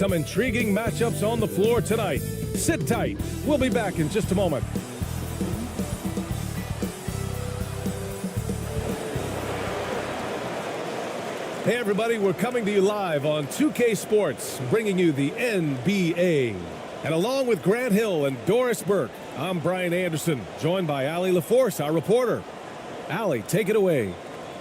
some intriguing matchups on the floor tonight. Sit tight. We'll be back in just a moment. Hey everybody, we're coming to you live on 2K Sports, bringing you the NBA. And along with Grant Hill and Doris Burke, I'm Brian Anderson, joined by Allie LaForce, our reporter. Allie, take it away.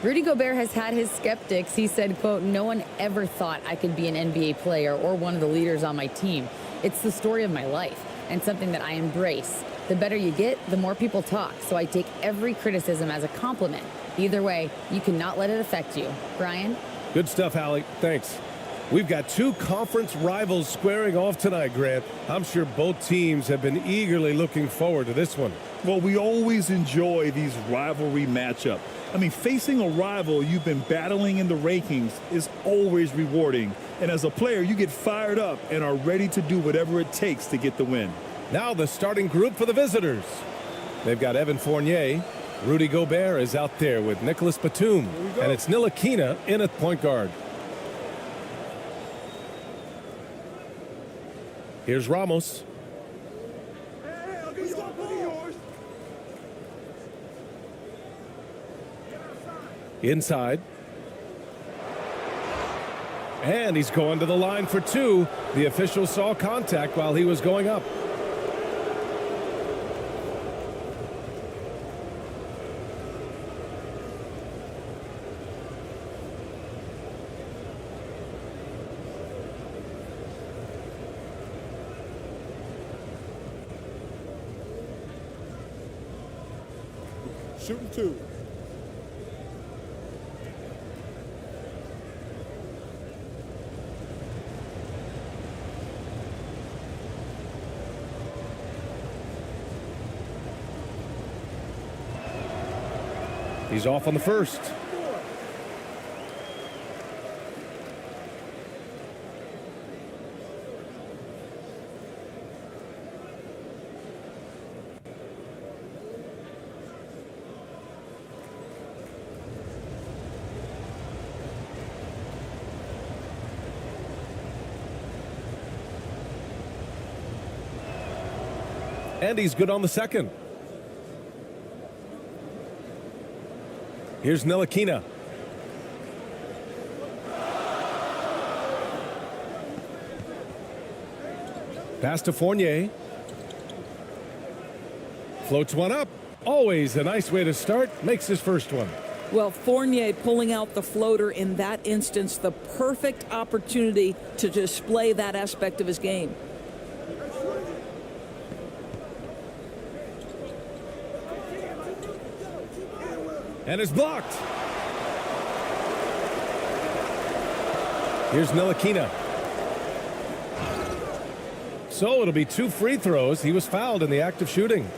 Rudy Gobert has had his skeptics. He said, quote, "No one ever thought I could be an NBA player or one of the leaders on my team. It's the story of my life and something that I embrace. The better you get, the more people talk, so I take every criticism as a compliment. Either way, you cannot let it affect you." Brian? Good stuff, Allie. Thanks. We've got two conference rivals squaring off tonight, Grant. I'm sure both teams have been eagerly looking forward to this one. Well, we always enjoy these rivalry matchups. I mean, facing a rival you've been battling in the rankings is always rewarding. And as a player, you get fired up and are ready to do whatever it takes to get the win. Now the starting group for the visitors. They've got Evan Fournier. Rudy Gobert is out there with Nicholas Batum. And it's Ntilikina in at point guard. Here's Ramos. Inside. And he's going to the line for two. The official saw contact while he was going up. Shooting two. He's off on the first. And he's good on the second. Here's Ntilikina. Pass to Fournier. Floats one up. Always a nice way to start. Makes his first one. Well, Fournier pulling out the floater in that instance, the perfect opportunity to display that aspect of his game. And it's blocked. Here's Ntilikina. So it'll be two free throws. He was fouled in the act of shooting.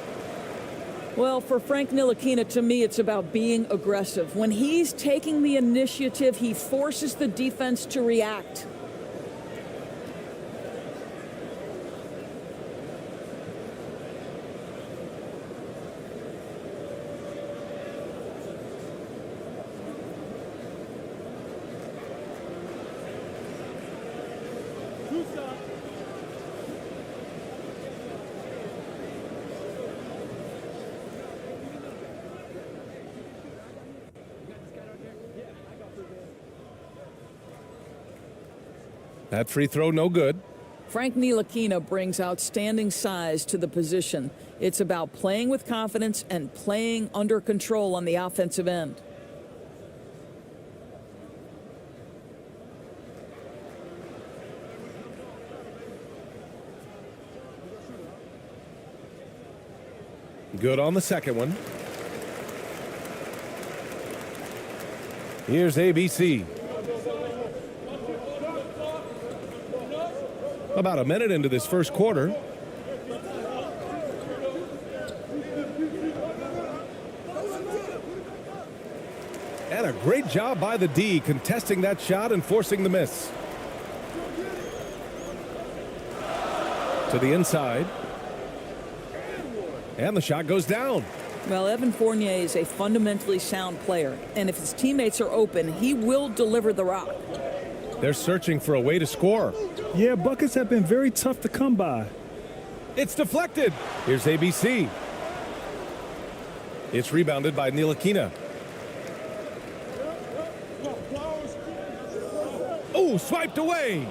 Well, for Frank Ntilikina, to me, it's about being aggressive. When he's taking the initiative, he forces the defense to react. That free throw, no good. Frank Ntilikina brings outstanding size to the position. It's about playing with confidence and playing under control on the offensive end. Good on the second one. Here's ABC. About a minute into this first quarter. And a great job by the D contesting that shot and forcing the miss. To the inside. And the shot goes down. Well, Evan Fournier is a fundamentally sound player, and if his teammates are open, he will deliver the rock. They're searching for a way to score. Yeah, buckets have been very tough to come by. It's deflected. Here's ABC. It's rebounded by Ntilikina. Oh, swiped away.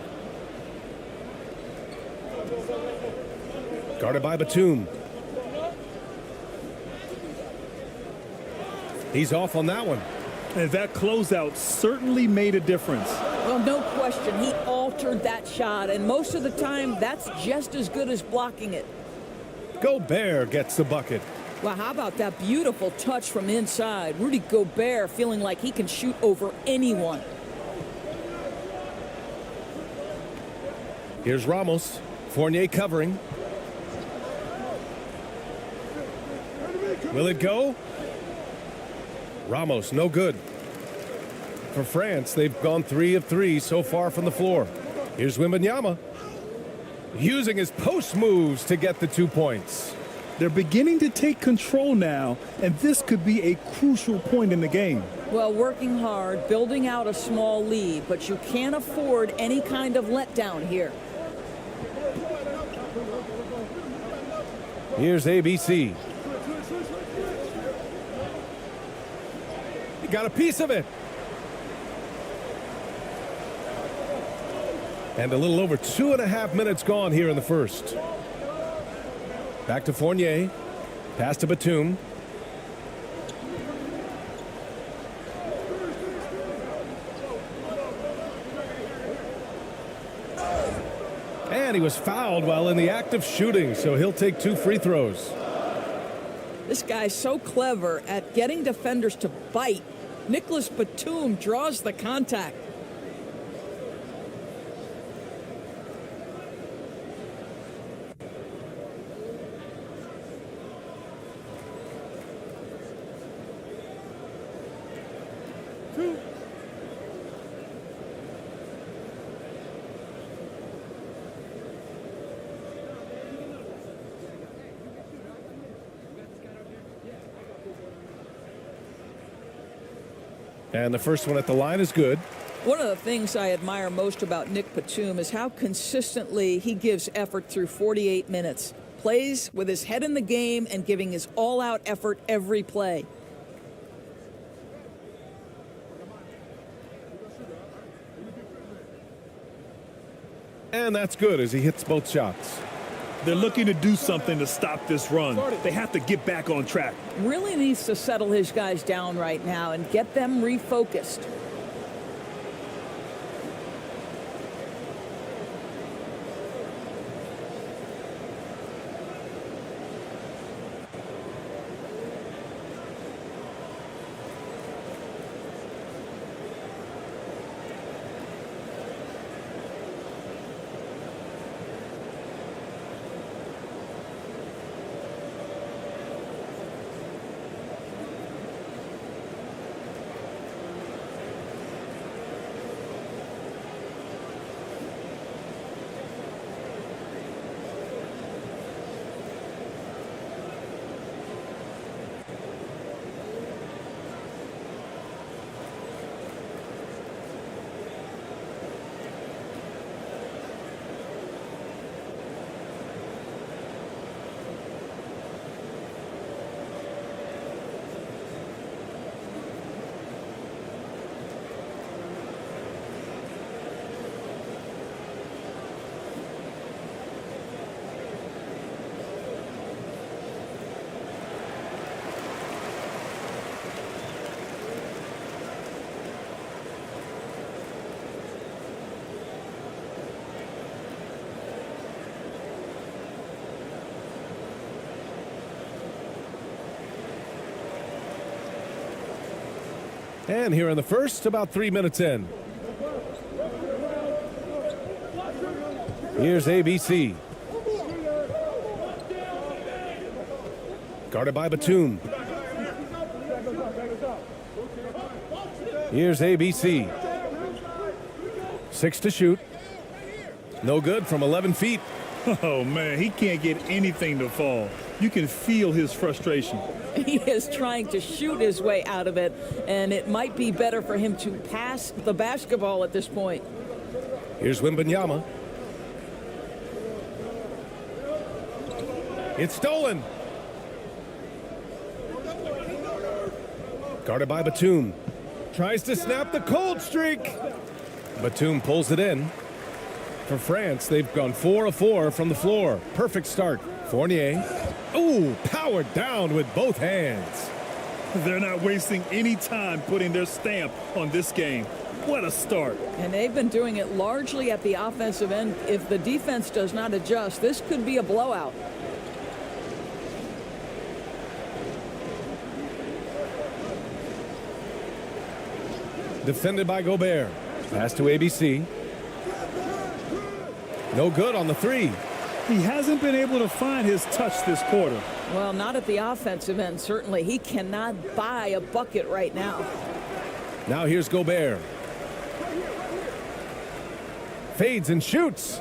Guarded by Batum. He's off on that one. And that closeout certainly made a difference. Well, no question. He altered that shot, and most of the time, that's just as good as blocking it. Gobert gets the bucket. Well, how about that beautiful touch from inside? Rudy Gobert feeling like he can shoot over anyone. Here's Ramos. Fournier covering. Will it go? Ramos, no good. For France, they've gone 3 of 3 so far from the floor. Here's Wembanyama, using his post moves to get the 2 points. They're beginning to take control now, and this could be a crucial point in the game. Well, working hard, building out a small lead, but you can't afford any kind of letdown here. Here's ABC. He got a piece of it. And a little over 2.5 minutes gone here in the first. Back to Fournier. Pass to Batum. And he was fouled while in the act of shooting, so he'll take 2 free throws. This guy's so clever at getting defenders to bite. Nicholas Batum draws the contact. And the first one at the line is good. One of the things I admire most about Nick Batum is how consistently he gives effort through 48 minutes. Plays with his head in the game and giving his all-out effort every play. And that's good as he hits both shots. They're looking to do something to stop this run. They have to get back on track. Really needs to settle his guys down right now and get them refocused. And here in the first, about 3 minutes in. Here's ABC. Guarded by Batum. Here's ABC. 6 to shoot. No good from 11 feet. Oh, man, he can't get anything to fall. You can feel his frustration. He is trying to shoot his way out of it, and it might be better for him to pass the basketball at this point. Here's Wembanyama. It's stolen. Guarded by Batum. Tries to snap the cold streak. Batum pulls it in. For France, they've gone 4 of 4 from the floor. Perfect start. Fournier. Ooh, powered down with both hands. They're not wasting any time putting their stamp on this game. What a start. And they've been doing it largely at the offensive end. If the defense does not adjust, this could be a blowout. Defended by Gobert. Pass to ABC. No good on the three. He hasn't been able to find his touch this quarter. Well, not at the offensive end, certainly. He cannot buy a bucket right now. Now here's Gobert. Fades and shoots.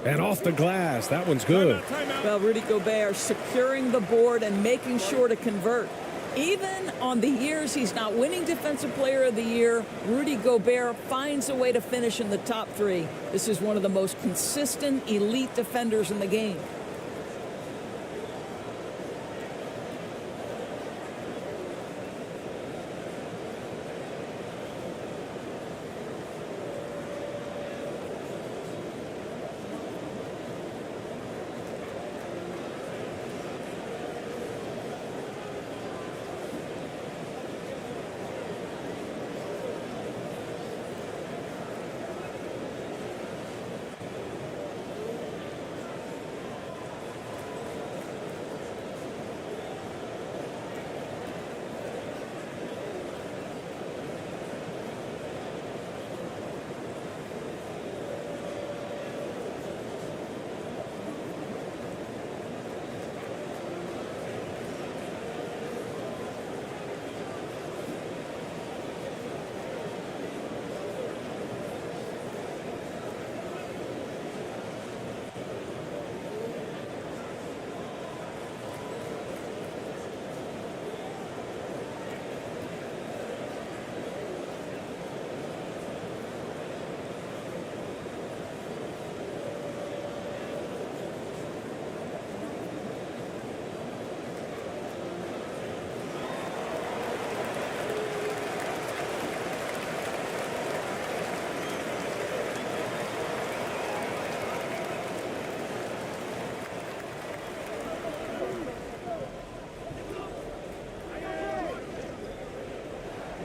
And off the glass. That one's good. Well, Rudy Gobert securing the board and making sure to convert. Even on the years he's not winning Defensive Player of the Year, Rudy Gobert finds a way to finish in the top 3. This is one of the most consistent elite defenders in the game.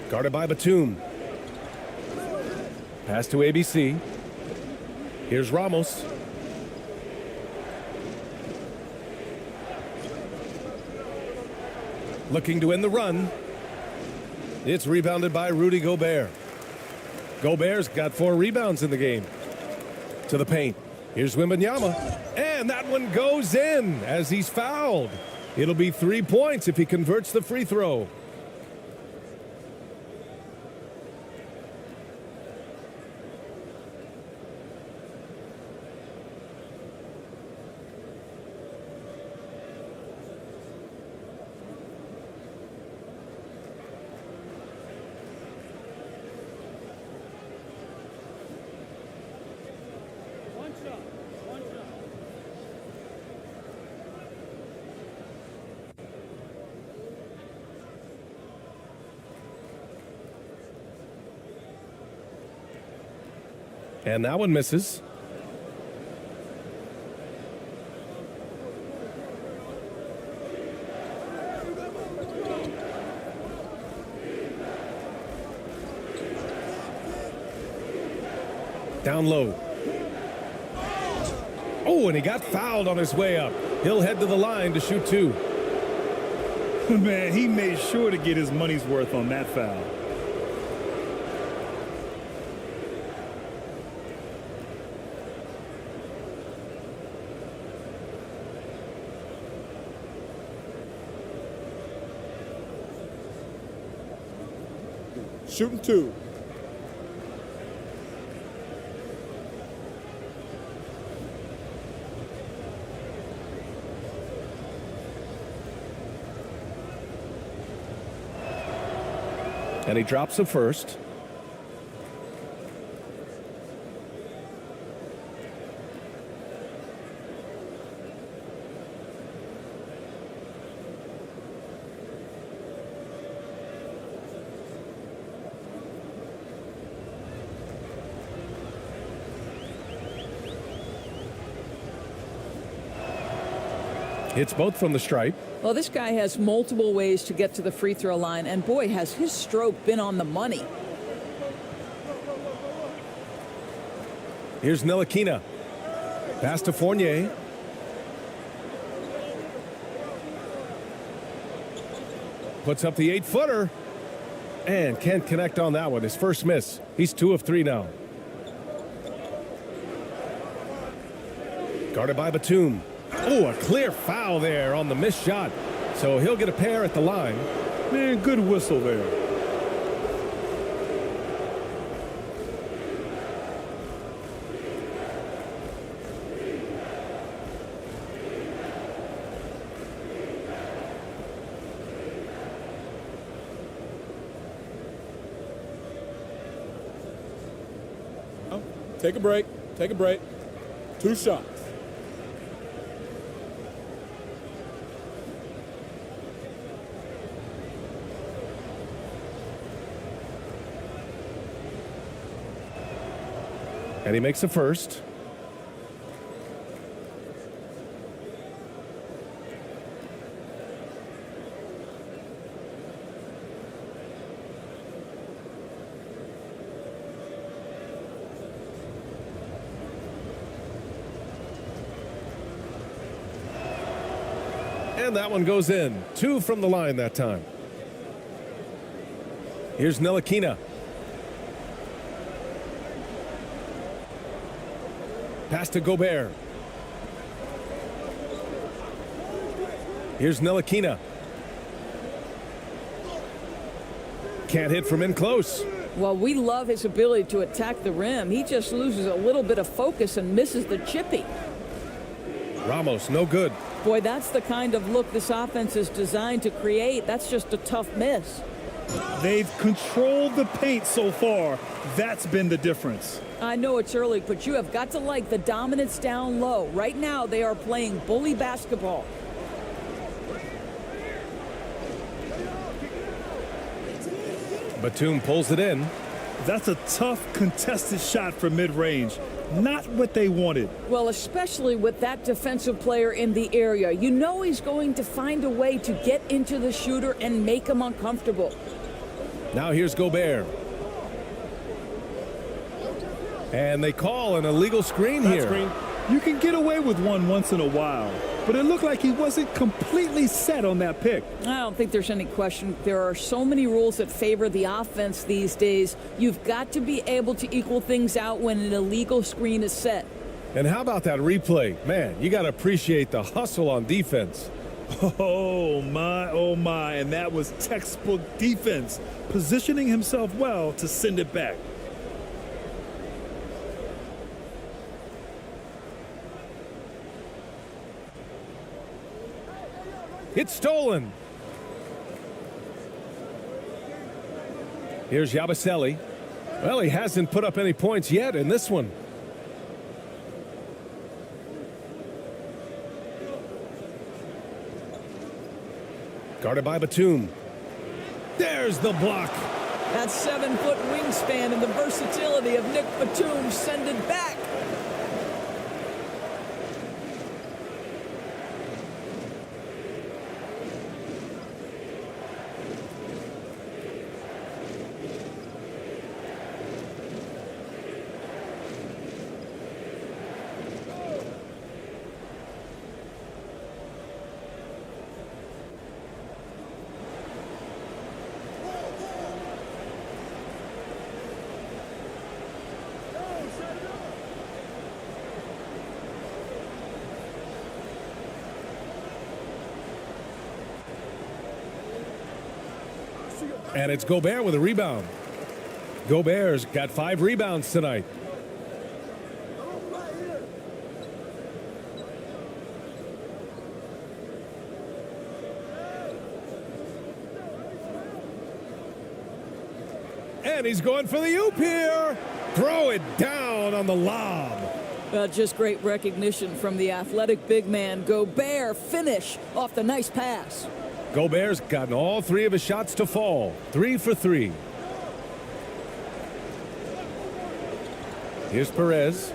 Guarded by Batum. Pass to ABC. Here's Ramos. Looking to end the run. It's rebounded by Rudy Gobert. Gobert's got 4 rebounds in the game. To the paint. Here's Wembanyama. And that one goes in as he's fouled. It'll be 3 points if he converts the free throw. And that one misses. Down low. Oh, and he got fouled on his way up. He'll head to the line to shoot 2. Man, he made sure to get his money's worth on that foul. Shooting 2. And he drops the first. Hits both from the stripe. Well, this guy has multiple ways to get to the free throw line, and boy, has his stroke been on the money. Here's Ntilikina. Pass to Fournier. Puts up the 8-footer. And can't connect on that one. His first miss. He's 2 of 3 now. Guarded by Batum. Oh, a clear foul there on the missed shot. So he'll get a pair at the line. Man, good whistle there. Take a break. Take a break. 2 shots. And he makes the first. And that one goes in. 2 from the line that time. Here's Ntilikina. Pass to Gobert. Here's Ntilikina. Can't hit from in close. Well, we love his ability to attack the rim. He just loses a little bit of focus and misses the chippy. Ramos, no good. Boy, that's the kind of look this offense is designed to create. That's just a tough miss. They've controlled the paint so far. That's been the difference. I know it's early, but you have got to like the dominance down low. Right now, they are playing bully basketball. Batum pulls it in. That's a tough, contested shot from mid-range. Not what they wanted. Well, especially with that defensive player in the area. You know he's going to find a way to get into the shooter and make him uncomfortable. Now here's Gobert. And they call an illegal screen here. Screen. You can get away with one once in a while, but it looked like he wasn't completely set on that pick. I don't think there's any question. There are so many rules that favor the offense these days. You've got to be able to equal things out when an illegal screen is set. And how about that replay? Man, you got to appreciate the hustle on defense. Oh my, and that was textbook defense, positioning himself well to send it back. It's stolen. Here's Yabusele. Well, he hasn't put up any points yet in this one. Guarded by Batum. There's the block. That 7-foot wingspan and the versatility of Nick Batum send it back. And it's Gobert with a rebound. Gobert's got 5 rebounds tonight. And he's going for the oop here. Throw it down on the lob. Just great recognition from the athletic big man. Gobert finish off the nice pass. Gobert's gotten all 3 of his shots to fall. 3 for 3. Here's Perez.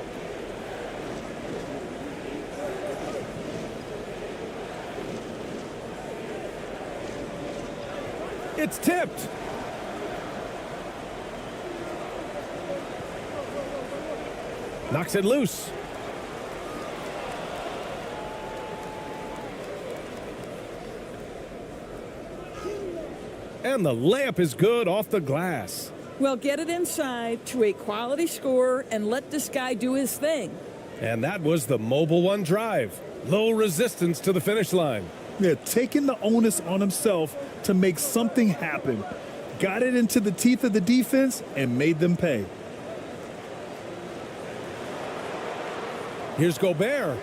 It's tipped. Knocks it loose. And the layup is good off the glass. Well, get it inside to a quality scorer and let this guy do his thing. And that was the Mobile One drive. Low resistance to the finish line. Yeah, taking the onus on himself to make something happen. Got it into the teeth of the defense and made them pay. Here's Gobert.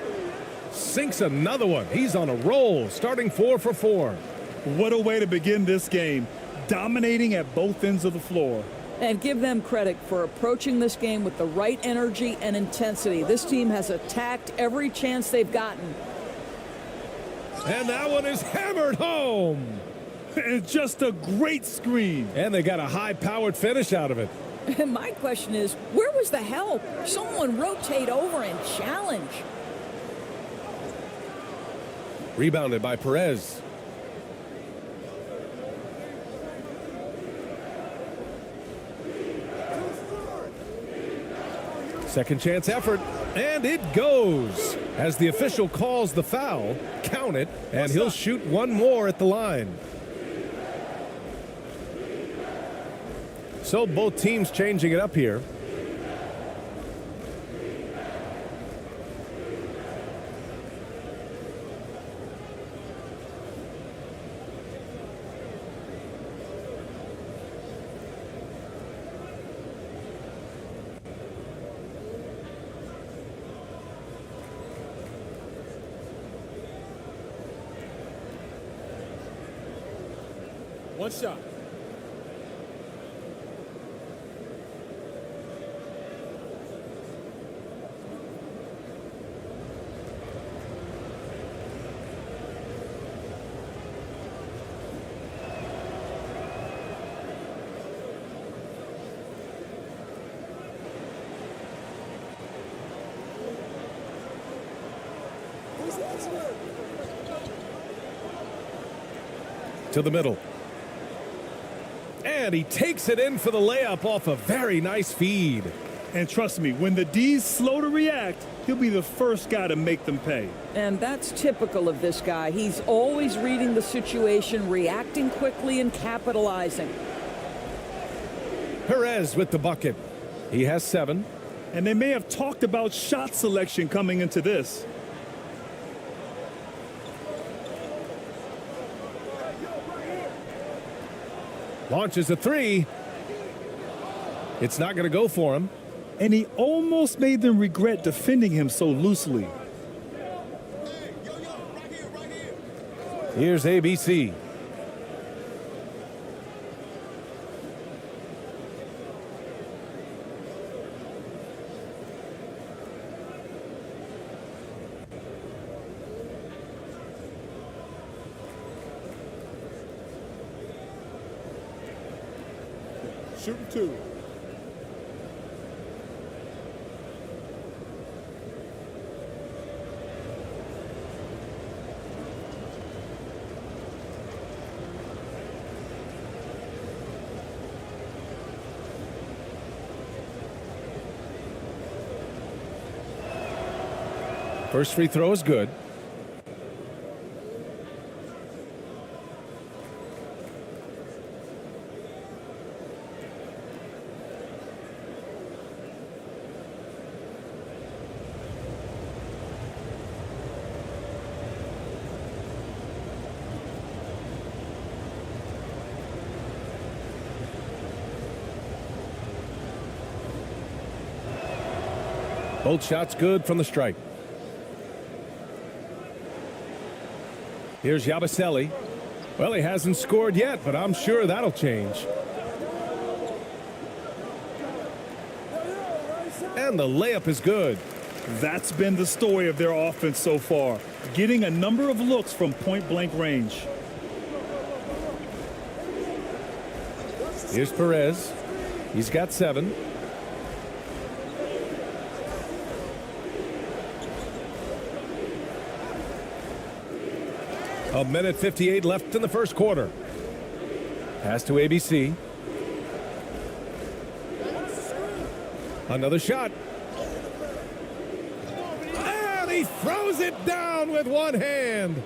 Sinks another one. He's on a roll, starting 4 for 4. What a way to begin this game. Dominating at both ends of the floor. And give them credit for approaching this game with the right energy and intensity. This team has attacked every chance they've gotten. And that one is hammered home. And just a great screen. And they got a high-powered finish out of it. And my question is, where was the help? Someone rotate over and challenge. Rebounded by Perez. Second chance effort, and it goes. As the official calls the foul, count it, and he'll shoot one more at the line. So both teams changing it up here. One shot. To the middle. And he takes it in for the layup off a very nice feed. And trust me, when the D's slow to react, he'll be the first guy to make them pay. And that's typical of this guy. He's always reading the situation, reacting quickly and capitalizing. Perez with the bucket. He has 7. And they may have talked about shot selection coming into this. Launches a 3. It's not going to go for him. And he almost made them regret defending him so loosely. Here's ABC. Shooting 2. First free throw is good. Both shots good from the stripe. Here's Yabusele. Well, he hasn't scored yet, but I'm sure that'll change. And the layup is good. That's been the story of their offense so far, getting a number of looks from point-blank range. Here's Perez. He's got 7. A minute 58 left in the first quarter. Pass to ABC. Another shot. And he throws it down with one hand.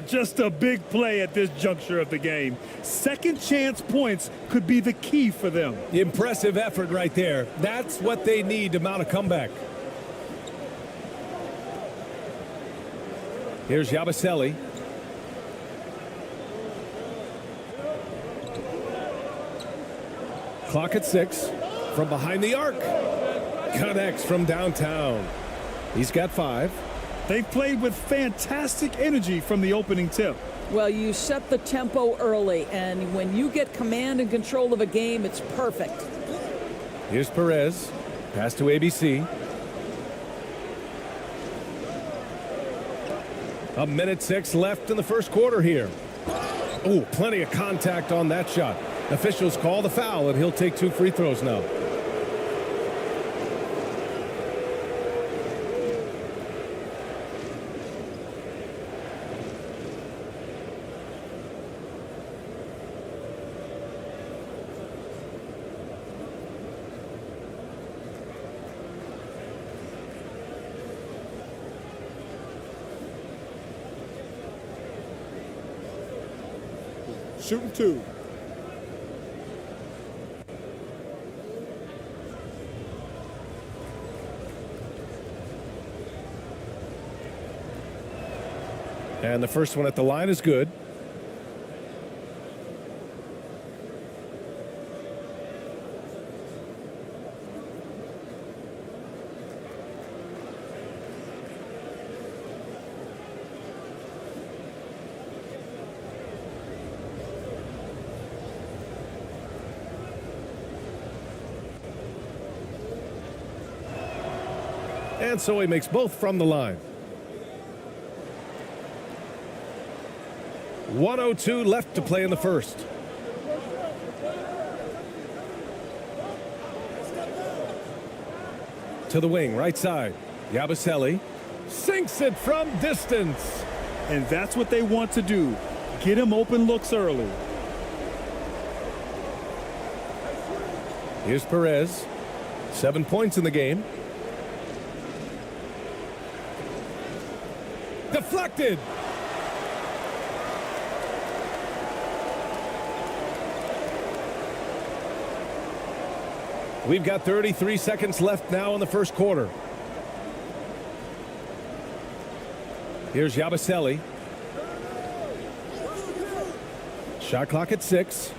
Just a big play at this juncture of the game. Second chance points could be the key for them. Impressive effort right there. That's what they need to mount a comeback. Here's Yabusele. Clock at 6. From behind the arc. Connects from downtown. He's got 5. They played with fantastic energy from the opening tip. Well, you set the tempo early, and when you get command and control of a game, it's perfect. Here's Perez. Pass to ABC. A minute 6 left in the first quarter here. Oh, plenty of contact on that shot. Officials call the foul, and he'll take 2 free throws now. Shooting 2. And the first one at the line is good. And so he makes both from the line. 1:02 left to play in the first. To the wing, right side. Yabusele sinks it from distance. And that's what they want to do. Get him open looks early. Here's Perez. 7 points in the game. Deflected. We've got 33 seconds left now in the first quarter. Here's Yabusele. Shot clock at 6.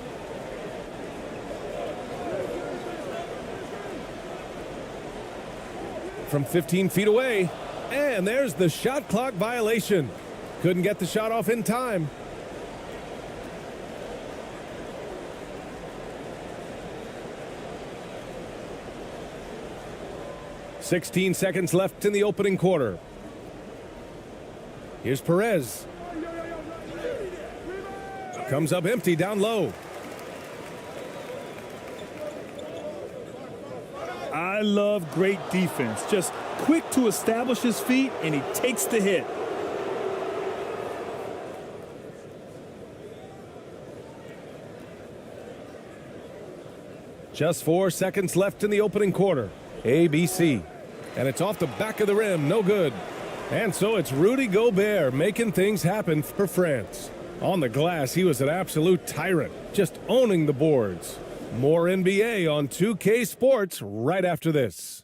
From 15 feet away. And there's the shot clock violation. Couldn't get the shot off in time. "16 seconds left in the opening quarter. Here's Perez. Comes up empty down low. I love great defense. Just quick to establish his feet, and he takes the hit. Just 4 seconds left in the opening quarter. ABC. And it's off the back of the rim. No good. And so it's Rudy Gobert making things happen for France. On the glass, he was an absolute tyrant, just owning the boards. More NBA on 2K Sports right after this.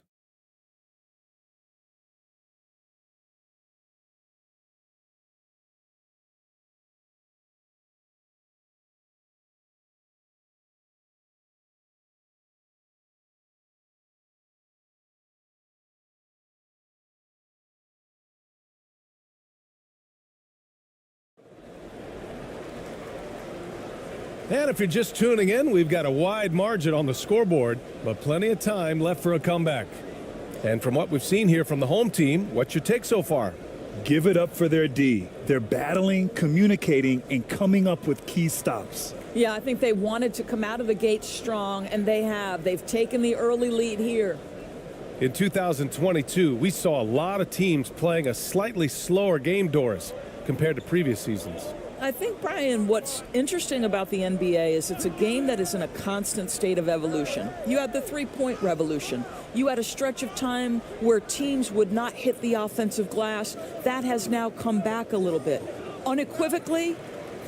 And if you're just tuning in, we've got a wide margin on the scoreboard, but plenty of time left for a comeback. And from what we've seen here from the home team, what's your take so far? Give it up for their D. They're battling, communicating, and coming up with key stops. Yeah, I think they wanted to come out of the gate strong, and they have. They've taken the early lead here. In 2022, we saw a lot of teams playing a slightly slower game, Doris, compared to previous seasons. I think, Brian, what's interesting about the NBA is it's a game that is in a constant state of evolution. You had the three-point revolution. You had a stretch of time where teams would not hit the offensive glass. That has now come back a little bit. Unequivocally,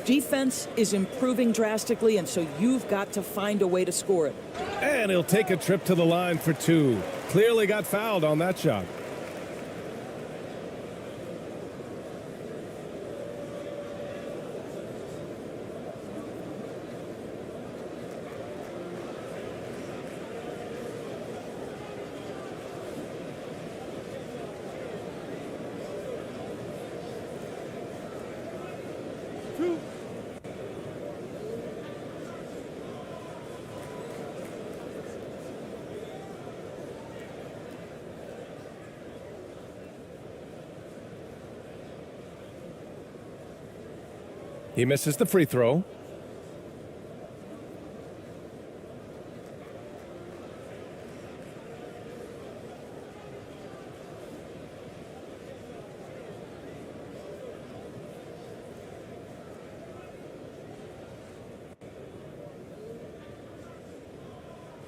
defense is improving drastically, and so you've got to find a way to score it. And he'll take a trip to the line for two. Clearly got fouled on that shot. He misses the free throw.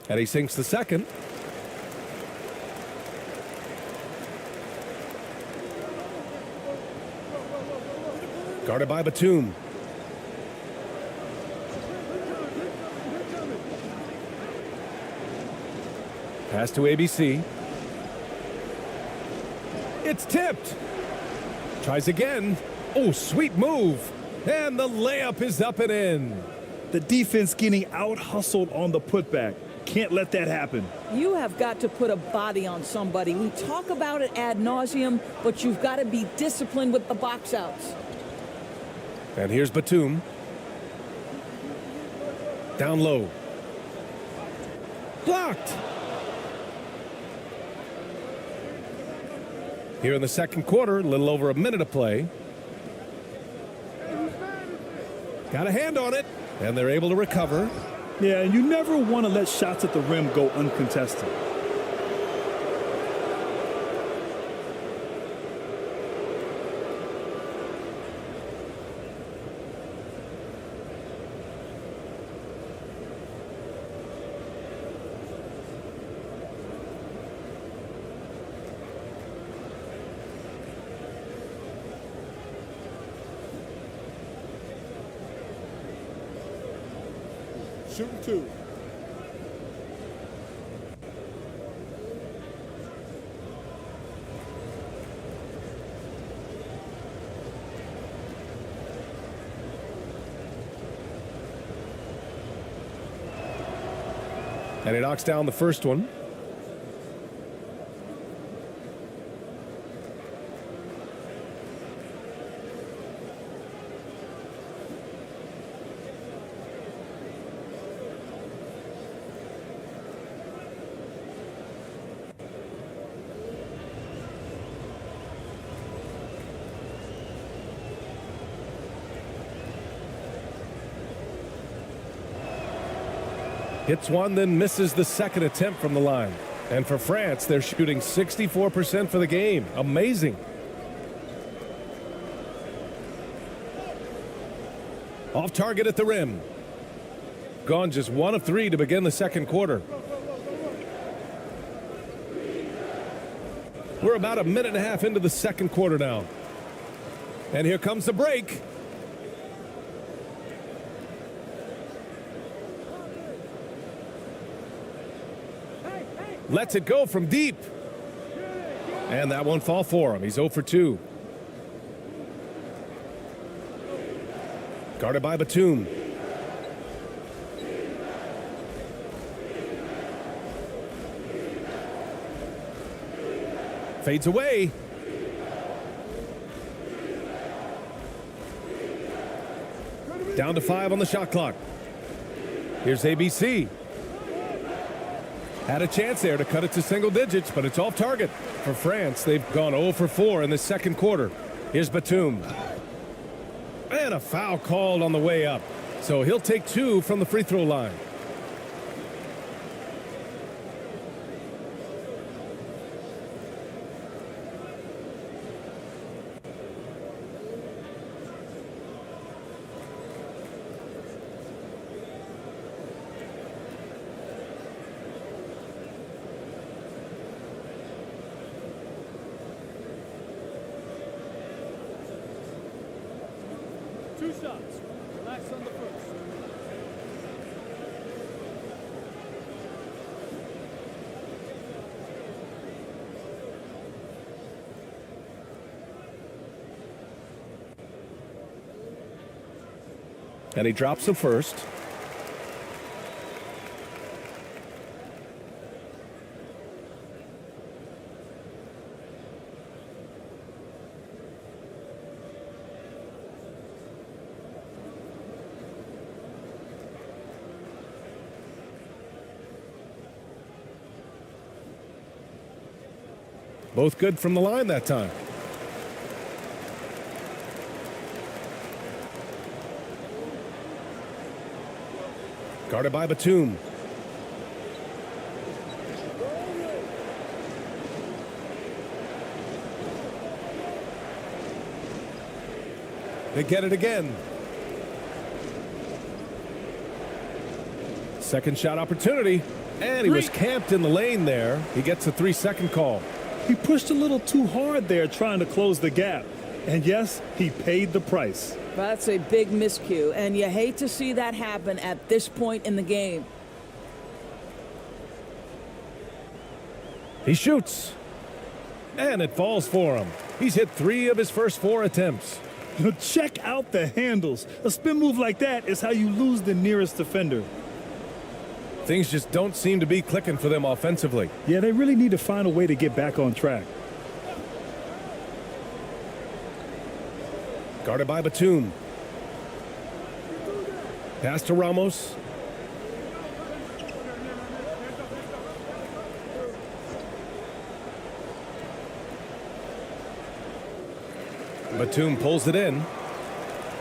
And he sinks the second. Guarded by Batum. Pass to ABC. It's tipped. Tries again. Oh, sweet move. And the layup is up and in. The defense getting out-hustled on the putback. Can't let that happen. You have got to put a body on somebody. We talk about it ad nauseum, but you've got to be disciplined with the box outs. And here's Batum. Down low. Blocked. Here in the second quarter, a little over a minute of play. Got a hand on it, and they're able to recover. Yeah, and you never want to let shots at the rim go uncontested. Shooting two. And he knocks down the first one. Hits one, then misses the second attempt from the line. And for France, they're shooting 64% for the game. Amazing. Off target at the rim. Gone just 1 of 3 to begin the second quarter. We're about a minute and a half into the second quarter now. And here comes the break. Lets it go from deep. And that won't fall for him. He's 0 for 2. Guarded by Batum. Fades away. Down to 5 on the shot clock. Here's ABC. Had a chance there to cut it to single digits, but it's off target. For France, they've gone 0 for 4 in the second quarter. Here's Batum. And a foul called on the way up. So he'll take 2 from the free throw line. 2 shots. Relax on the first. And he drops the first. Both good from the line that time. Guarded by Batum. They get it again. Second shot opportunity. And he was camped in the lane there. He gets a 3-second call. He pushed a little too hard there trying to close the gap. And yes, he paid the price. That's a big miscue, and you hate to see that happen at this point in the game. He shoots. And it falls for him. He's hit 3 of his first 4 attempts. Check out the handles. A spin move like that is how you lose the nearest defender. Things just don't seem to be clicking for them offensively. Yeah, they really need to find a way to get back on track. Guarded by Batum. Pass to Ramos. Batum pulls it in.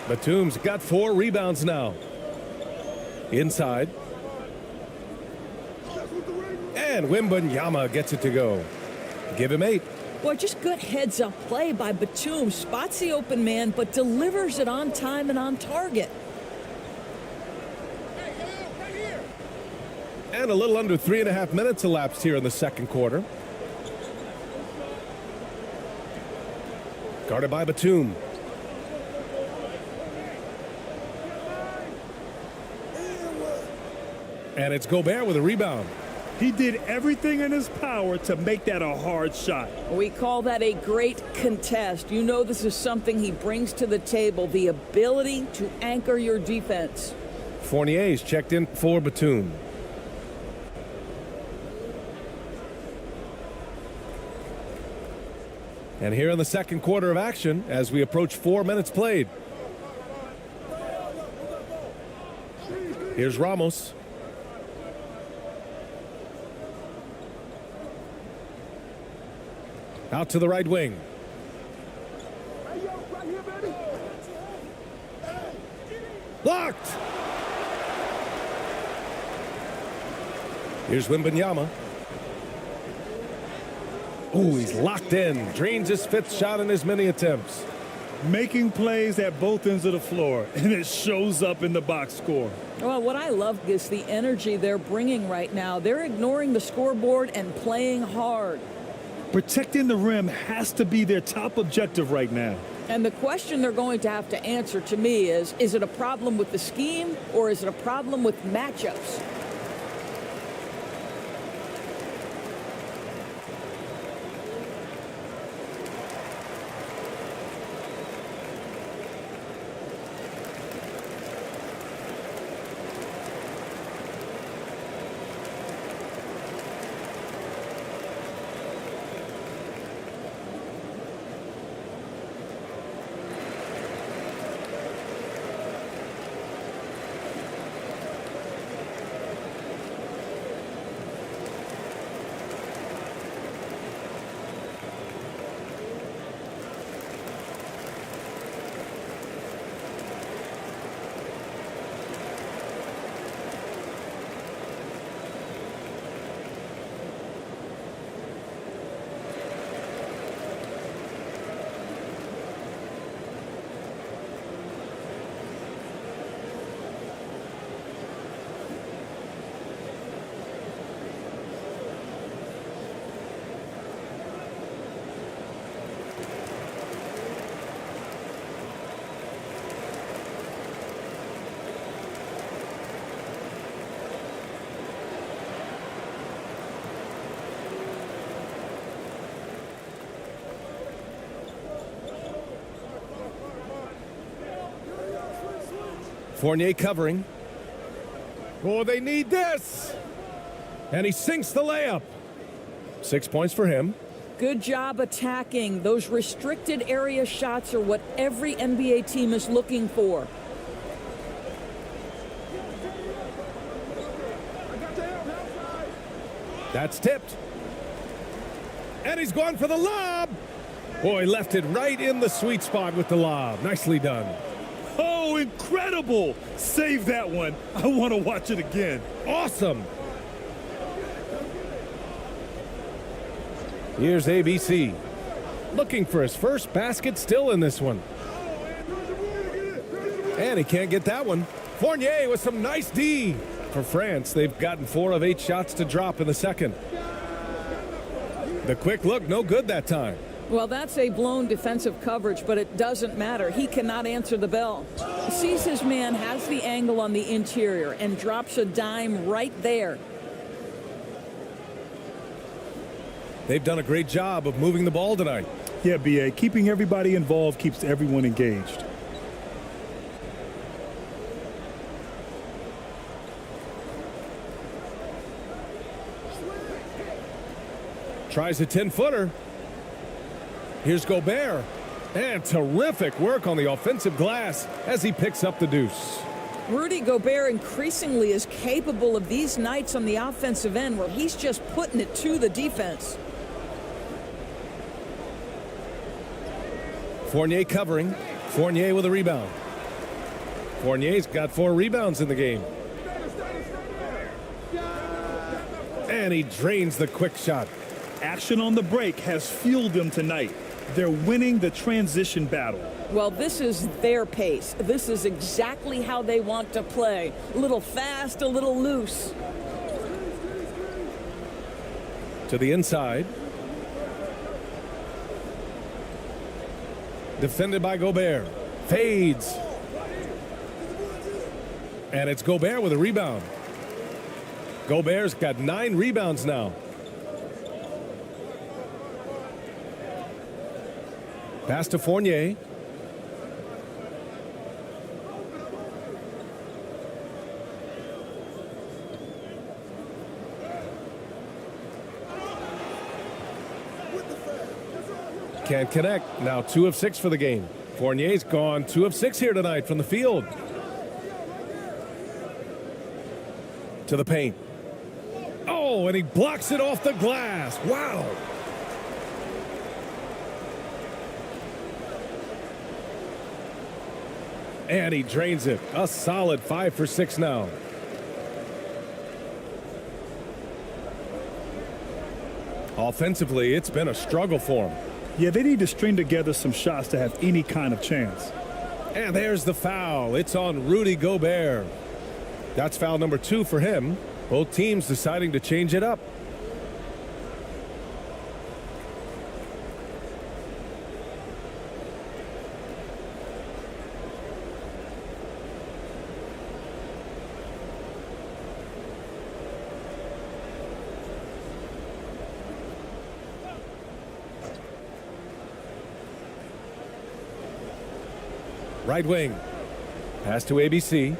Batum's got 4 rebounds now. Inside. And Wembanyama gets it to go. Give him 8. Boy, just good heads-up play by Batum. Spots the open man, but delivers it on time and on target. And a little under 3.5 minutes elapsed here in the second quarter. Guarded by Batum. And it's Gobert with a rebound. He did everything in his power to make that a hard shot. We call that a great contest. You know this is something he brings to the table, the ability to anchor your defense. Fournier's checked in for Batum. And here in the second quarter of action as we approach 4 minutes played. Here's Ramos. Out to the right wing. Blocked. Here's Wembanyama. Oh, he's locked in. Drains his 5th shot in his many attempts. Making plays at both ends of the floor, and it shows up in the box score. Well, what I love is the energy they're bringing right now. They're ignoring the scoreboard and playing hard. Protecting the rim has to be their top objective right now. And the question they're going to have to answer to me is it a problem with the scheme or is it a problem with matchups? Fournier covering. Oh, they need this. And he sinks the layup. 6 points for him. Good job attacking. Those restricted area shots are what every NBA team is looking for. That's tipped. And he's going for the lob. Boy, left it right in the sweet spot with the lob. Nicely done. Oh, incredible. Save that one. I want to watch it again. Awesome. Here's ABC. Looking for his first basket, still in this one. And he can't get that one. Fournier with some nice D. For France, they've gotten 4 of 8 shots to drop in the second. The quick look, no good that time. Well, that's a blown defensive coverage, but it doesn't matter. He cannot answer the bell. Sees his man, has the angle on the interior, and drops a dime right there. They've done a great job of moving the ball tonight. Yeah, B.A., keeping everybody involved keeps everyone engaged. Tries a 10-footer. Here's Gobert. And terrific work on the offensive glass as he picks up the deuce. Rudy Gobert increasingly is capable of these nights on the offensive end where he's just putting it to the defense. Fournier covering. Fournier with a rebound. Fournier's got 4 rebounds in the game. And he drains the quick shot. Action on the break has fueled them tonight. They're winning the transition battle. Well, this is their pace. This is exactly how they want to play. A little fast, a little loose. To the inside. Defended by Gobert. Fades. And it's Gobert with a rebound. Gobert's got 9 rebounds now. Pass to Fournier. Can't connect. Now 2 of 6 for the game. Fournier's gone 2 of 6 here tonight from the field. To the paint. Oh, and he blocks it off the glass. Wow. And he drains it. A solid 5 for 6 now. Offensively, it's been a struggle for him. Yeah, they need to string together some shots to have any kind of chance. And there's the foul. It's on Rudy Gobert. That's foul number 2 for him. Both teams deciding to change it up. Right wing. Pass to ABC.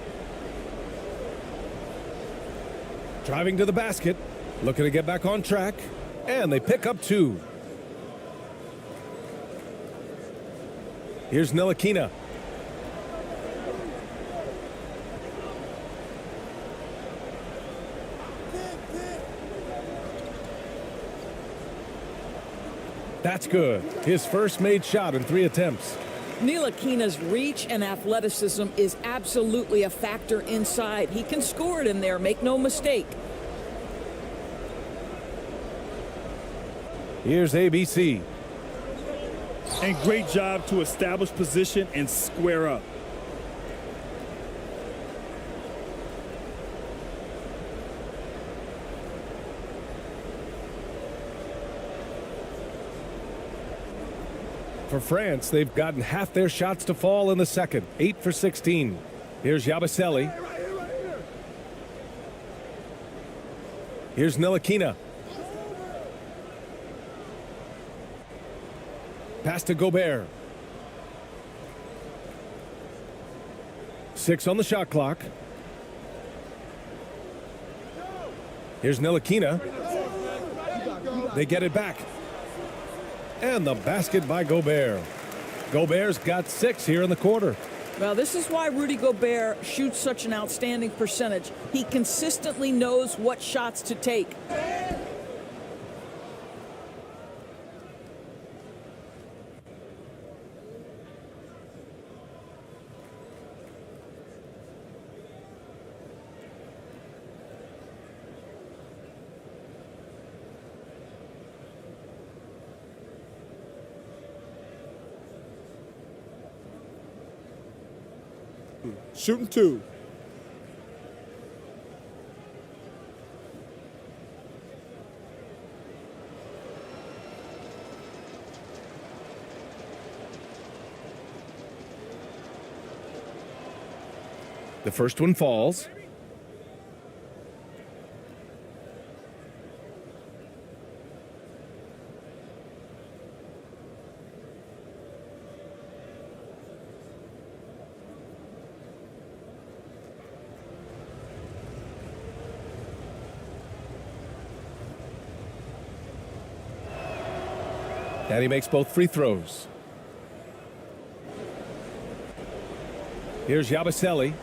Driving to the basket. Looking to get back on track. And they pick up 2. Here's Ntilikina. That's good. His first made shot in 3 attempts. Ntilikina's reach and athleticism is absolutely a factor inside. He can score it in there, make no mistake. Here's ABC. And great job to establish position and square up. For France, they've gotten half their shots to fall in the second. 8 for 16. Here's Yabusele. Here's Ntilikina. Pass to Gobert. 6 on the shot clock. Here's Ntilikina. They get it back. And the basket by Gobert. Gobert's got 6 here in the quarter. Well, this is why Rudy Gobert shoots such an outstanding percentage. He consistently knows what shots to take. Shooting 2. The first one falls. And he makes both free throws. Here's Yabusele.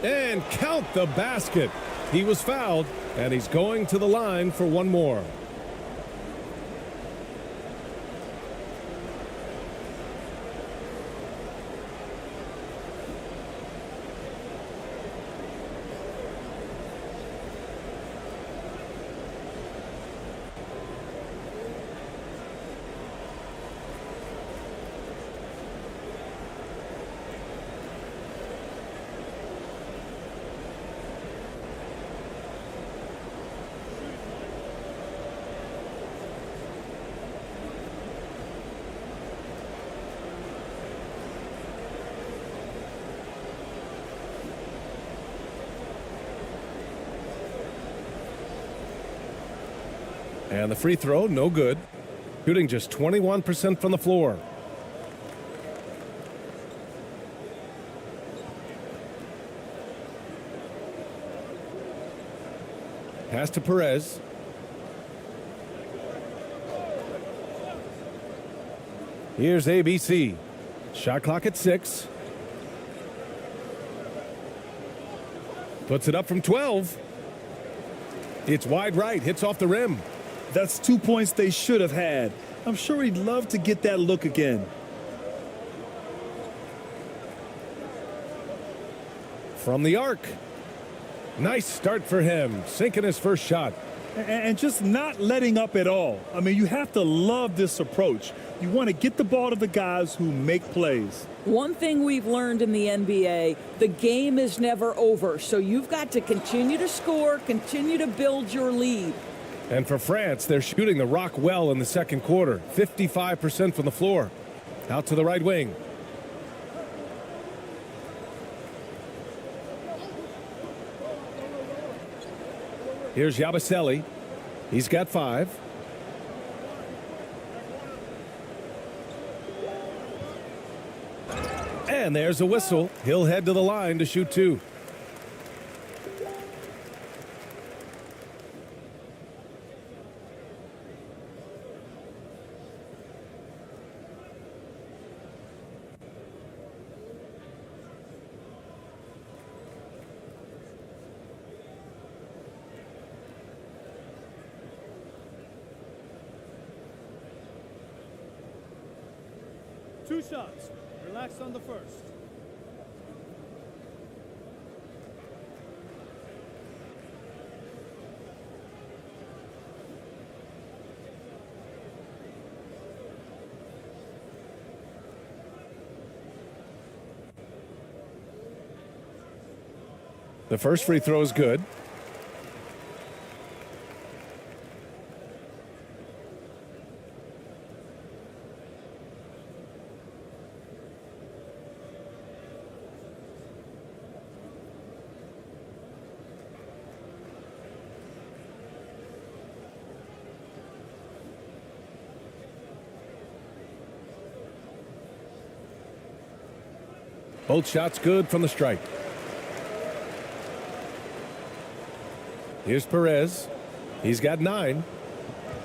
And count the basket. He was fouled, and he's going to the line for one more. And the free throw, no good. Shooting just 21% from the floor. Pass to Perez. Here's ABC. Shot clock at 6. Puts it up from 12. It's wide right, hits off the rim. That's 2 points they should have had. I'm sure he'd love to get that look again. From the arc. Nice start for him, sinking his first shot. And just not letting up at all. I mean, you have to love this approach. You want to get the ball to the guys who make plays. One thing we've learned in the NBA, the game is never over. So you've got to continue to score, continue to build your lead. And for France, they're shooting the rock well in the second quarter. 55% from the floor. Out to the right wing. Here's Yabusele. He's got 5. And there's a whistle. He'll head to the line to shoot 2. Two shots. Relax on the first. The first free throw is good. Both shots good from the stripe. Here's Perez. He's got 9.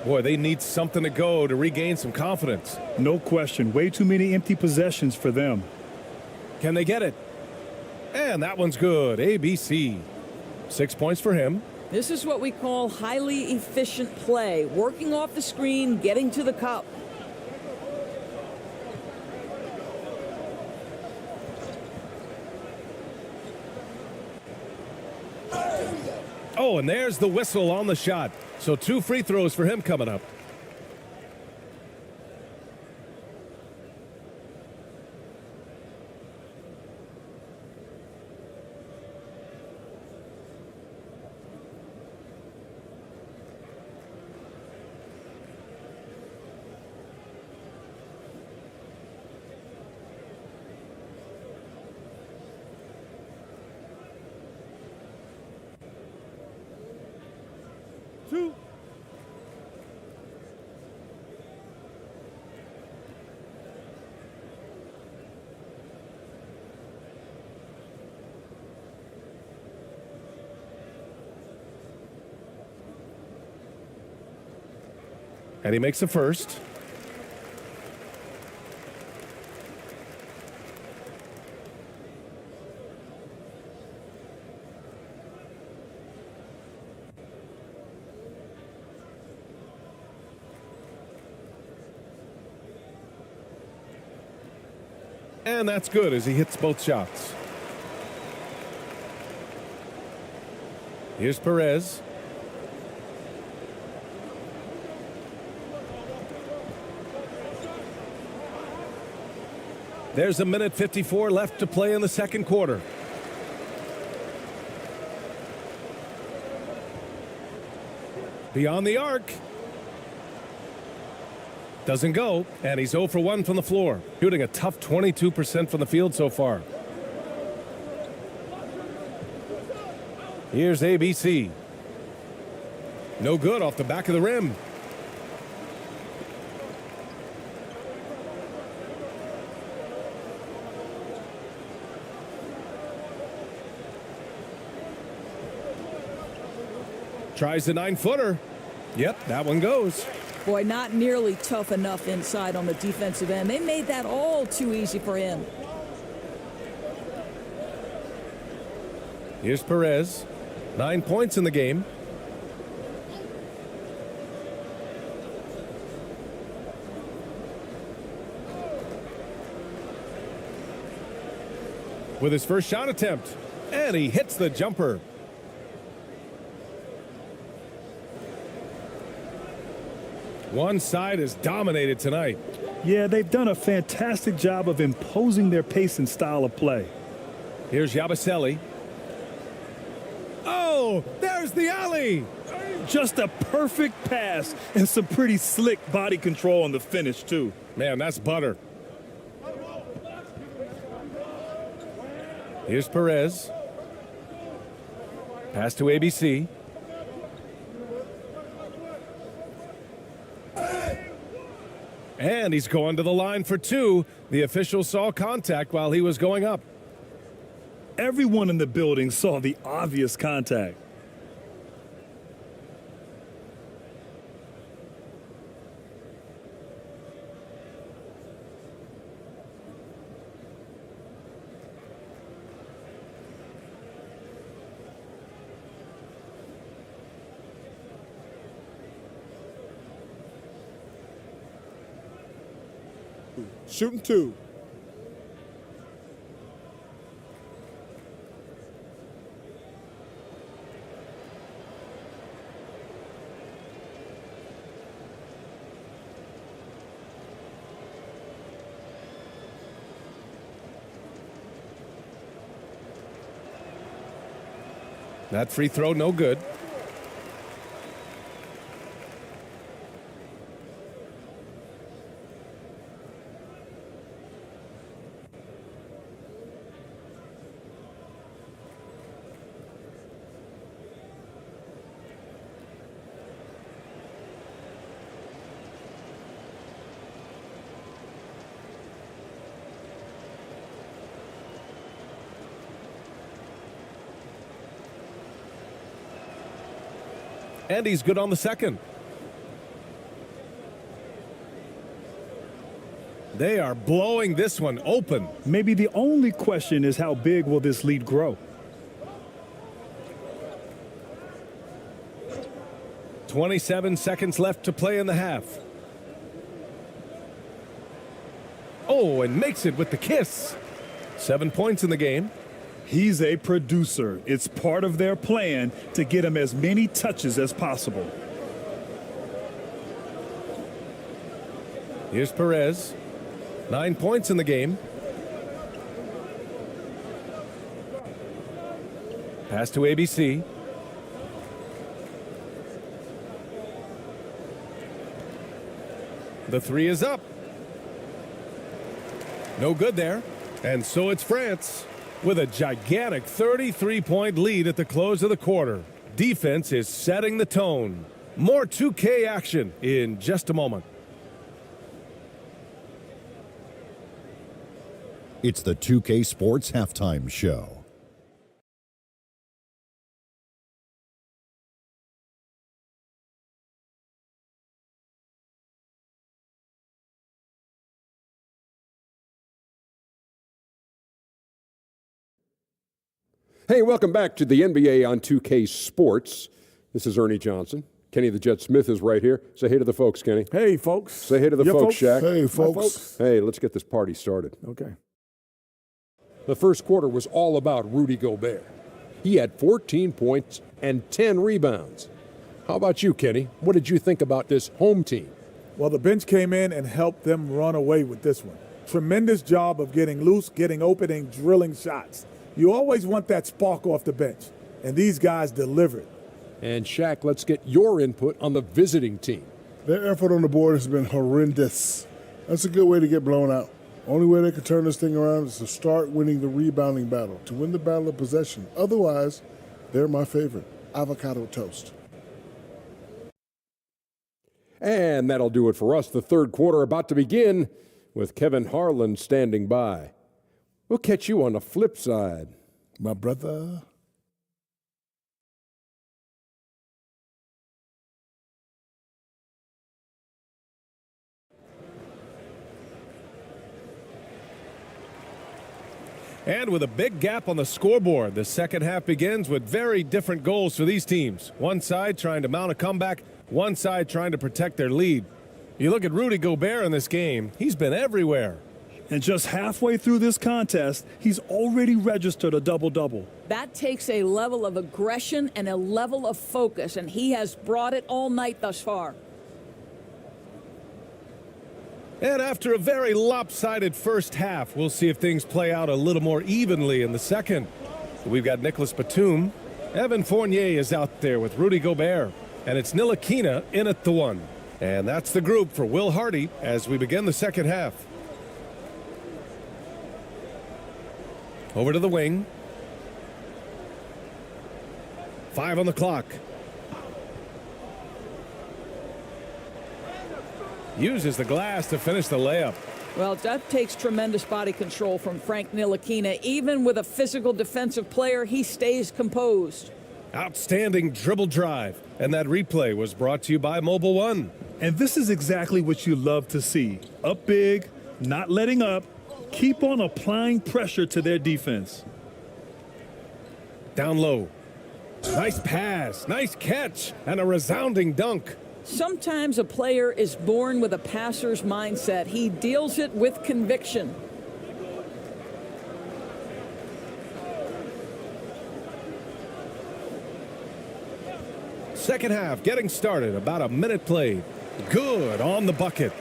Boy, they need something to go to regain some confidence. No question. Way too many empty possessions for them. Can they get it? And that one's good. ABC. 6 points for him. This is what we call highly efficient play. Working off the screen, getting to the cup. Oh, and there's the whistle on the shot. So 2 free throws for him coming up. Two. And he makes the first. And that's good as he hits both shots. Here's Perez. There's 1:54 left to play in the second quarter. Beyond the arc. Doesn't go, and he's 0 for 1 from the floor. Shooting a tough 22% from the field so far. Here's ABC. No good off the back of the rim. Tries the 9-footer. Yep, that one goes. Boy, not nearly tough enough inside on the defensive end. They made that all too easy for him. Here's Perez. 9 points in the game. With his first shot attempt. And he hits the jumper. One side is dominated tonight. Yeah, they've done a fantastic job of imposing their pace and style of play. Here's Yabusele. Oh, there's the alley. Just a perfect pass and some pretty slick body control on the finish, too. Man, that's butter. Here's Perez. Pass to ABC. And he's going to the line for 2. The official saw contact while he was going up. Everyone in the building saw the obvious contact. Shooting 2. That free throw, no good. And he's good on the second. They are blowing this one open. Maybe the only question is how big will this lead grow? 27 seconds left to play in the half. Oh, and makes it with the kiss. 7 points in the game. He's a producer. It's part of their plan to get him as many touches as possible. Here's Perez. 9 points in the game. Pass to ABC. The three is up. No good there. And so it's France with a gigantic 33-point lead at the close of the quarter. Defense is setting the tone. More 2K action in just a moment. It's the 2K Sports Halftime Show. Hey, welcome back to the NBA on 2K Sports. This is Ernie Johnson. Kenny the Jet Smith is right here. Say hey to the folks, Kenny. Hey, folks. Say hey to the folks, Shaq. Hey, folks. Hey, let's get this party started. Okay. The first quarter was all about Rudy Gobert. He had 14 points and 10 rebounds. How about you, Kenny? What did you think about this home team? Well, the bench came in and helped them run away with this one. Tremendous job of getting loose, getting open, and drilling shots. You always want that spark off the bench, and these guys delivered. And Shaq, let's get your input on the visiting team. Their effort on the board has been horrendous. That's a good way to get blown out. Only way they can turn this thing around is to start winning the rebounding battle, to win the battle of possession. Otherwise, they're my favorite. Avocado toast. And that'll do it for us. The third quarter about to begin with Kevin Harlan standing by. We'll catch you on the flip side. My brother. And with a big gap on the scoreboard, the second half begins with very different goals for these teams. One side trying to mount a comeback, one side trying to protect their lead. You look at Rudy Gobert in this game, he's been everywhere. And just halfway through this contest, he's already registered a double-double. That takes a level of aggression and a level of focus, and he has brought it all night thus far. And after a very lopsided first half, we'll see if things play out a little more evenly in the second. We've got Nicholas Batum. Evan Fournier is out there with Rudy Gobert. And it's Ntilikina in at the one. And that's the group for Will Hardy as we begin the second half. Over to the wing. 5 on the clock. Uses the glass to finish the layup. Well, that takes tremendous body control from Frank Ntilikina. Even with a physical defensive player, he stays composed. Outstanding dribble drive. And that replay was brought to you by Mobile One. And this is exactly what you love to see. Up big, not letting up. Keep on applying pressure to their defense. Down low. Nice pass, nice catch, and a resounding dunk. Sometimes a player is born with a passer's mindset. He deals it with conviction. Second half getting started, about a minute played. Good on the bucket.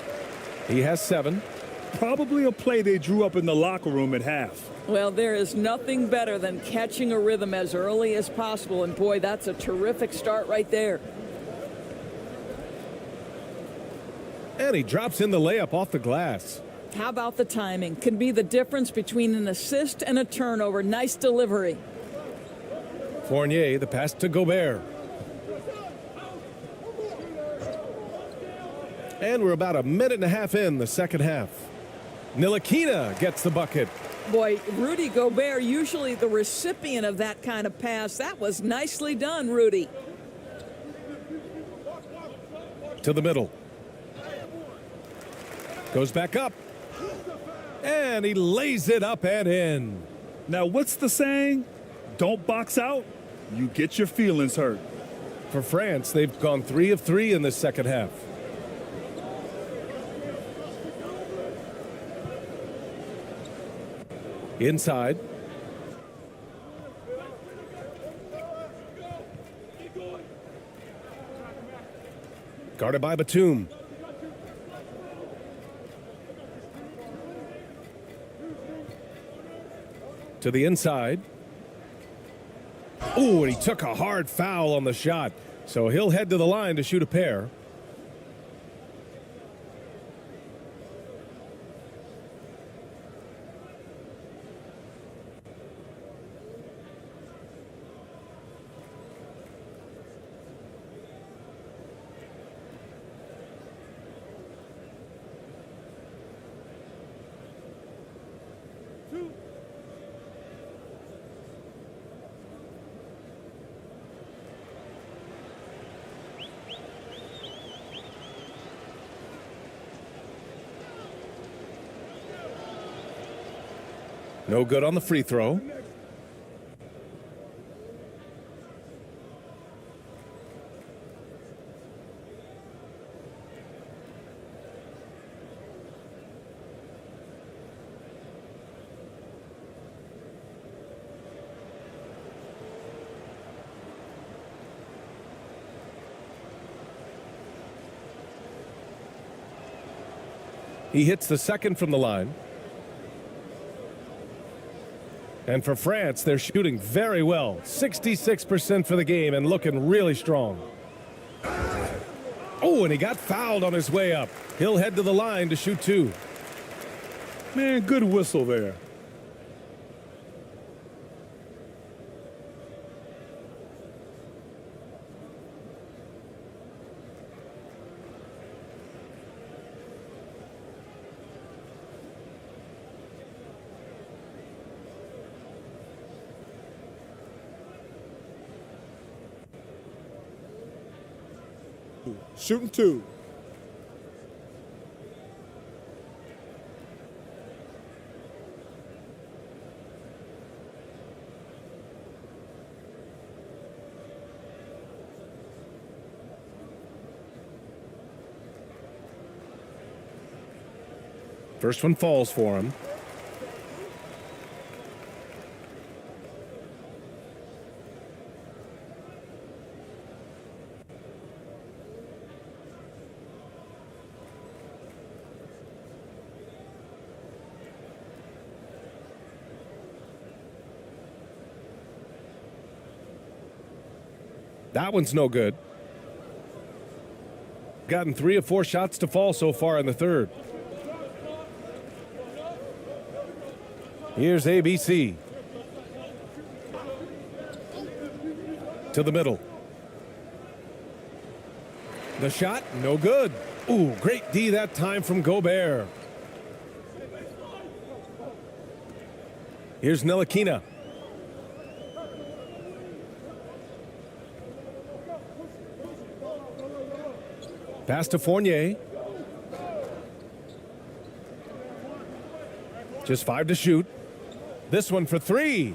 He has 7. Probably a play they drew up in the locker room at half. Well, there is nothing better than catching a rhythm as early as possible, and boy, that's a terrific start right there. And he drops in the layup off the glass. How about the timing? Can be the difference between an assist and a turnover. Nice delivery. Fournier, the pass to Gobert. And we're about a minute and a half in the second half. Ntilikina gets the bucket. Boy, Rudy Gobert, usually the recipient of that kind of pass. That was nicely done, Rudy. To the middle. Goes back up. And he lays it up and in. Now, what's the saying? Don't box out, you get your feelings hurt. For France, they've gone 3 of 3 in the second half. Inside. Guarded by Batum. To the inside. Oh, and he took a hard foul on the shot. So he'll head to the line to shoot a pair. No good on the free throw. He hits the second from the line. And for France, they're shooting very well. 66% for the game and looking really strong. Oh, and he got fouled on his way up. He'll head to the line to shoot 2. Man, good whistle there. Shooting 2. First one falls for him. That one's no good. Gotten 3 of 4 shots to fall so far in the third. Here's ABC. To the middle. The shot, no good. Ooh, great D that time from Gobert. Here's Ntilikina. Pass to Fournier. Just 5 to shoot. This one for 3.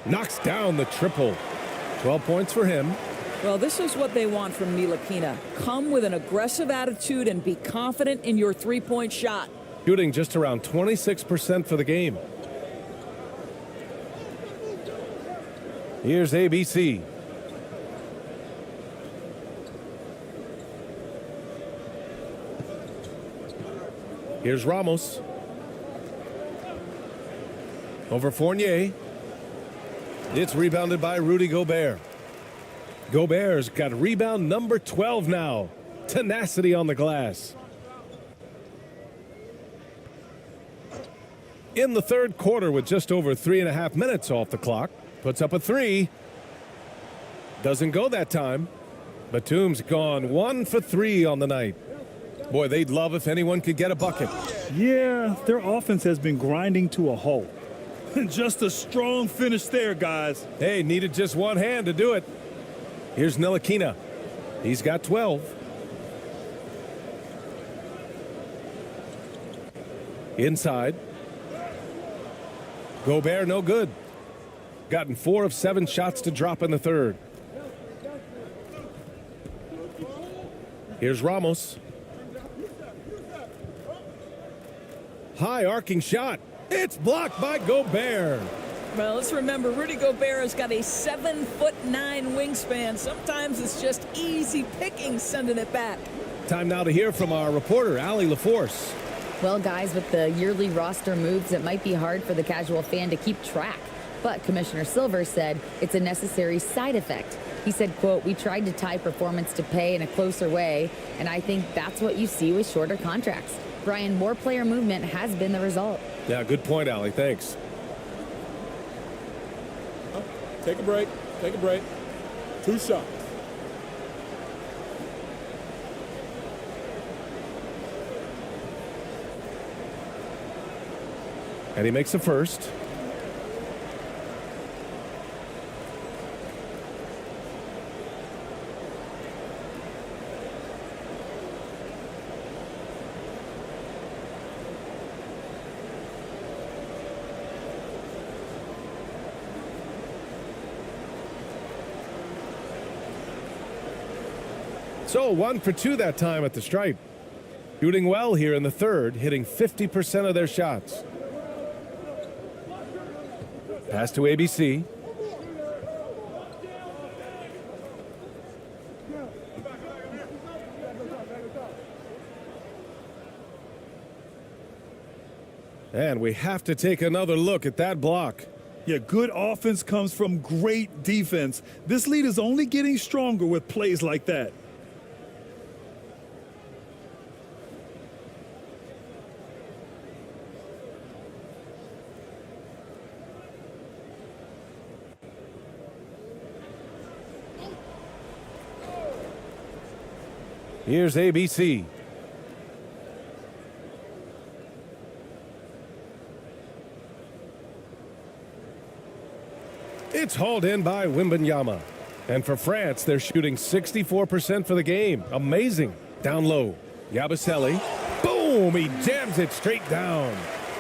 Knocks down the triple. 12 points for him. Well, this is what they want from Ntilikina. Come with an aggressive attitude and be confident in your three-point shot. Shooting just around 26% for the game. Here's ABC. Here's Ramos. Over Fournier. It's rebounded by Rudy Gobert. Gobert's got rebound number 12 now. Tenacity on the glass. In the third quarter with just over 3.5 minutes off the clock. Puts up a 3. Doesn't go that time. Batum's gone 1 for 3 on the night. Boy, they'd love if anyone could get a bucket. Yeah, their offense has been grinding to a halt. Just a strong finish there, guys. Hey, needed just one hand to do it. Here's Ntilikina. He's got 12. Inside. Gobert, no good. Gotten 4 of 7 shots to drop in the third. Here's Ramos. High arcing shot. It's blocked by Gobert. Well, let's remember, Rudy Gobert has got a 7'9" wingspan. Sometimes it's just easy picking sending it back. Time now to hear from our reporter, Allie LaForce. Well, guys, with the yearly roster moves, it might be hard for the casual fan to keep track. But Commissioner Silver said it's a necessary side effect. He said, quote, "We tried to tie performance to pay in a closer way, and I think that's what you see with shorter contracts." Brian, more player movement has been the result. Yeah, good point, Allie. Thanks. Take a break. Take a break. 2 shots. And he makes a first. So 1 for 2 that time at the stripe. Shooting well here in the third, hitting 50% of their shots. Pass to ABC. And we have to take another look at that block. Yeah, good offense comes from great defense. This lead is only getting stronger with plays like that. Here's ABC. It's hauled in by Wembanyama. And for France, they're shooting 64% for the game. Amazing. Down low. Yabusele. Boom! He jams it straight down.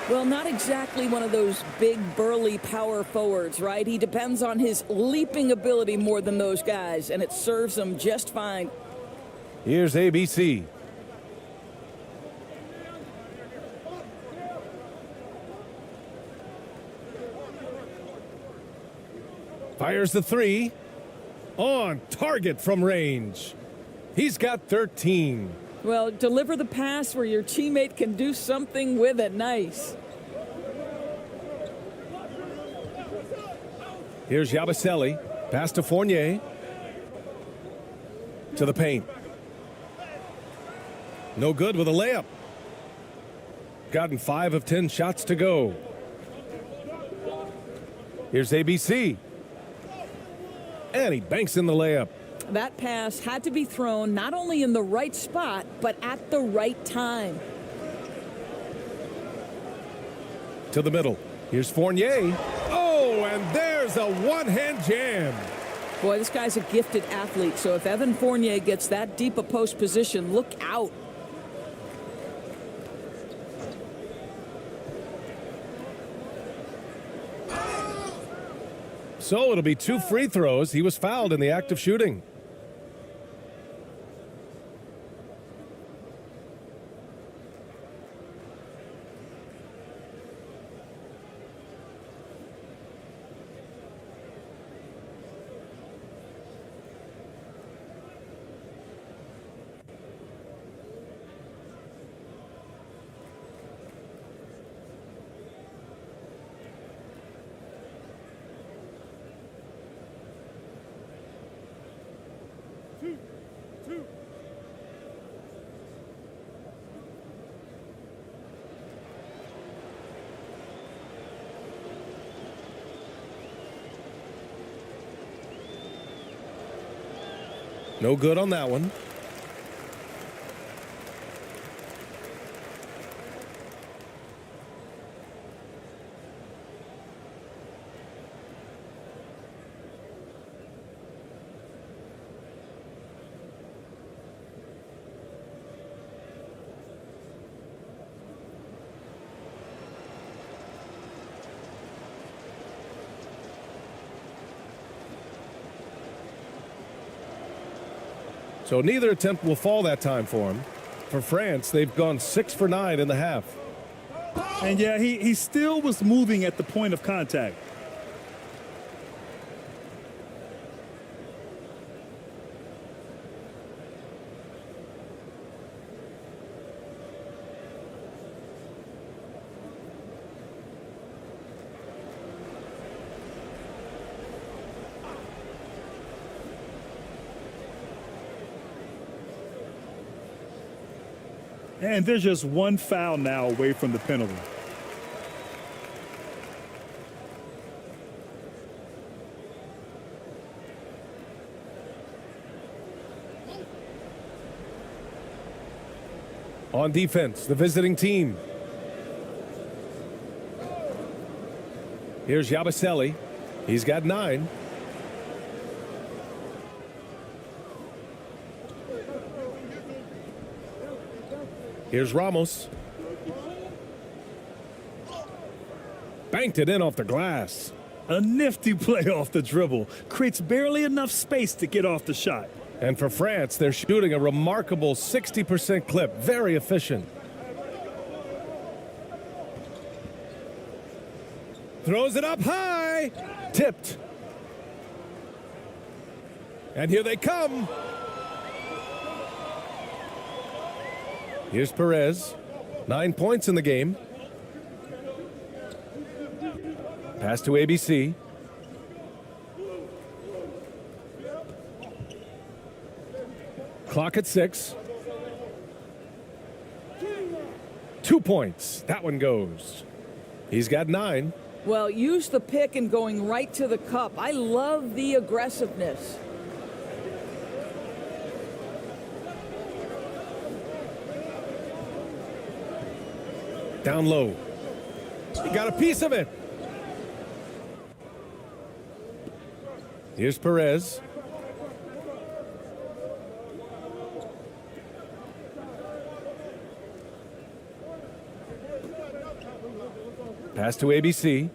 Well, not exactly one of those big, burly power forwards, right? He depends on his leaping ability more than those guys, and it serves him just fine. Here's ABC. Fires the 3. On target from range. He's got 13. Well, deliver the pass where your teammate can do something with it. Nice. Here's Yabusele. Pass to Fournier. To the paint. No good with a layup. Gotten 5 of 10 shots to go. Here's ABC. And he banks in the layup. That pass had to be thrown not only in the right spot, but at the right time. To the middle. Here's Fournier. Oh, and there's a one-hand jam. Boy, this guy's a gifted athlete, so if Evan Fournier gets that deep a post position, look out. So it'll be 2 free throws. He was fouled in the act of shooting. No good on that one. So neither attempt will fall that time for him. For France, they've gone 6 for 9 in the half. And yeah, he still was moving at the point of contact. And there's just one foul now away from the penalty. On defense, the visiting team. Here's Yabusele. He's got 9. Here's Ramos. Banked it in off the glass. A nifty play off the dribble. Creates barely enough space to get off the shot. And for France, they're shooting a remarkable 60% clip. Very efficient. Throws it up high. Tipped. And here they come. Here's Perez. 9 points in the game. Pass to ABC. Clock at 6. 2 points. That one goes. He's got 9. Well, use the pick and going right to the cup. I love the aggressiveness. Down low. He got a piece of it. Here's Perez. Pass to ABC.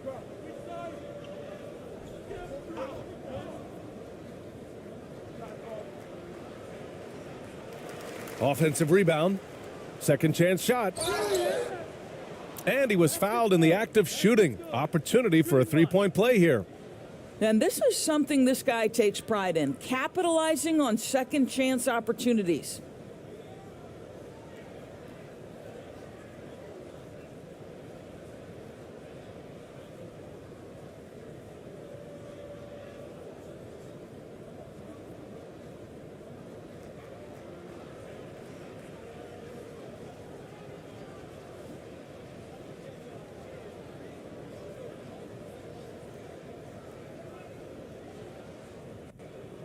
Offensive rebound. Second chance shot. And he was fouled in the act of shooting. Opportunity for a three-point play here. And this is something this guy takes pride in, capitalizing on second chance opportunities.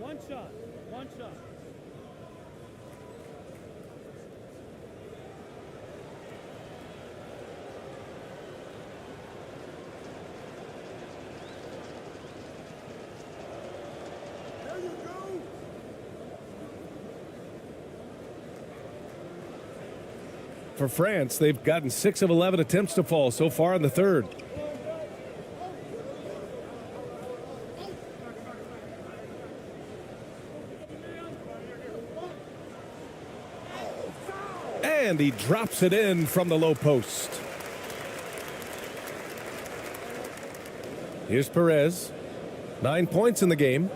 One shot. One shot. There you go. For France, they've gotten 6 of 11 attempts to fall so far in the third. And he drops it in from the low post. Here's Perez. 9 points in the game.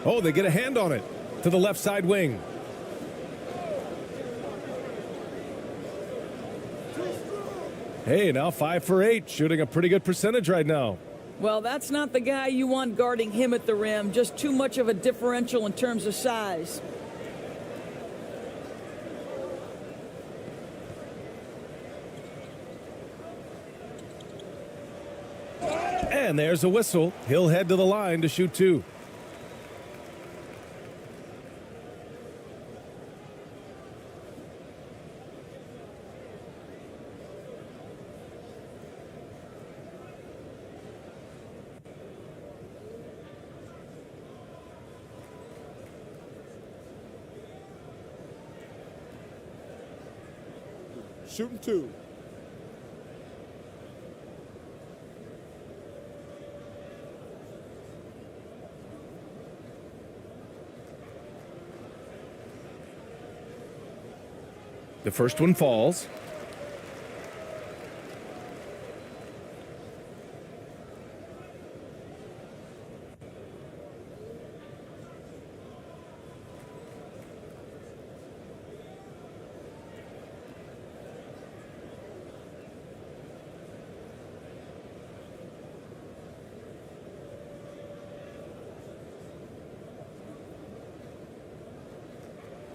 Oh, they get a hand on it to the left side wing. Hey, now 5 for 8, shooting a pretty good percentage right now. Well, that's not the guy you want guarding him at the rim. Just too much of a differential in terms of size. And there's a whistle. He'll head to the line to shoot 2. Shooting 2. The first one falls.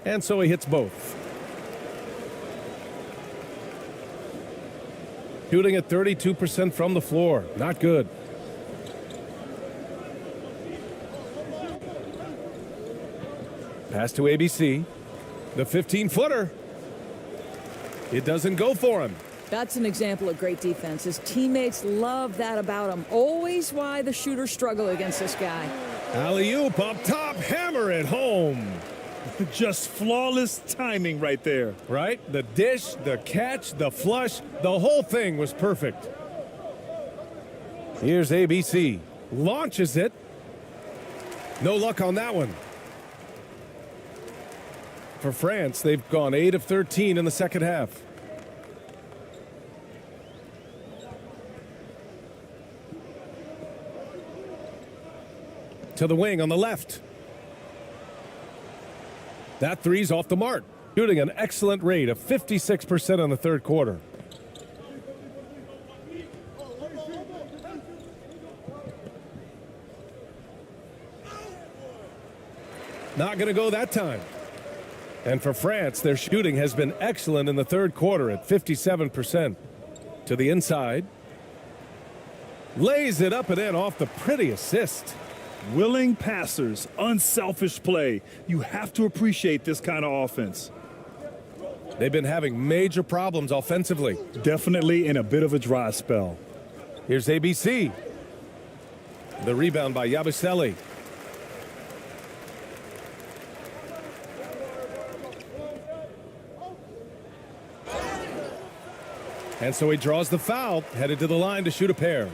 And so he hits both. Shooting at 32% from the floor. Not good. Pass to ABC. The 15-footer. It doesn't go for him. That's an example of great defense. His teammates love that about him. Always why the shooters struggle against this guy. Alley-oop up top. Hammer it home. Just flawless timing right there. Right? The dish, the catch, the flush, the whole thing was perfect. Here's ABC. Launches it. No luck on that one. For France, they've gone 8 of 13 in the second half. To the wing on the left. That three's off the mark, shooting an excellent rate of 56% in the third quarter. Not going to go that time. And for France, their shooting has been excellent in the third quarter at 57%. To the inside. Lays it up and in off the pretty assist. Willing passers, unselfish play. You have to appreciate this kind of offense. They've been having major problems offensively. Definitely in a bit of a dry spell. Here's ABC. The rebound by Yabusele. And so he draws the foul, headed to the line to shoot a pair.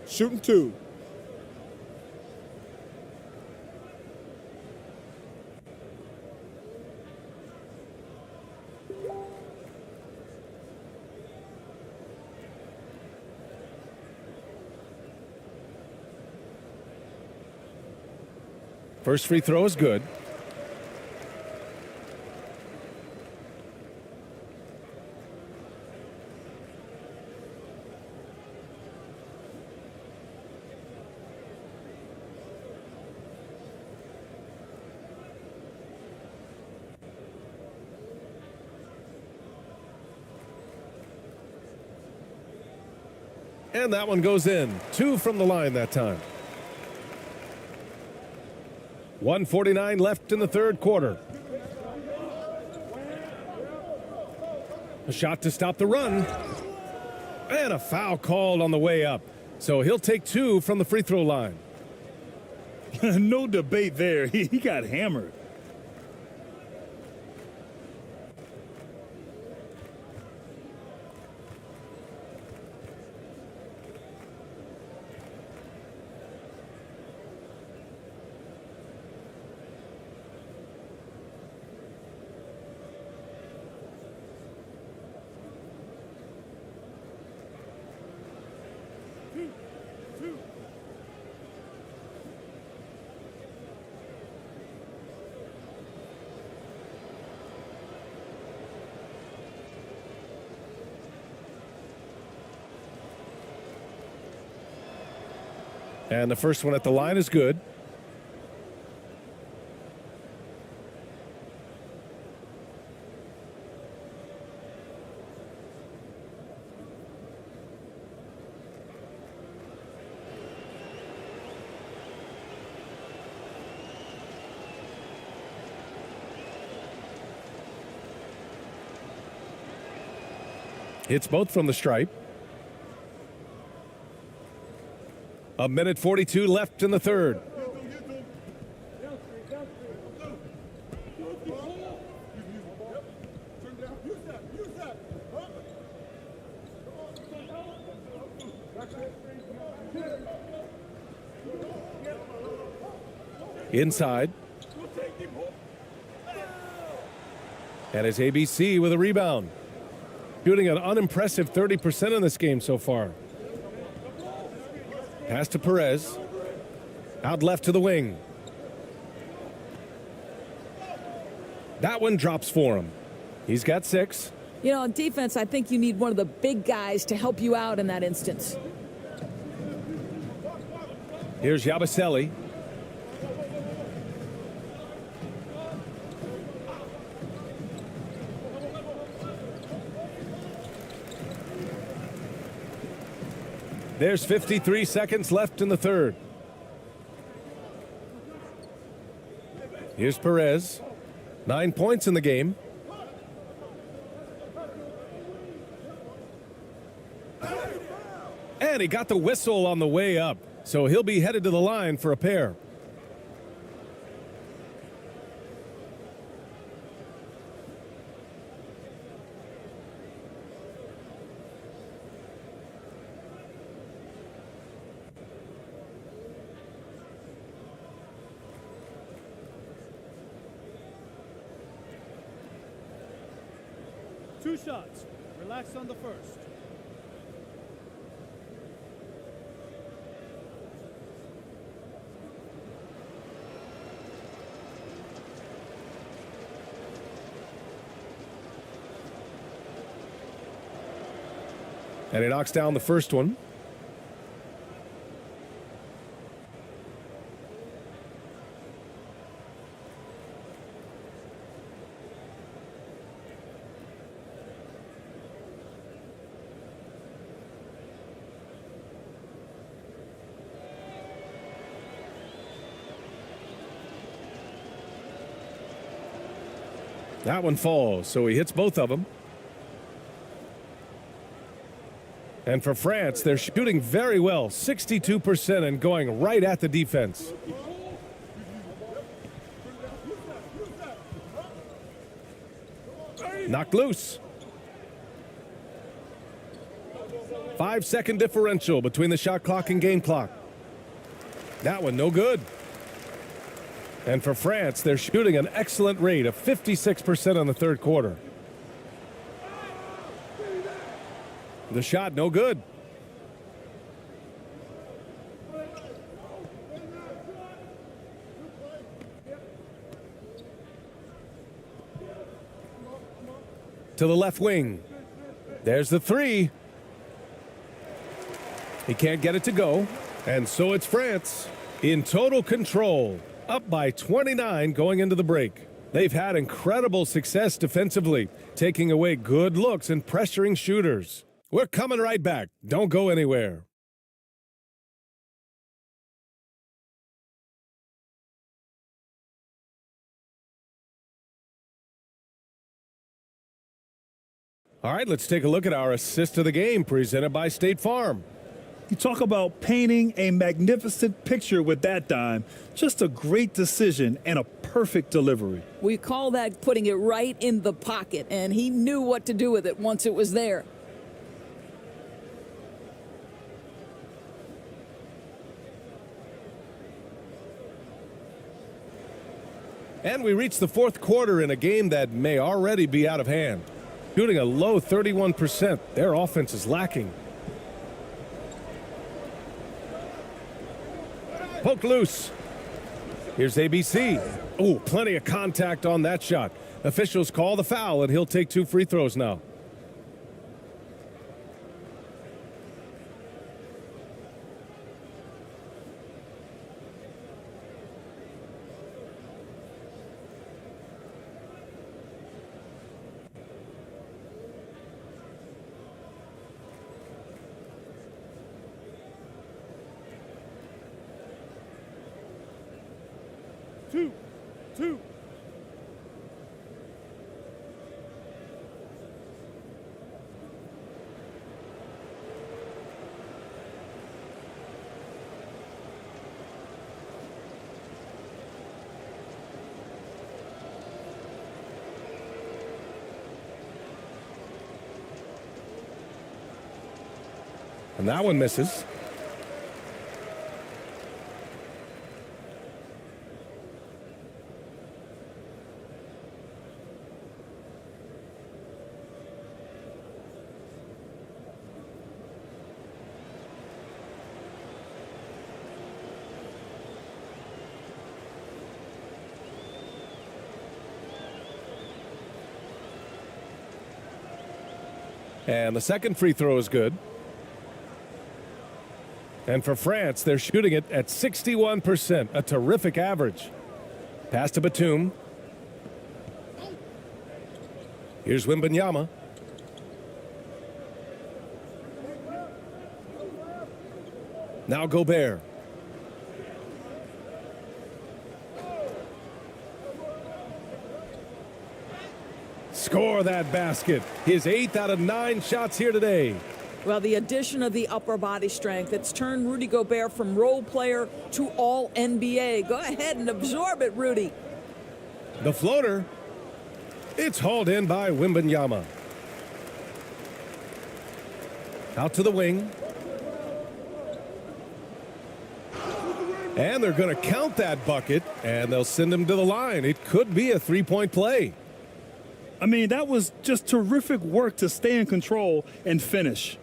Shooting two. First free throw is good. And that one goes in. 2 from the line that time. 1:49 left in the third quarter. A shot to stop the run. And a foul called on the way up. So he'll take 2 from the free throw line. No debate there. He got hammered. And the first one at the line is good. Hits both from the stripe. 1:42 left in the third. Inside. And it's ABC with a rebound. Shooting an unimpressive 30% in this game so far. Pass to Perez. Out left to the wing. That one drops for him. He's got 6. You know, on defense, I think you need one of the big guys to help you out in that instance. Here's Yabusele. There's 53 seconds left in the third. Here's Perez. 9 points in the game. And he got the whistle on the way up, so he'll be headed to the line for a pair. Two shots. Relax on the first. And he knocks down the first one. That one falls, so he hits both of them. And for France, they're shooting very well, 62% and going right at the defense. Knocked loose. 5-second differential between the shot clock and game clock. That one no good. And for France, they're shooting an excellent rate of 56% in the third quarter. The shot no good. To the left wing. There's the three. He can't get it to go. And so it's France in total control, up by 29 going into the break. They've had incredible success defensively, taking away good looks and pressuring shooters. We're coming right back. Don't go anywhere. All right, let's take a look at our assist of the game presented by State Farm. You talk about painting a magnificent picture with that dime. Just a great decision and a perfect delivery. We call that putting it right in the pocket, and he knew what to do with it once it was there. And we reach the fourth quarter in a game that may already be out of hand. Shooting a low 31%. Their offense is lacking. Poke loose. Here's ABC. Oh, plenty of contact on that shot. Officials call the foul, and he'll take 2 free throws now. Two. And that one misses. And the second free throw is good. And for France, they're shooting it at 61%, a terrific average. Pass to Batum. Here's Wembanyama. Now Gobert. Score that basket. His 8th out of 9 shots here today. Well, the addition of the upper body strength, it's turned Rudy Gobert from role player to all NBA. Go ahead and absorb it, Rudy. The floater. It's hauled in by Wembanyama. Out to the wing. And they're going to count that bucket, and they'll send him to the line. It could be a three-point play. I mean, that was just terrific work to stay in control and finish.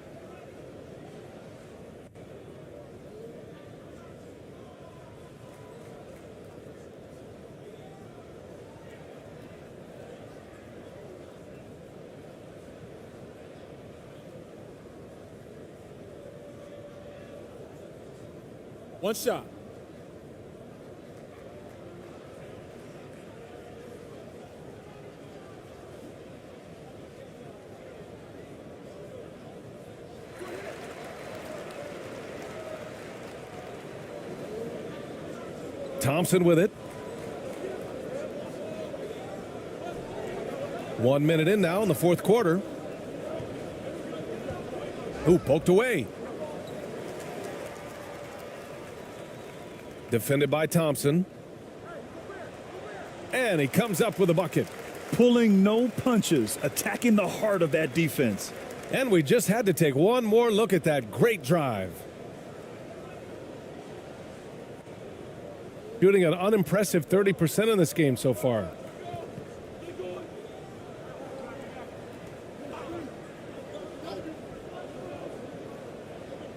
One shot. Thompson with it. 1 minute in now in the fourth quarter. Ooh, poked away. Defended by Thompson. And he comes up with a bucket. Pulling no punches, attacking the heart of that defense. And we just had to take one more look at that great drive. Shooting an unimpressive 30% in this game so far.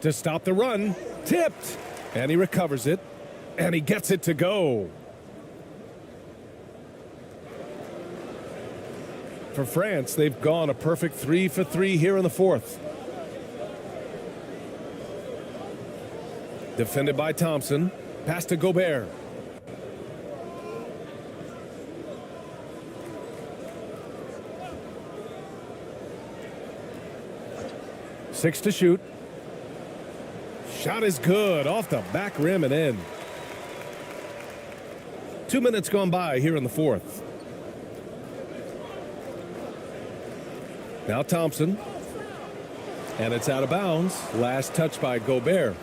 To stop the run, tipped, and he recovers it, and he gets it to go. For France, they've gone a perfect 3 for 3 here in the fourth. Defended by Thompson. Pass to Gobert. Six to shoot. Shot is good off the back rim and in. 2 minutes gone by here in the fourth. Now Thompson. And it's out of bounds. Last touch by Gobert.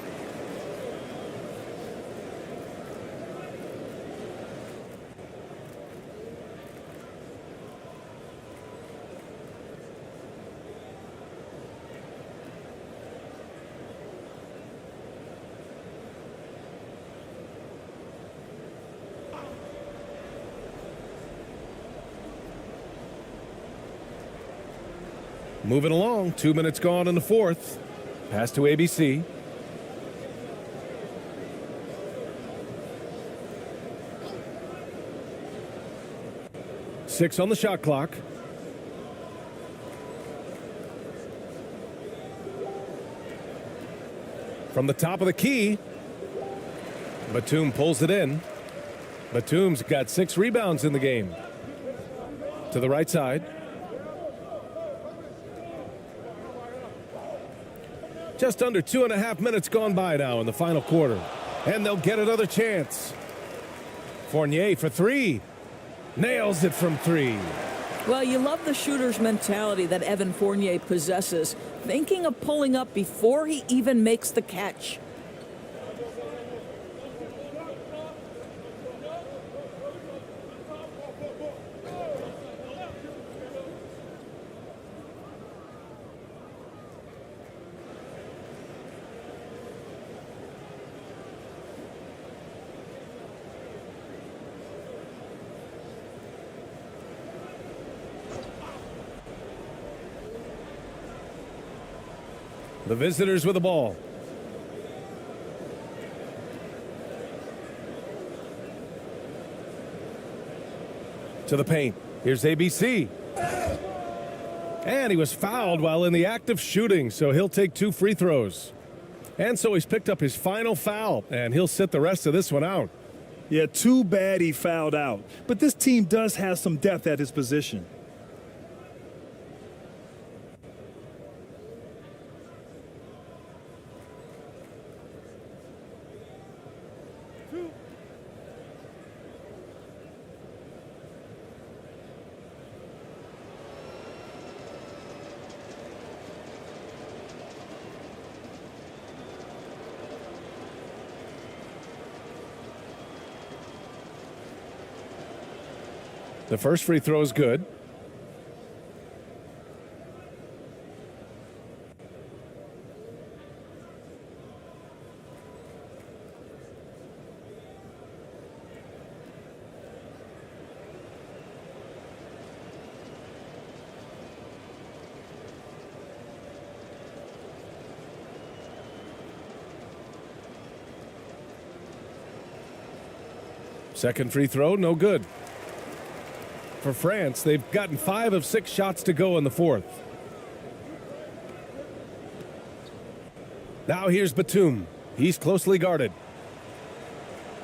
Moving along, 2 minutes gone in the fourth. Pass to ABC. Six on the shot clock. From the top of the key, Batum pulls it in. Batum's got 6 rebounds in the game. To the right side. Just under 2.5 minutes gone by now in the final quarter. And they'll get another chance. Fournier for 3. Nails it from 3. Well, you love the shooter's mentality that Evan Fournier possesses, thinking of pulling up before he even makes the catch. The visitors with the ball. To the paint. Here's ABC. And he was fouled while in the act of shooting, so he'll take 2 free throws. And so he's picked up his final foul, and he'll sit the rest of this one out. Yeah, too bad he fouled out. But this team does have some depth at his position. The first free throw is good. Second free throw, no good. For France, they've gotten 5 of 6 shots to go in the fourth. Now here's Batum. He's closely guarded.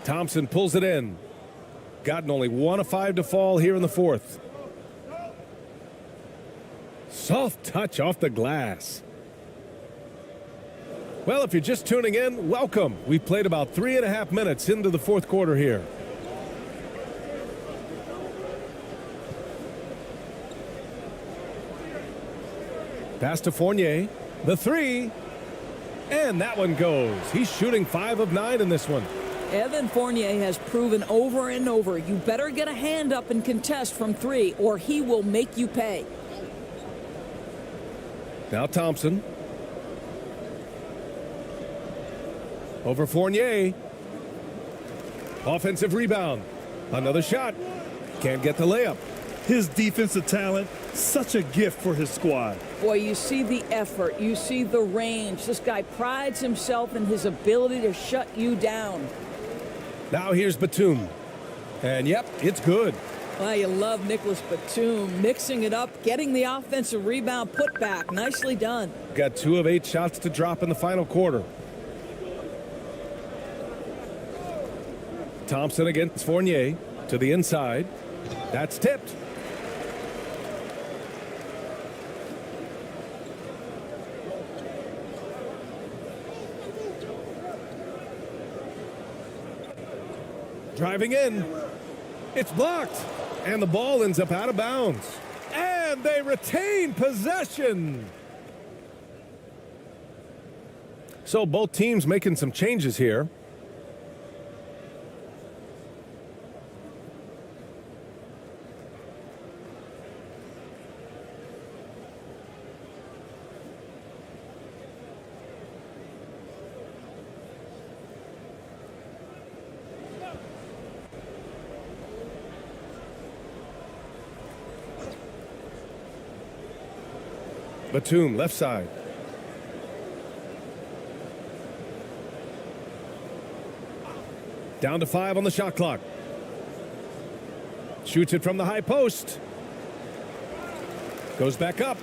Thompson pulls it in. Gotten only 1 of 5 to fall here in the fourth. Soft touch off the glass. Well, if you're just tuning in, welcome. We've played about 3.5 minutes into the fourth quarter here. Pass to Fournier. The 3. And that one goes. He's shooting 5 of 9 in this one. Evan Fournier has proven over and over, you better get a hand up and contest from 3 or he will make you pay. Now Thompson. Over Fournier. Offensive rebound. Another shot. Can't get the layup. His defensive talent, such a gift for his squad. Boy, you see the effort, you see the range. This guy prides himself in his ability to shut you down. Now here's Batum. And yep, it's good. Well, you love Nicholas Batum mixing it up, getting the offensive rebound put back. Nicely done. Got 2 of 8 shots to drop in the final quarter. Thompson against Fournier to the inside. That's tipped. Driving in. It's blocked. And the ball ends up out of bounds. And they retain possession. So both teams making some changes here. Batum, left side. Down to 5 on the shot clock. Shoots it from the high post. Goes back up.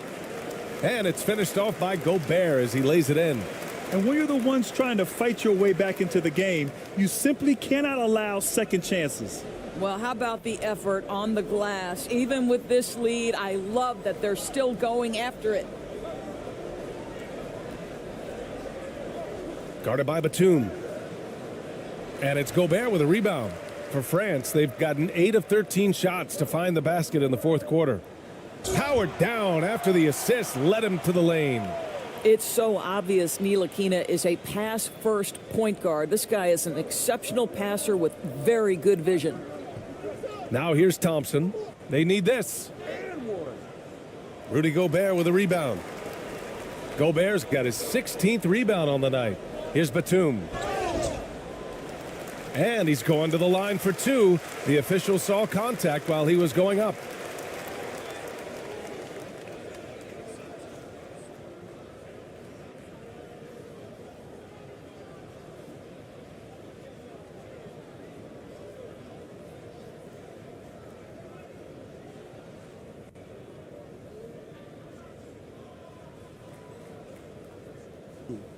And it's finished off by Gobert as he lays it in. And when you're the ones trying to fight your way back into the game, you simply cannot allow second chances. Well, how about the effort on the glass? Even with this lead, I love that they're still going after it. Guarded by Batum. And it's Gobert with a rebound. For France, they've gotten 8 of 13 shots to find the basket in the fourth quarter. Powered down after the assist led him to the lane. It's so obvious Ntilikina is a pass-first point guard. This guy is an exceptional passer with very good vision. Now here's Thompson. They need this. Rudy Gobert with a rebound. Gobert's got his 16th rebound on the night. Here's Batum. And he's going to the line for 2. The official saw contact while he was going up.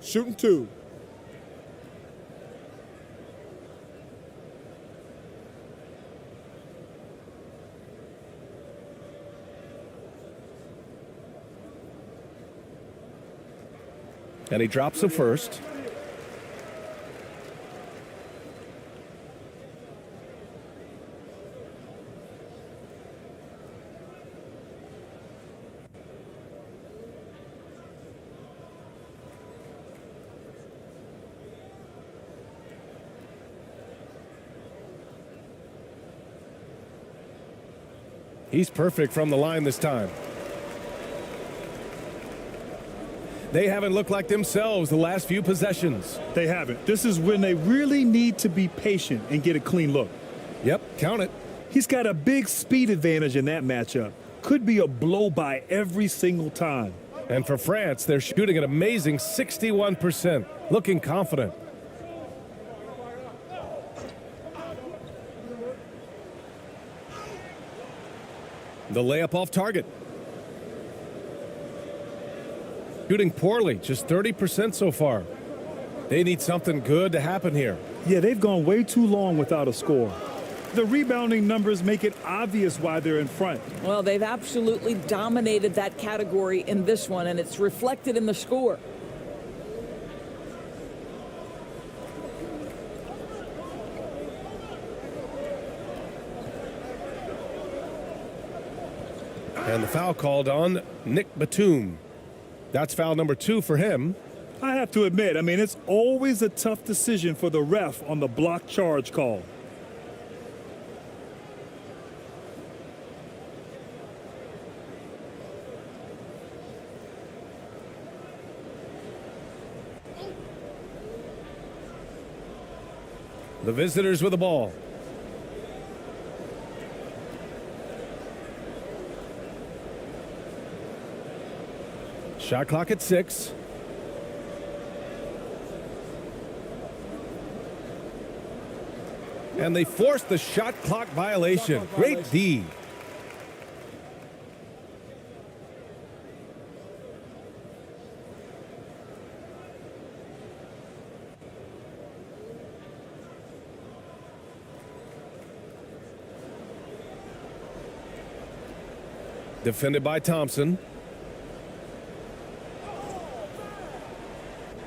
Shooting two. And he drops the first. He's perfect from the line this time. They haven't looked like themselves the last few possessions. They haven't. This is when they really need to be patient and get a clean look. Yep, count it. He's got a big speed advantage in that matchup. Could be a blow by every single time. And for France, they're shooting an amazing 61%, looking confident. The layup off target. Shooting poorly, just 30% so far. They need something good to happen here. Yeah, they've gone way too long without a score. The rebounding numbers make it obvious why they're in front. Well, they've absolutely dominated that category in this one, and it's reflected in the score. And the foul called on Nick Batum. That's foul number 2 for him. I have to admit, it's always a tough decision for the ref on the block charge call. The visitors with the ball. Shot clock at 6. And they forced the shot clock violation. Great D. Defended by Thompson.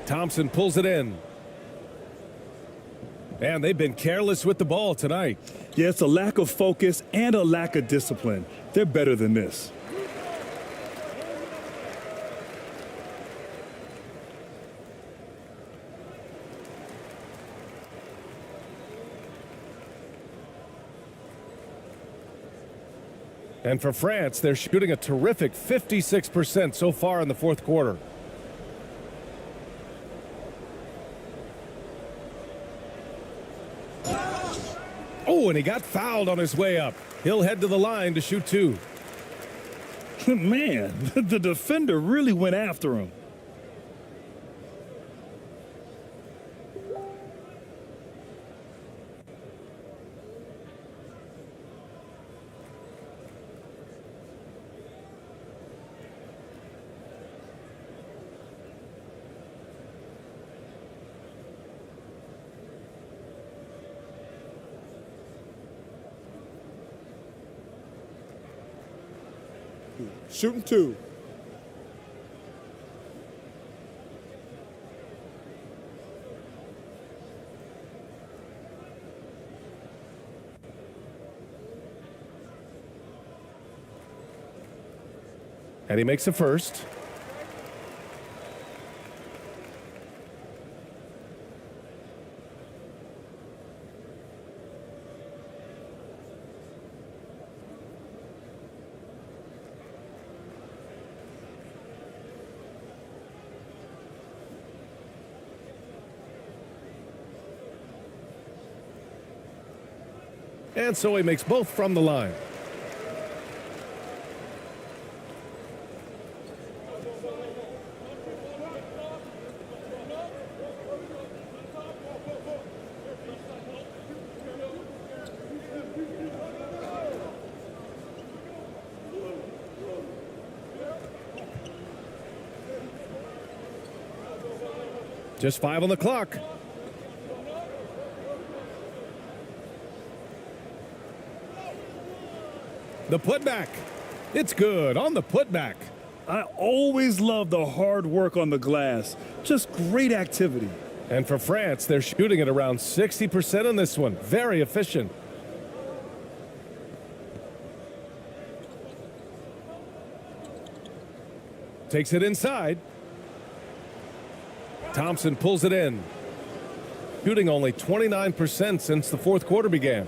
Thompson pulls it in. And they've been careless with the ball tonight. Yeah, it's a lack of focus and a lack of discipline. They're better than this. And for France, they're shooting a terrific 56% so far in the fourth quarter. Oh, and he got fouled on his way up. He'll head to the line to shoot 2. Man, the defender really went after him. Shooting 2. And he makes a first. And so he makes both from the line. Just 5 on the clock. The putback. It's good on the putback. I always love the hard work on the glass. Just great activity. And for France, they're shooting at around 60% on this one. Very efficient. Takes it inside. Thompson pulls it in. Shooting only 29% since the fourth quarter began.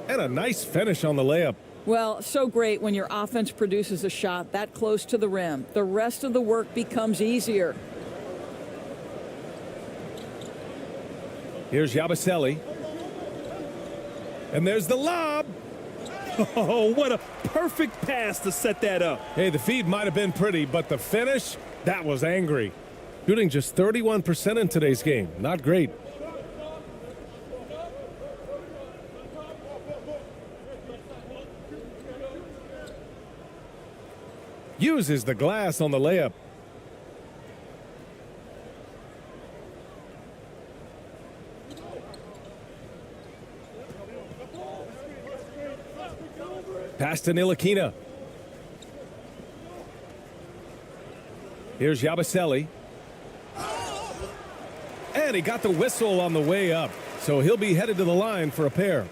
And a nice finish on the layup. Well, so great when your offense produces a shot that close to the rim. The rest of the work becomes easier. Here's Yabusele. And there's the lob. Oh, what a perfect pass to set that up. Hey, the feed might have been pretty, but the finish, that was angry. Shooting just 31% in today's game. Not great. Uses the glass on the layup. Pass to Ntilikina. Here's Yabusele. And he got the whistle on the way up, so he'll be headed to the line for a pair.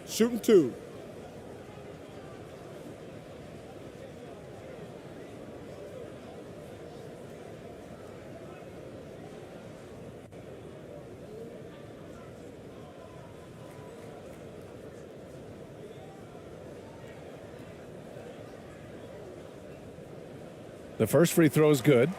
Shooting 2. The first free throw is good.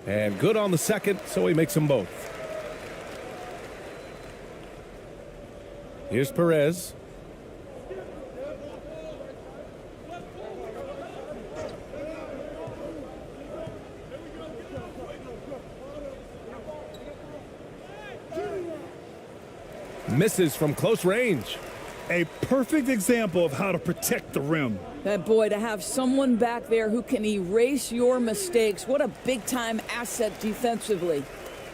And good on the second, so he makes them both. Here's Perez. Misses from close range. A perfect example of how to protect the rim. That boy, to have someone back there who can erase your mistakes, what a big-time asset defensively.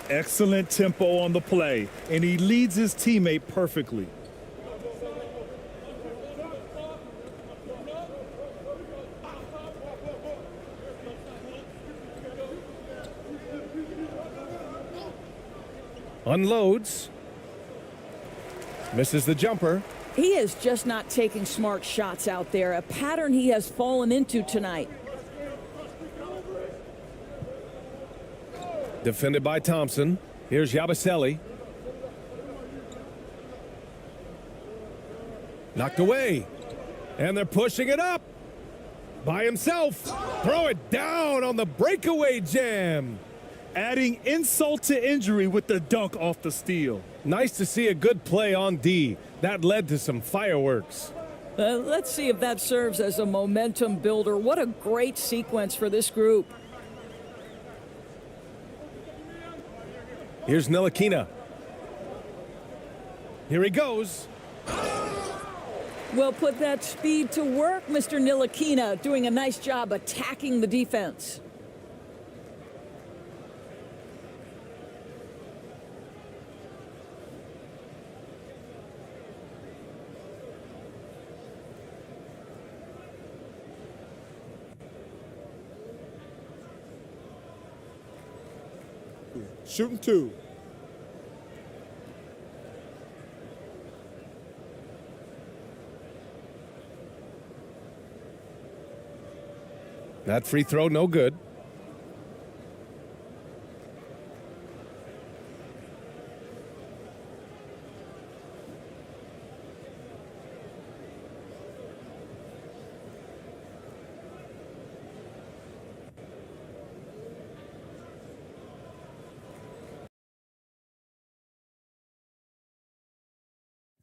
Excellent tempo on the play, and he leads his teammate perfectly. Unloads. Misses the jumper. He is just not taking smart shots out there, a pattern he has fallen into tonight. Defended by Thompson. Here's Yabusele. Knocked away. And they're pushing it up. By himself. Throw it down on the breakaway jam. Adding insult to injury with the dunk off the steal. Nice to see a good play on D. That led to some fireworks. Let's see if that serves as a momentum builder. What a great sequence for this group. Here's Ntilikina. Here he goes. Well, put that speed to work, Mr. Ntilikina, doing a nice job attacking the defense. Shooting 2. That free throw, no good.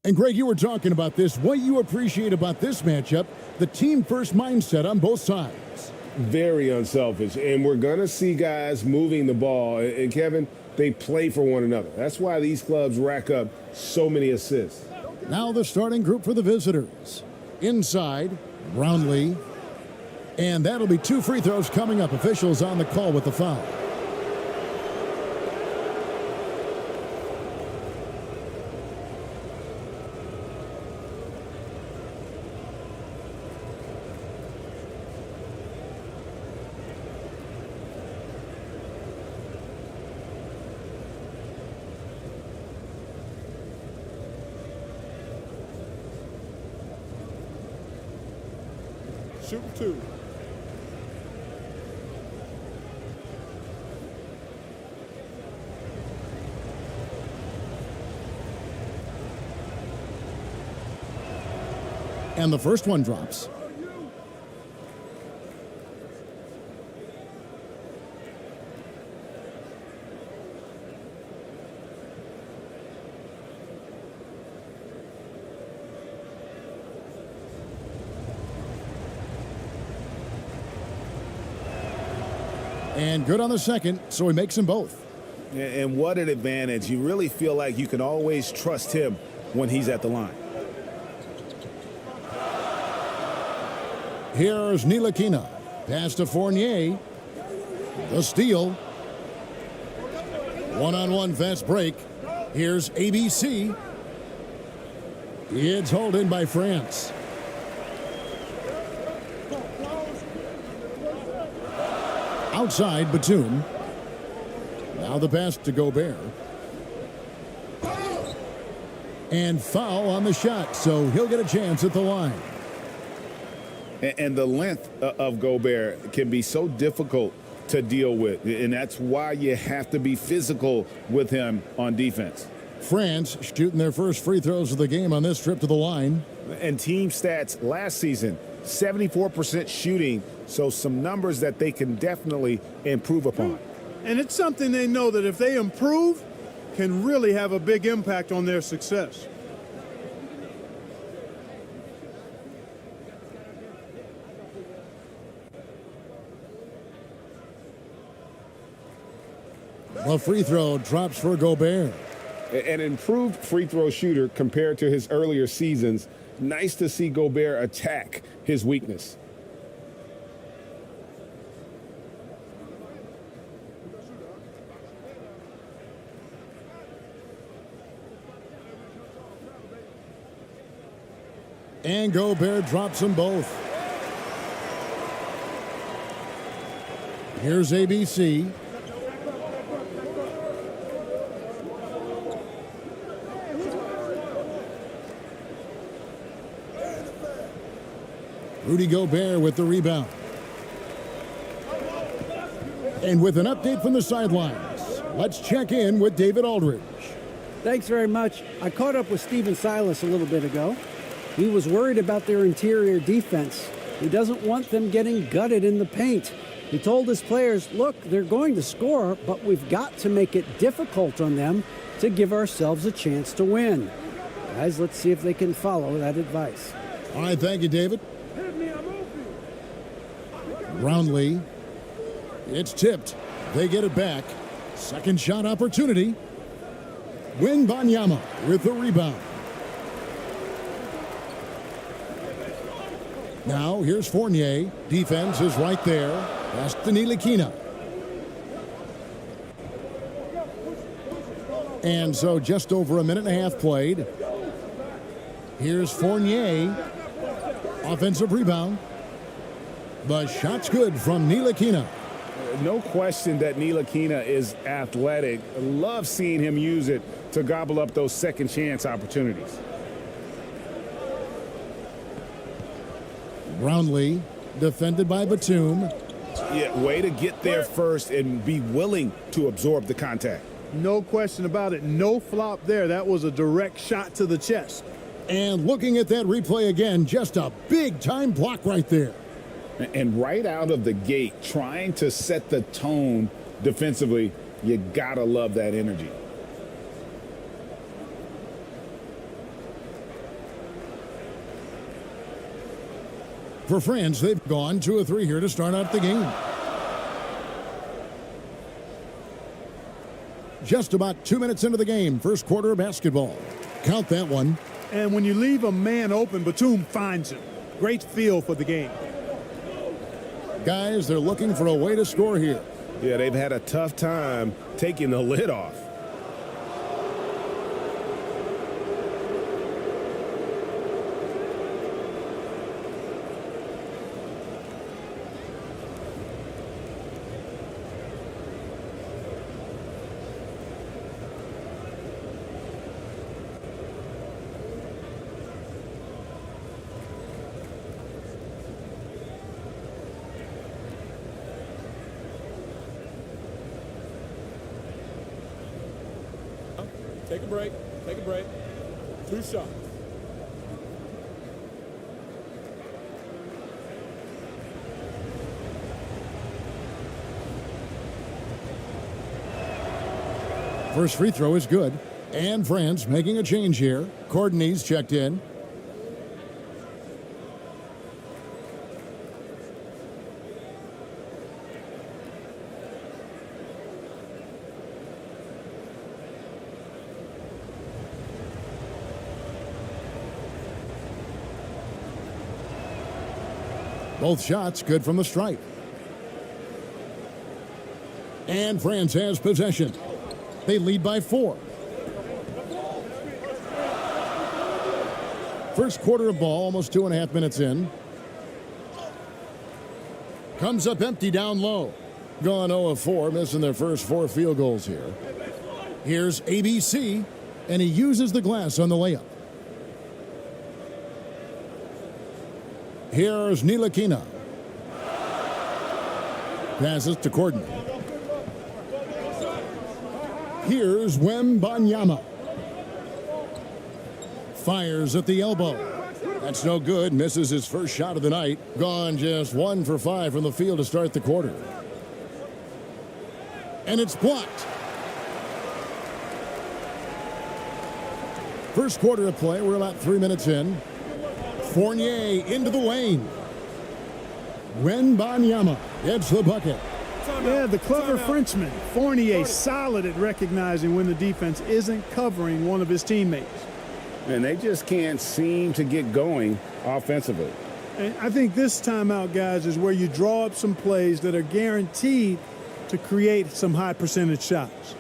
And Greg, you were talking about this. What you appreciate about this matchup, the team-first mindset on both sides. Very unselfish. And we're going to see guys moving the ball. And, Kevin, they play for one another. That's why these clubs rack up so many assists. Now the starting group for the visitors. Inside, Brownlee. And that'll be 2 free throws coming up. Officials on the call with the foul. Shoot 2. And the first one drops. And good on the second, so he makes them both. And what an advantage. You really feel like you can always trust him when he's at the line. Here's Ntilikina. Pass to Fournier. The steal. One-on-one fast break. Here's ABC. It's hauled in by France. Outside, Batum. Now the pass to Gobert. And foul on the shot, so he'll get a chance at the line. And the length of Gobert can be so difficult to deal with, and that's why you have to be physical with him on defense. France shooting their first free throws of the game on this trip to the line. And team stats last season, 74% shooting, so some numbers that they can definitely improve upon. And it's something they know that if they improve, can really have a big impact on their success. A free throw drops for Gobert. An improved free throw shooter compared to his earlier seasons. Nice to see Gobert attack his weakness. And Gobert drops them both. Here's ABC. Rudy Gobert with the rebound. And with an update from the sidelines, let's check in with David Aldridge. Thanks very much. I caught up with Stephen Silas a little bit ago. He was worried about their interior defense. He doesn't want them getting gutted in the paint. He told his players, look, they're going to score, but we've got to make it difficult on them to give ourselves a chance to win. Guys, let's see if they can follow that advice. All right, thank you, David. Brownlee. It's tipped. They get it back. Second shot opportunity. Wembanyama with the rebound. Now here's Fournier. Defense is right there. Pass to Ntilikina. And so just over a minute and a half played. Here's Fournier. Offensive rebound. The shot's good from Ntilikina. No question that Ntilikina is athletic. Love seeing him use it to gobble up those second chance opportunities. Brownlee defended by Batum. Yeah, way to get there first and be willing to absorb the contact. No question about it. No flop there. That was a direct shot to the chest. And looking at that replay again, just a big-time block right there. And right out of the gate, trying to set the tone defensively, you gotta love that energy. For France, they've gone 2 of 3 here to start out the game. Just about 2 minutes into the game, first quarter of basketball. Count that one. And when you leave a man open, Batum finds him. Great feel for the game. Guys, they're looking for a way to score here. Yeah, they've had a tough time taking the lid off. Take a break. Take a break. 2 shots. First free throw is good. And France making a change here. Courtney's checked in. Both shots good from the stripe. And France has possession. They lead by 4. First quarter of ball, almost 2.5 minutes in. Comes up empty down low. Gone 0 of 4, missing their first 4 field goals here. Here's ABC, and he uses the glass on the layup. Here's Ntilikina. Passes to Courtney. Here's Wembanyama. Fires at the elbow. That's no good. Misses his first shot of the night. Gone just 1 for 5 from the field to start the quarter. And it's blocked. First quarter of play. We're about 3 minutes in. Fournier into the lane. Wembanyama gets the bucket. Yeah, the clever Frenchman. Fournier solid at recognizing when the defense isn't covering one of his teammates. And they just can't seem to get going offensively. And I think this timeout, guys, is where you draw up some plays that are guaranteed to create some high percentage shots.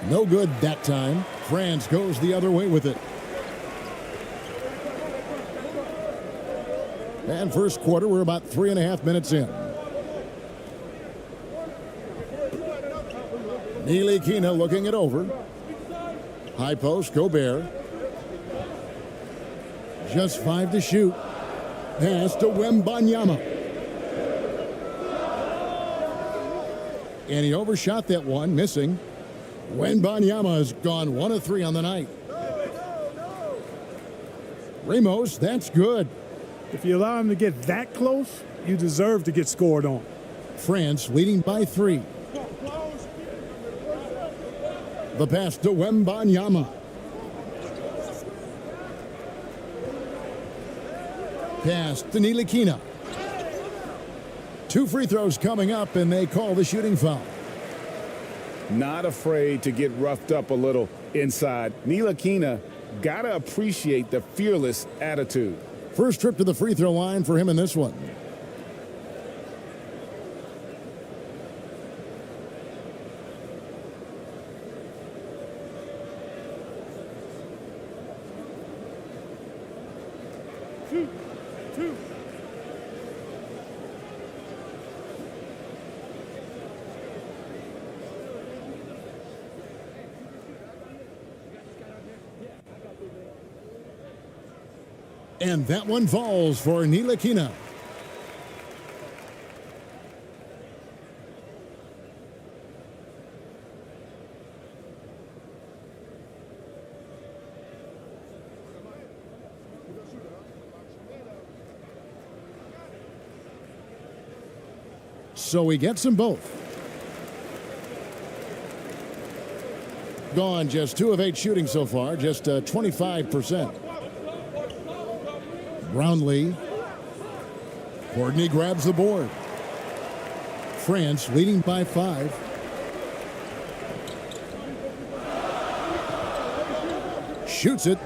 No good that time. France goes the other way with it. And first quarter, we're about 3.5 minutes in. Ntilikina looking it over. High post, Gobert. Just 5 to shoot. Pass to Wembanyama. And he overshot that one, missing. Wembanyama has gone 1 of 3 on the night. Ramos, that's good. If you allow him to get that close, you deserve to get scored on. France leading by 3. The pass to Wembanyama. Pass to Ntilikina. 2 free throws coming up, and they call the shooting foul. Not afraid to get roughed up a little inside. Ntilikina got to appreciate the fearless attitude. First trip to the free throw line for him in this one. And that one falls for Ntilikina. So he gets them both. Gone just 2 of 8 shooting so far, just 25%. Brownlee. Courtney grabs the board. France leading by 5. Shoots it.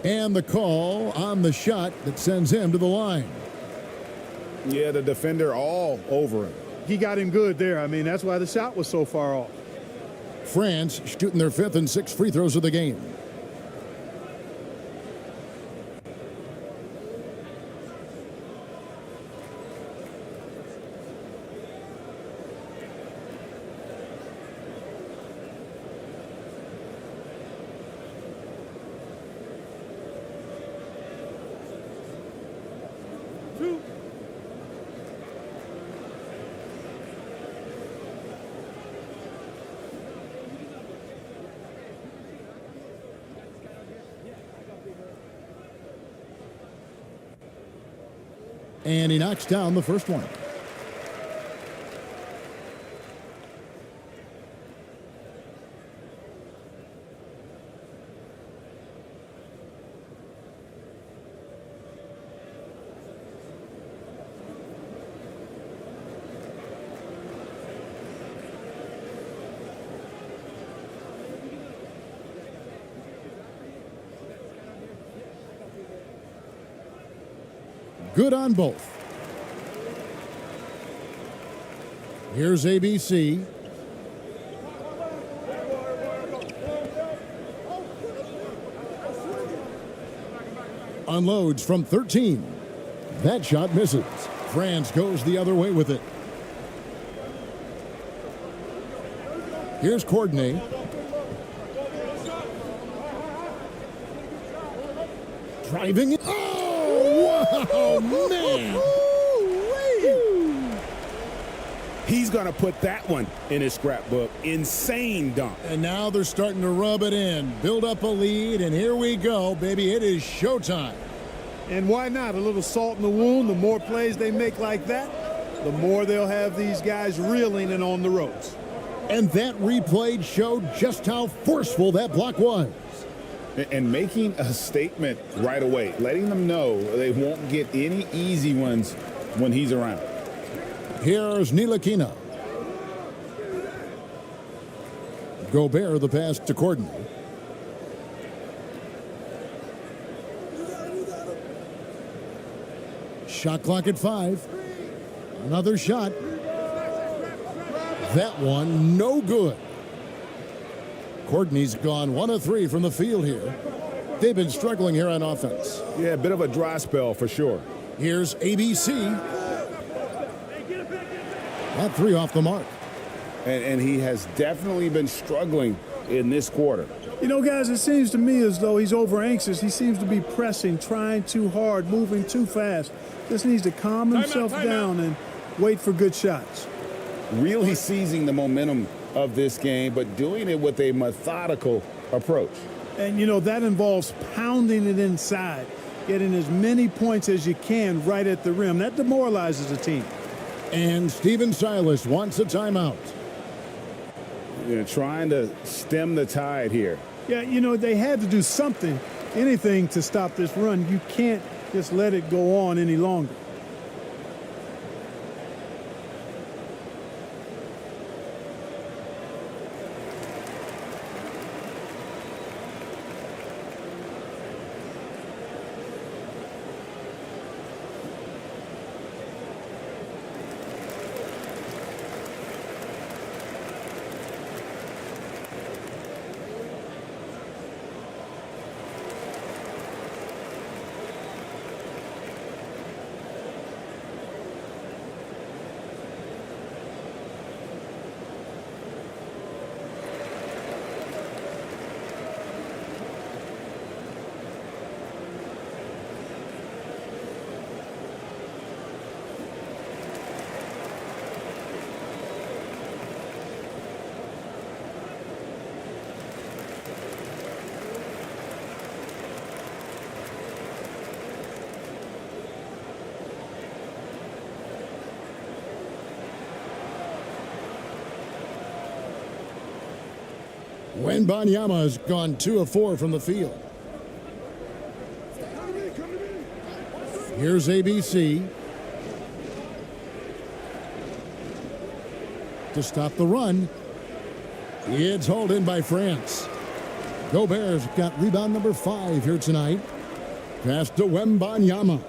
And the call on the shot that sends him to the line. Yeah, the defender all over him. He got him good there. I mean, that's why the shot was so far off. France shooting their 5th and 6th free throws of the game. And he knocks down the first one. Good on both. Here's ABC. Unloads from 13. That shot misses. France goes the other way with it. Here's Courtney. Driving it. Oh, man. He's going to put that one in his scrapbook. Insane dunk. And now they're starting to rub it in, build up a lead, and here we go, baby. It is showtime. And why not? A little salt in the wound. The more plays they make like that, the more they'll have these guys reeling and on the ropes. And that replay showed just how forceful that block was. And making a statement right away, letting them know they won't get any easy ones when he's around. Here's Ntilikina. Gobert the pass to Courtney. Shot clock at 5. Another shot. That one no good. Courtney's gone 1 of 3 from the field here. They've been struggling here on offense. Yeah, a bit of a dry spell for sure. Here's ABC. That 3 off the mark. and he has definitely been struggling in this quarter. You know, guys, it seems to me as though he's over anxious. He seems to be pressing, trying too hard, moving too fast. Just needs to calm himself down and wait for good shots. Really seizing the momentum of this game, but doing it with a methodical approach. And, you know, that involves pounding it inside, getting as many points as you can right at the rim. That demoralizes a team. And Stephen Silas wants a timeout. You know, trying to stem the tide here. Yeah, you know, they had to do something, anything to stop this run. You can't just let it go on any longer. Wembanyama has gone 2 of 4 from the field. Here's ABC to stop the run. It's hauled in by France. Gobert's got rebound number 5 here tonight. Pass to Wembanyama.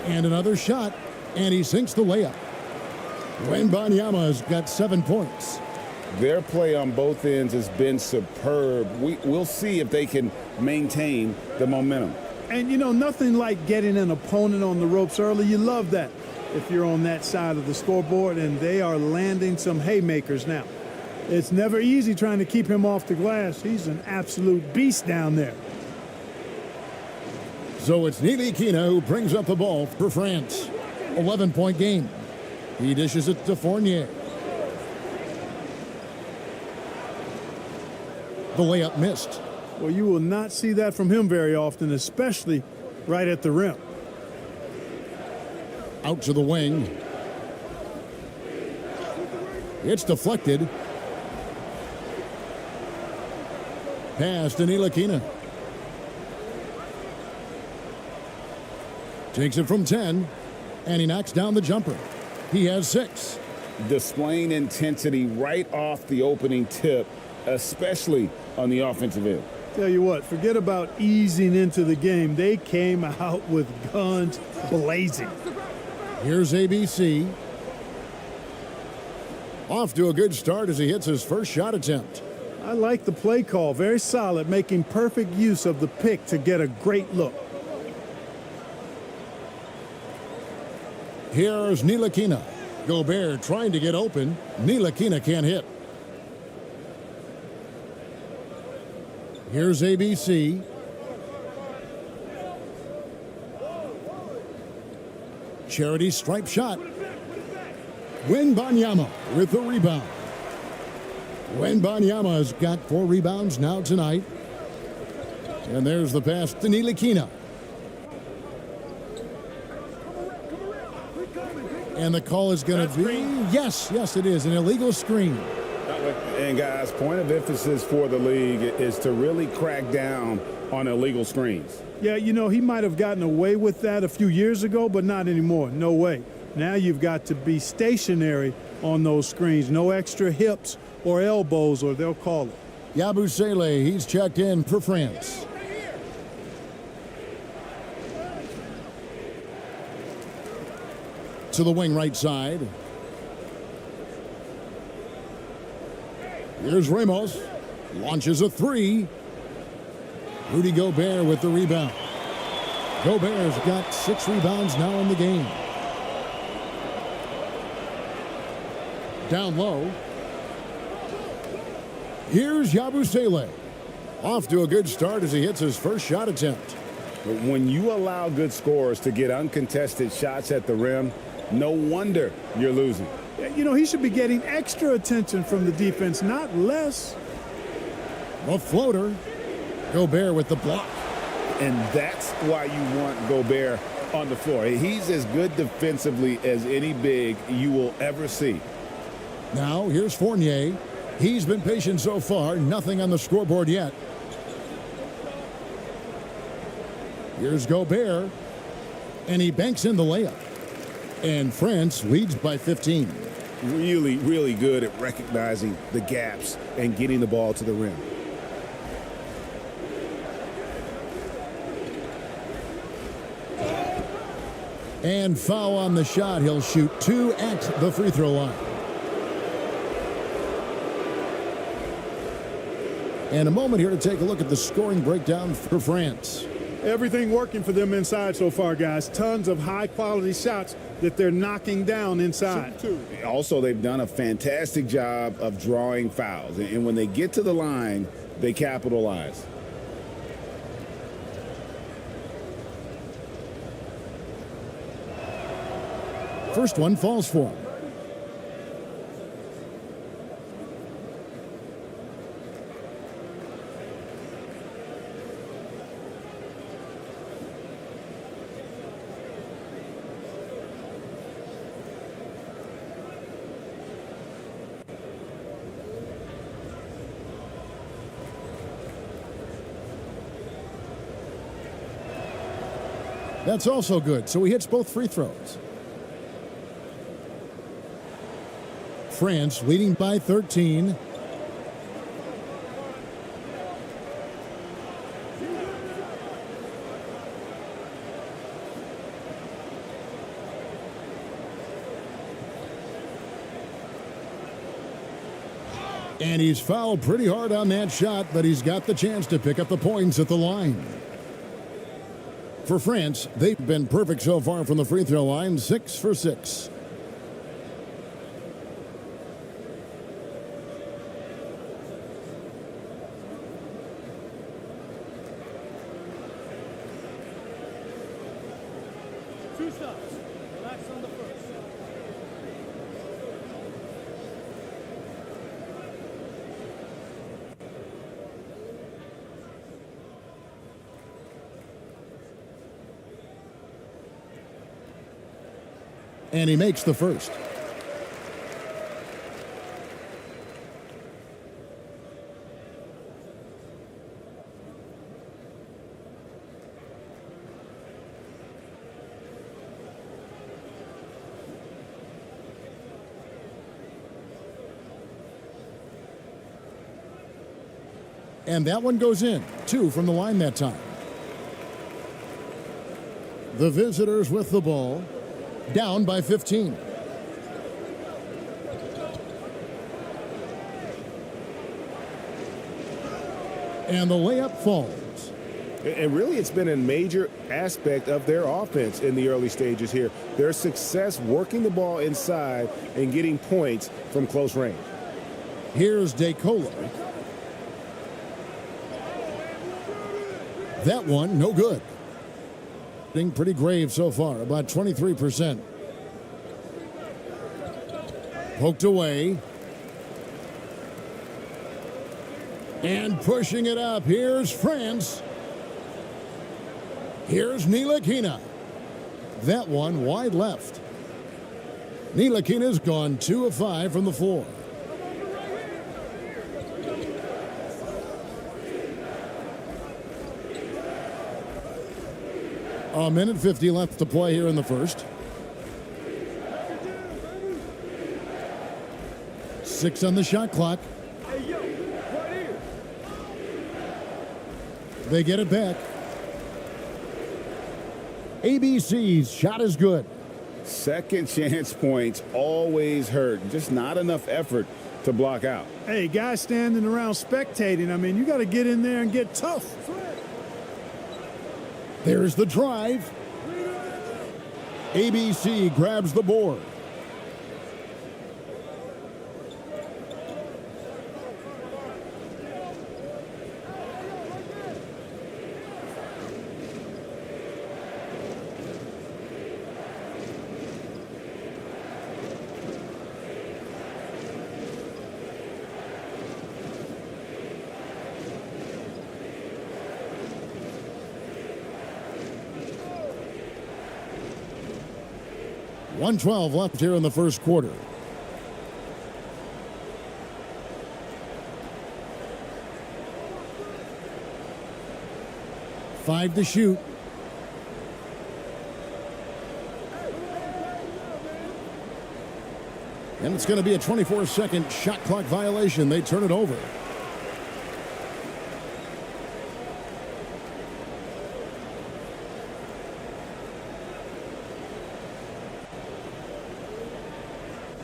And another shot, and he sinks the layup. Wembanyama's got 7 points. Their play on both ends has been superb. We'll see if they can maintain the momentum. And, you know, nothing like getting an opponent on the ropes early. You love that if you're on that side of the scoreboard, and they are landing some haymakers now. It's never easy trying to keep him off the glass. He's an absolute beast down there. So it's Ntilikina who brings up the ball for France. 11-point game. He dishes it to Fournier. The layup missed. Well, you will not see that from him very often, especially right at the rim. Out to the wing. It's deflected. Pass to Ntilikina. Takes it from 10, and he knocks down the jumper. He has 6. Displaying intensity right off the opening tip, especially on the offensive end. Tell you what, forget about easing into the game. They came out with guns blazing. Here's ABC. Off to a good start as he hits his first shot attempt. I like the play call. Very solid, making perfect use of the pick to get a great look. Here's Ntilikina. Gobert trying to get open. Ntilikina can't hit. Here's ABC. Charity stripe shot. Wembanyama with the rebound. Wembanyama has got 4 rebounds now tonight. And there's the pass to Ntilikina. And the call is going to be, yes, it is, an illegal screen. And guys, point of emphasis for the league is to really crack down on illegal screens. Yeah, you know, he might have gotten away with that a few years ago, but not anymore. No way. Now you've got to be stationary on those screens. No extra hips or elbows, or they'll call it. Yabusele, he's checked in for France. To the wing right side. Here's Ramos. Launches a 3. Rudy Gobert with the rebound. Gobert's got 6 rebounds now in the game. Down low. Here's Yabusele. Off to a good start as he hits his first shot attempt. But when you allow good scorers to get uncontested shots at the rim, no wonder you're losing. You know, he should be getting extra attention from the defense, not less. A floater. Gobert with the block. And that's why you want Gobert on the floor. He's as good defensively as any big you will ever see. Now here's Fournier. He's been patient so far. Nothing on the scoreboard yet. Here's Gobert. And he banks in the layup. And France leads by 15. Really, really good at recognizing the gaps and getting the ball to the rim. And foul on the shot. He'll shoot 2 at the free throw line. And a moment here to take a look at the scoring breakdown for France. Everything working for them inside so far, guys. Tons of high-quality shots that they're knocking down inside. Also, they've done a fantastic job of drawing fouls. And when they get to the line, they capitalize. First one falls for him. That's also good, so he hits both free throws. France leading by 13. And he's fouled pretty hard on that shot, but he's got the chance to pick up the points at the line. For France, they've been perfect so far from the free throw line, 6 for 6. Two shots. Relax on the first. And he makes the first. And that one goes in. 2 from the line that time. The visitors with the ball. Down by 15. And the layup falls. And really, it's been a major aspect of their offense in the early stages here. Their success working the ball inside and getting points from close range. Here's DeCola. That one, no good. Pretty grave so far, about 23%. Poked away. And pushing it up. Here's France. Here's Ntilikina. That one wide left. Ntilikina's gone 2 of 5 from the floor. A minute 50 left to play here in the first. 6 on the shot clock. They get it back. ABC's shot is good. Second chance points always hurt. Just not enough effort to block out. Hey, guys standing around spectating, I mean, you got to get in there and get tough. There's the drive. ABC grabs the board. 1:12 left here in the first quarter. Five to shoot. And it's going to be a 24-second shot clock violation. They turn it over.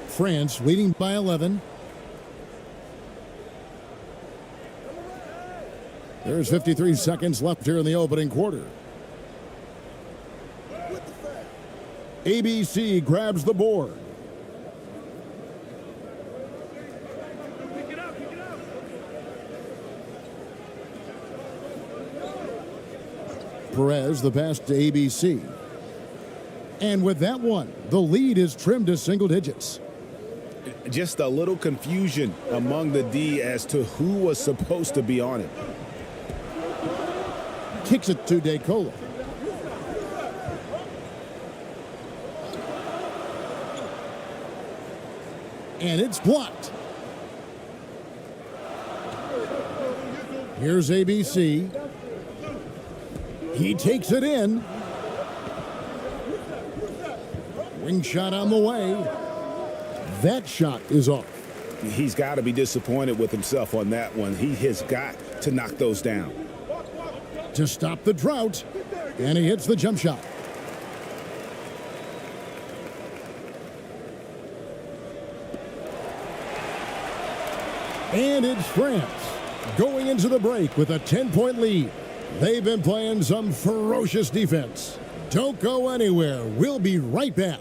France leading by 11. There's 53 seconds left here in the opening quarter. ABC grabs the board. Perez, the pass to ABC. And with that one, the lead is trimmed to single digits. Just a little confusion among the D as to who was supposed to be on it. Kicks it to DeCola. And it's blocked. Here's ABC. He takes it in. Wing shot on the way. That shot is off. He's got to be disappointed with himself on that one. He has got to knock those down. To stop the drought, and he hits the jump shot. And it's France going into the break with a 10-point lead. They've been playing some ferocious defense. Don't go anywhere. We'll be right back.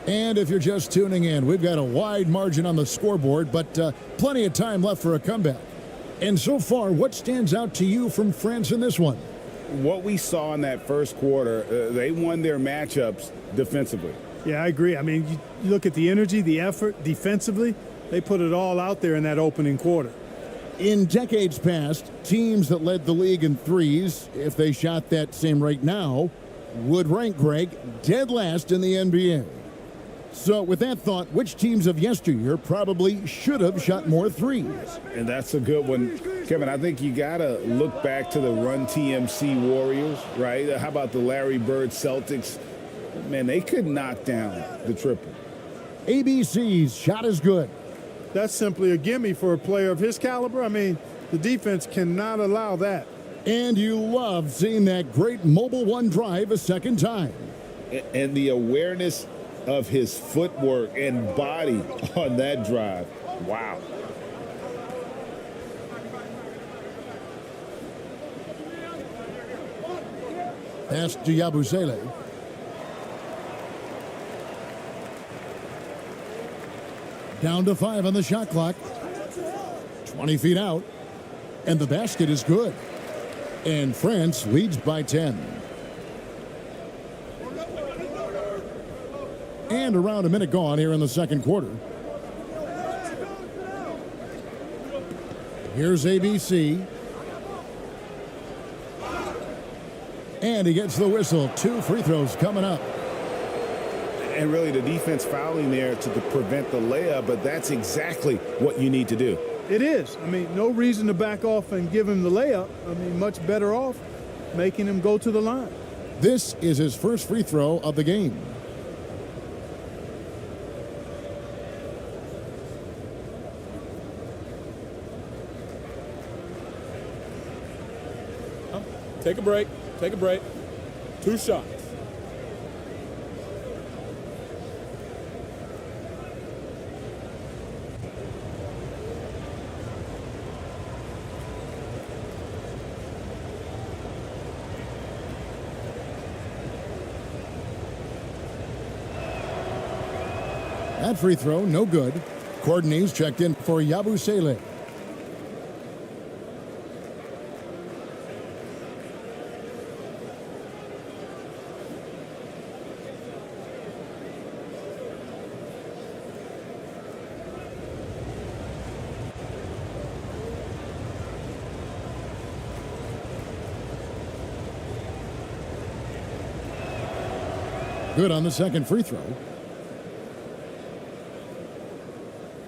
And if you're just tuning in, we've got a wide margin on the scoreboard, but plenty of time left for a comeback. And so far, what stands out to you from France in this one? What we saw in that first quarter, they won their matchups defensively. Yeah, I agree. I mean, you look at the energy, the effort defensively, they put it all out there in that opening quarter. In decades past, teams that led the league in threes, if they shot that same rate now, would rank, Greg, dead last in the NBA. So with that thought, which teams of yesteryear probably should have shot more threes? And that's a good one. Kevin, I think you got to look back to the Run TMC Warriors, right? How about the Larry Bird Celtics? Man, they could knock down the triple. ABC's shot is good. That's simply a gimme for a player of his caliber. I mean, the defense cannot allow that. And you love seeing that great mobile one drive a second time. And the awareness of his footwork and body on that drive. Wow. Pass to Yabusele. Down to 5 on the shot clock. 20 feet out. And the basket is good. And France leads by 10. And around a minute gone here in the second quarter. Here's ABC. And he gets the whistle. 2 free throws coming up. And really the defense fouling there to prevent the layup, but that's exactly what you need to do. It is. I mean, no reason to back off and give him the layup. I mean, much better off making him go to the line. This is his first free throw of the game. Take a break. Take a break. 2 shots. That free throw, no good. Courtney's checked in for Yabusele. Good on the second free throw.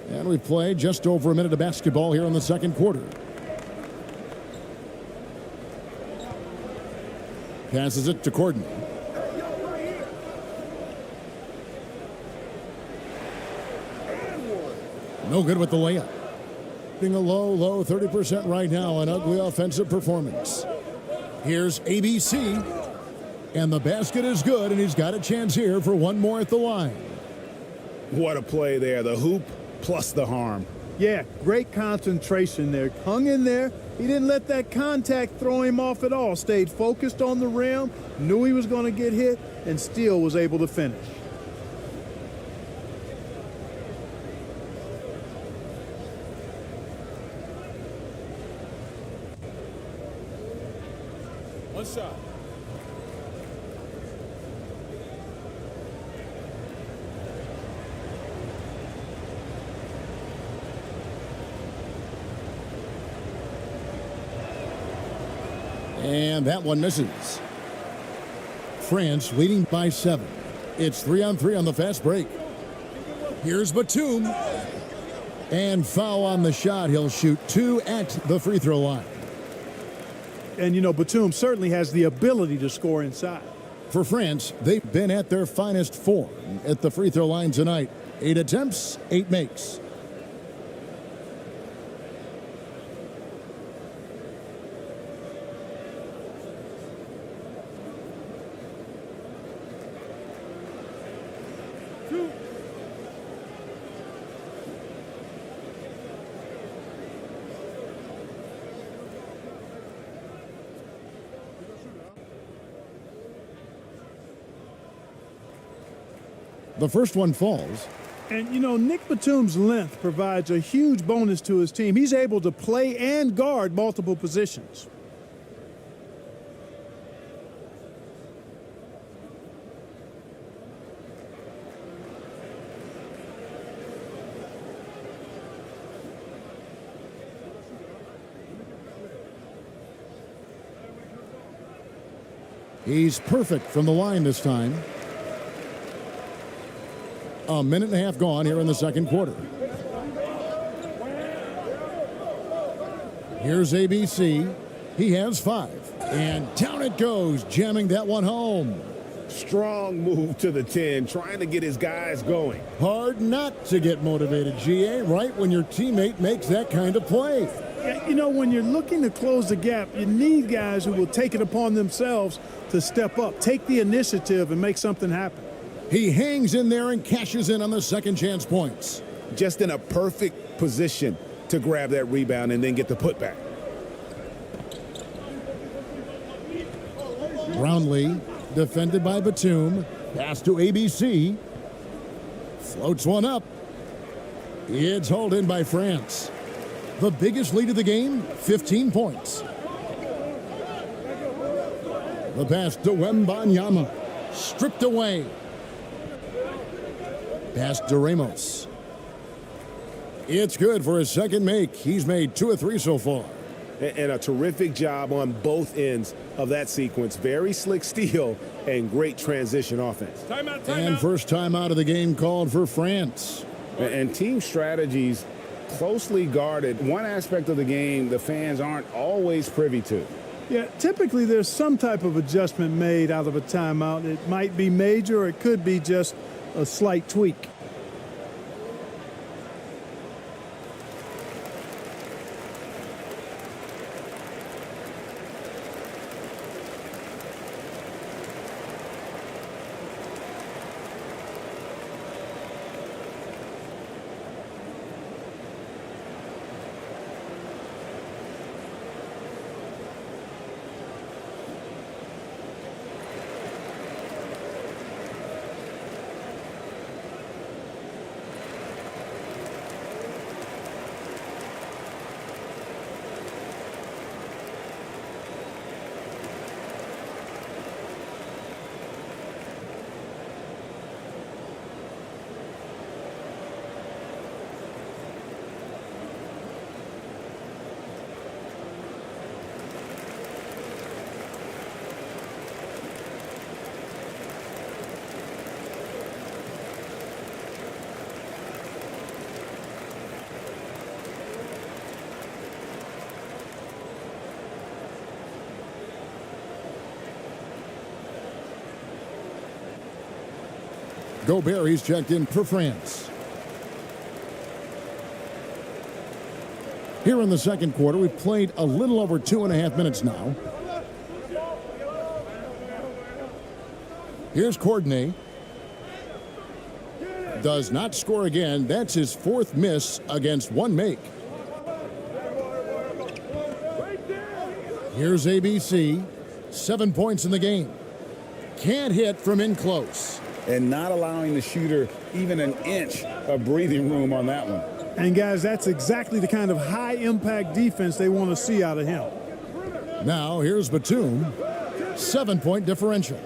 And we've played just over a minute of basketball here in the second quarter. Passes it to Corden. No good with the layup. Being a low 30% right now, an ugly offensive performance. Here's ABC, and the basket is good, and he's got a chance here for one more at the line. What a play there, the hoop plus the harm. Yeah, great concentration there. Hung in there. He didn't let that contact throw him off at all. Stayed focused on the rim, knew he was going to get hit, and still was able to finish. One shot. And that one misses. France leading by 7. It's 3-on-3 on the fast break. Here's Batum. And foul on the shot. He'll shoot 2 at the free throw line. And, you know, Batum certainly has the ability to score inside. For France, they've been at their finest form at the free throw line tonight. 8 attempts, 8 makes. The first one falls. And, you know, Nick Batum's length provides a huge bonus to his team. He's able to play and guard multiple positions. He's perfect from the line this time. A minute and a half gone here in the second quarter. Here's ABC. He has 5. And down it goes, jamming that one home. Strong move to the 10, trying to get his guys going. Hard not to get motivated, GA, right when your teammate makes that kind of play. Yeah, you know, when you're looking to close the gap, you need guys who will take it upon themselves to step up, take the initiative, and make something happen. He hangs in there and cashes in on the second chance points. Just in a perfect position to grab that rebound and then get the putback. Brownlee, defended by Batum. Pass to ABC. Floats one up. It's hauled in by France. The biggest lead of the game, 15 points. The pass to Wembanyama. Stripped away. Pass to Ramos. It's good for his second make. He's made 2 of 3 so far. And a terrific job on both ends of that sequence. Very slick steal and great transition offense. Timeout. And first time out of the game called for France. And team strategies closely guarded. One aspect of the game the fans aren't always privy to. Yeah, typically there's some type of adjustment made out of a timeout. It might be major or it could be just a slight tweak. Gobert, he's checked in for France. Here in the second quarter, we've played a little over 2.5 minutes now. Here's Courtney. Does not score again. That's his 4th miss against 1 make. Here's ABC. 7 points in the game. Can't hit from in close. And not allowing the shooter even an inch of breathing room on that one. And guys, that's exactly the kind of high-impact defense they want to see out of him. Now here's Batum. 7-point differential.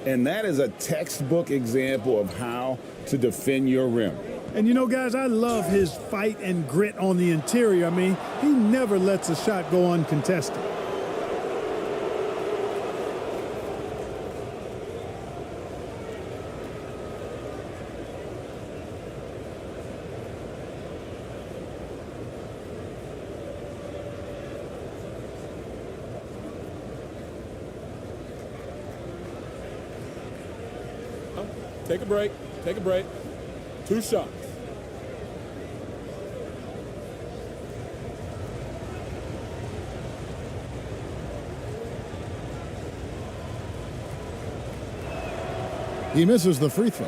And that is a textbook example of how to defend your rim. And you know, guys, I love his fight and grit on the interior. I mean, he never lets a shot go uncontested. Take a break. Take a break. 2 shots. He misses the free throw.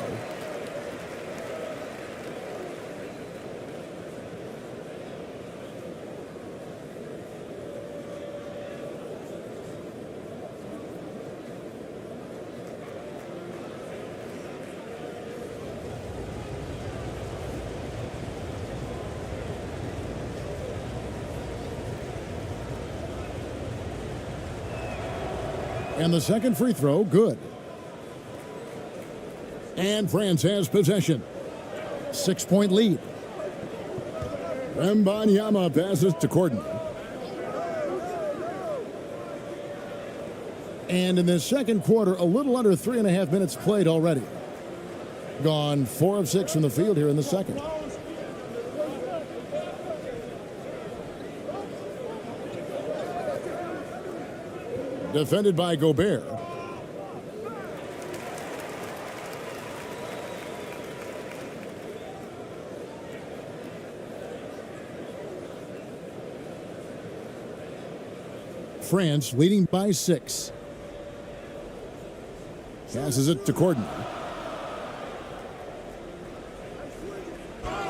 And the second free throw, good. And France has possession. 6-point lead. Wembanyama passes to Courtney. And in this second quarter, a little under 3.5 minutes played already. Gone 4 of 6 from the field here in the second. Defended by Gobert. France leading by 6. Passes it to Courtney.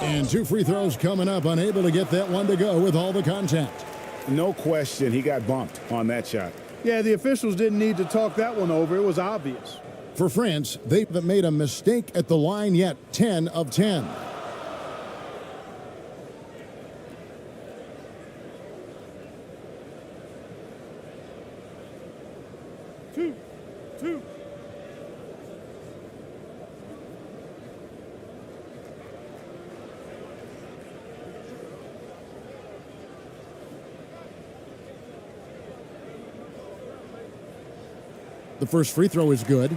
And 2 free throws coming up, unable to get that one to go with all the contact. No question, he got bumped on that shot. Yeah, the officials didn't need to talk that one over. It was obvious. For France, they haven't made a mistake at the line yet. 10 of 10. Two. The first free throw is good.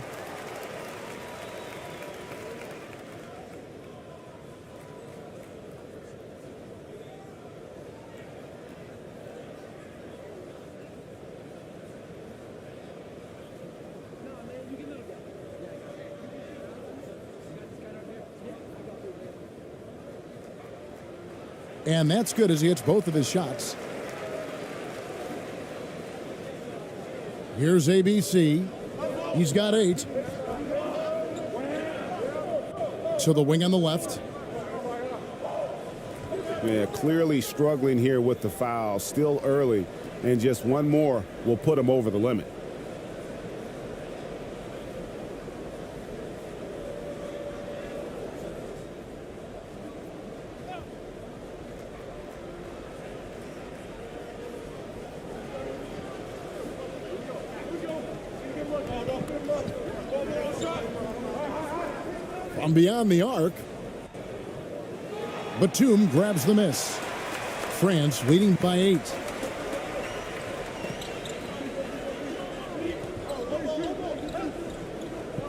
And that's good as he hits both of his shots. Here's ABC. He's got 8. So the wing on the left. Yeah, clearly struggling here with the foul. Still early. And just one more will put him over the limit. From beyond the arc, Batum grabs the miss. France leading by 8.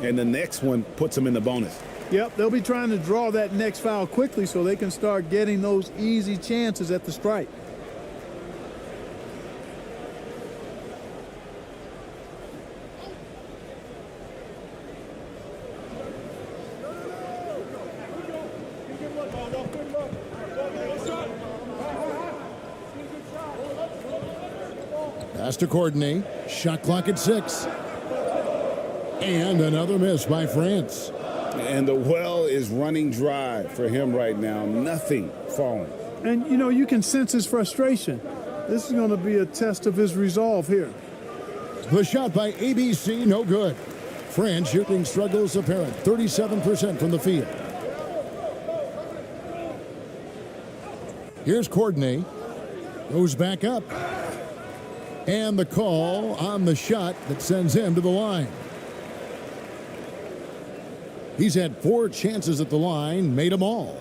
And the next one puts him in the bonus. Yep, they'll be trying to draw that next foul quickly so they can start getting those easy chances at the stripe. Pass to Courtney. Shot clock at 6. And another miss by France. And the well is running dry for him right now. Nothing falling. And, you know, you can sense his frustration. This is going to be a test of his resolve here. The shot by ABC, no good. France shooting struggles apparent. 37% from the field. Here's Courtney. Goes back up. And the call on the shot that sends him to the line. He's had 4 chances at the line, made them all.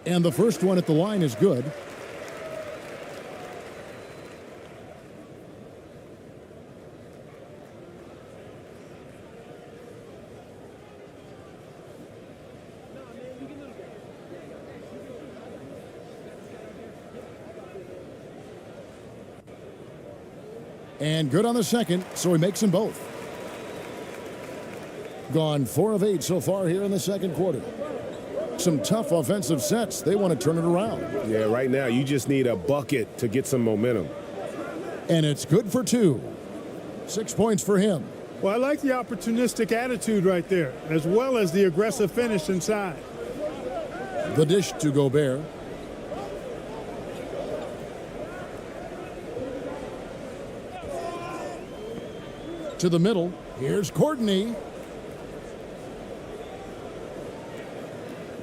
And the first one at the line is good. And good on the second, so he makes them both. Gone 4 of 8 so far here in the second quarter. Some tough offensive sets. They want to turn it around. Yeah, right now you just need a bucket to get some momentum. And it's good for 2. 6 points for him. Well, I like the opportunistic attitude right there, as well as the aggressive finish inside. The dish to Gobert. To the middle. Here's Courtney.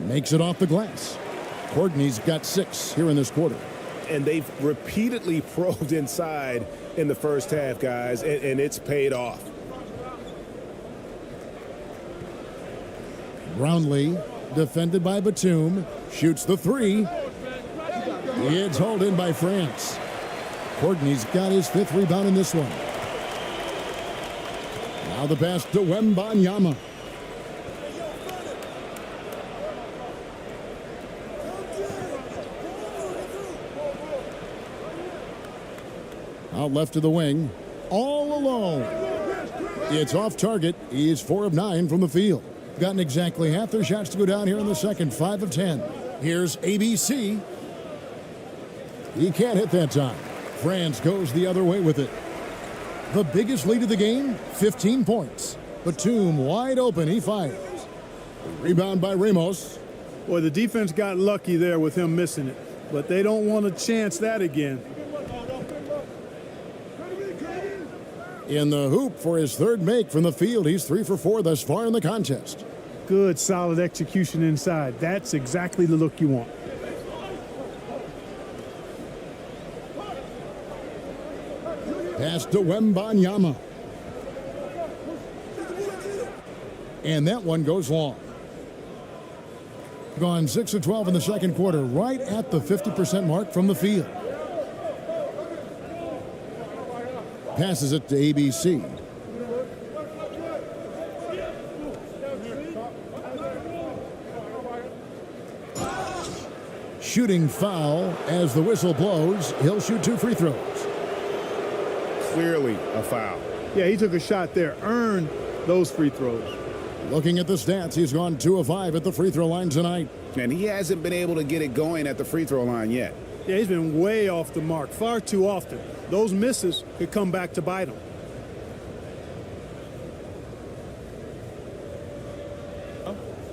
Makes it off the glass. Courtney's got 6 here in this quarter. And they've repeatedly probed inside in the first half, guys, and it's paid off. Brownlee, defended by Batum, shoots the 3. It's hauled in by France. Courtney's got his 5th rebound in this one. Now the pass to Wembanyama. Out left to the wing, all alone. It's off target. He's 4 of 9 from the field. Gotten exactly half their shots to go down here in the second, 5 of 10. Here's ABC. He can't hit that time. France goes the other way with it. The biggest lead of the game, 15 points. Batum wide open, he fires. Rebound by Ramos. Boy, the defense got lucky there with him missing it, but they don't want to chance that again. In the hoop for his 3rd make from the field. He's 3 for 4 thus far in the contest. Good, solid execution inside. That's exactly the look you want. Pass to Wembanyama. And that one goes long. Gone 6 of 12 in the second quarter, right at the 50% mark from the field. Passes it to ABC. Shooting foul as the whistle blows. He'll shoot 2 free throws. Clearly a foul. Yeah, he took a shot there. Earned those free throws. Looking at the stats, he's gone 2 of 5 at the free throw line tonight. And he hasn't been able to get it going at the free throw line yet. Yeah, he's been way off the mark, far too often. Those misses could come back to bite him.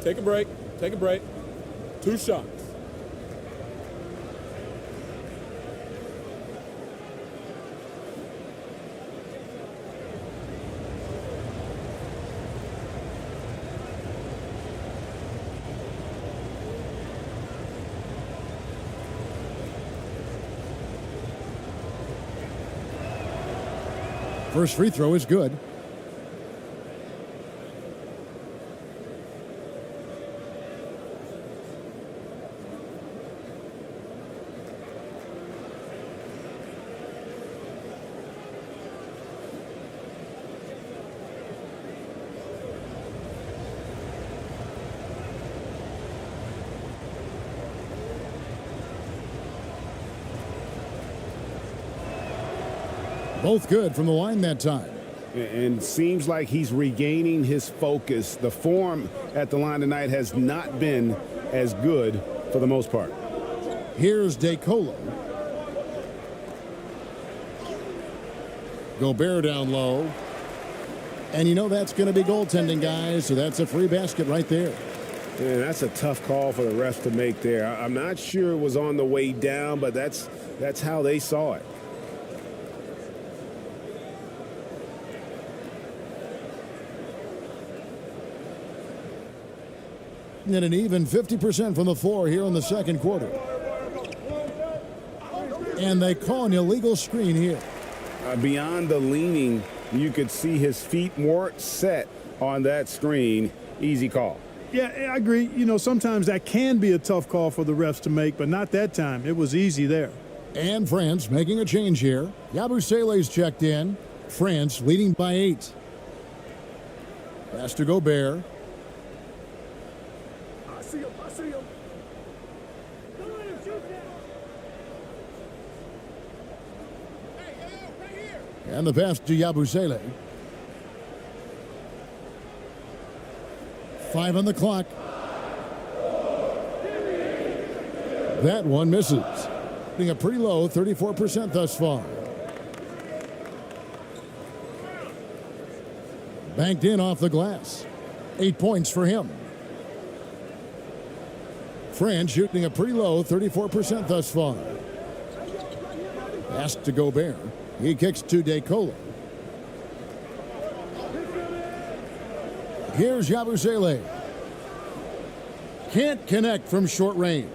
Take a break. Take a break. 2 shots. First free throw is good. Both good from the line that time. And seems like he's regaining his focus. The form at the line tonight has not been as good for the most part. Here's DeColo. Gobert down low. And you know that's going to be goaltending, guys, so that's a free basket right there. Yeah, that's a tough call for the refs to make there. I'm not sure it was on the way down, but that's how they saw it. And an even 50% from the floor here in the second quarter. And they call an illegal screen here. Beyond the leaning, you could see his feet more set on that screen. Easy call. Yeah, I agree. You know, sometimes that can be a tough call for the refs to make, but not that time. It was easy there. And France making a change here. Yabusele's checked in. France leading by 8. Pass to Gobert. I see him. And the pass to Yabusele. 5 on the clock. That one misses. Being a pretty low 34% thus far. Banked in off the glass. 8 points for him. France shooting a pretty low 34% thus far. Pass to Gobert. He kicks to DeColo. Here's Yabusele. Can't connect from short range.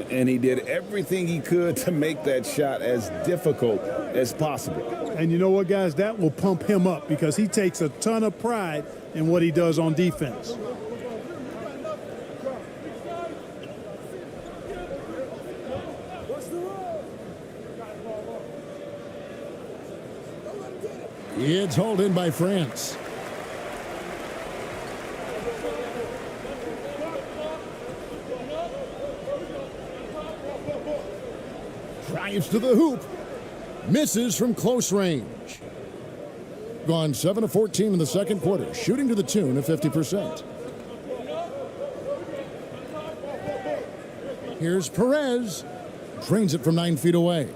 And he did everything he could to make that shot as difficult as possible. And you know what, guys? That will pump him up because he takes a ton of pride in what he does on defense. It's hauled in by France. Drives to the hoop. Misses from close range. Gone 7 of 14 in the second quarter. Shooting to the tune of 50%. Here's Perez. Drains it from 9 feet away.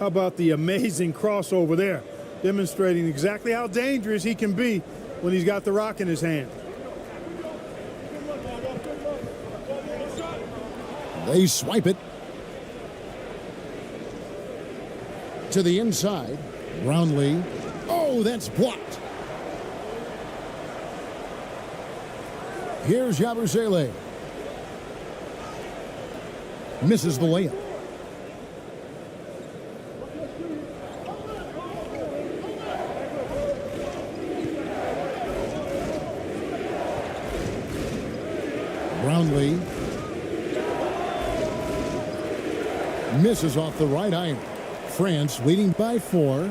How about the amazing crossover there? Demonstrating exactly how dangerous he can be when he's got the rock in his hand. They swipe it to the inside. Brownlee. Oh, that's blocked. Here's Yabusele. Misses the layup. Brownlee misses off the right iron. France leading by 4.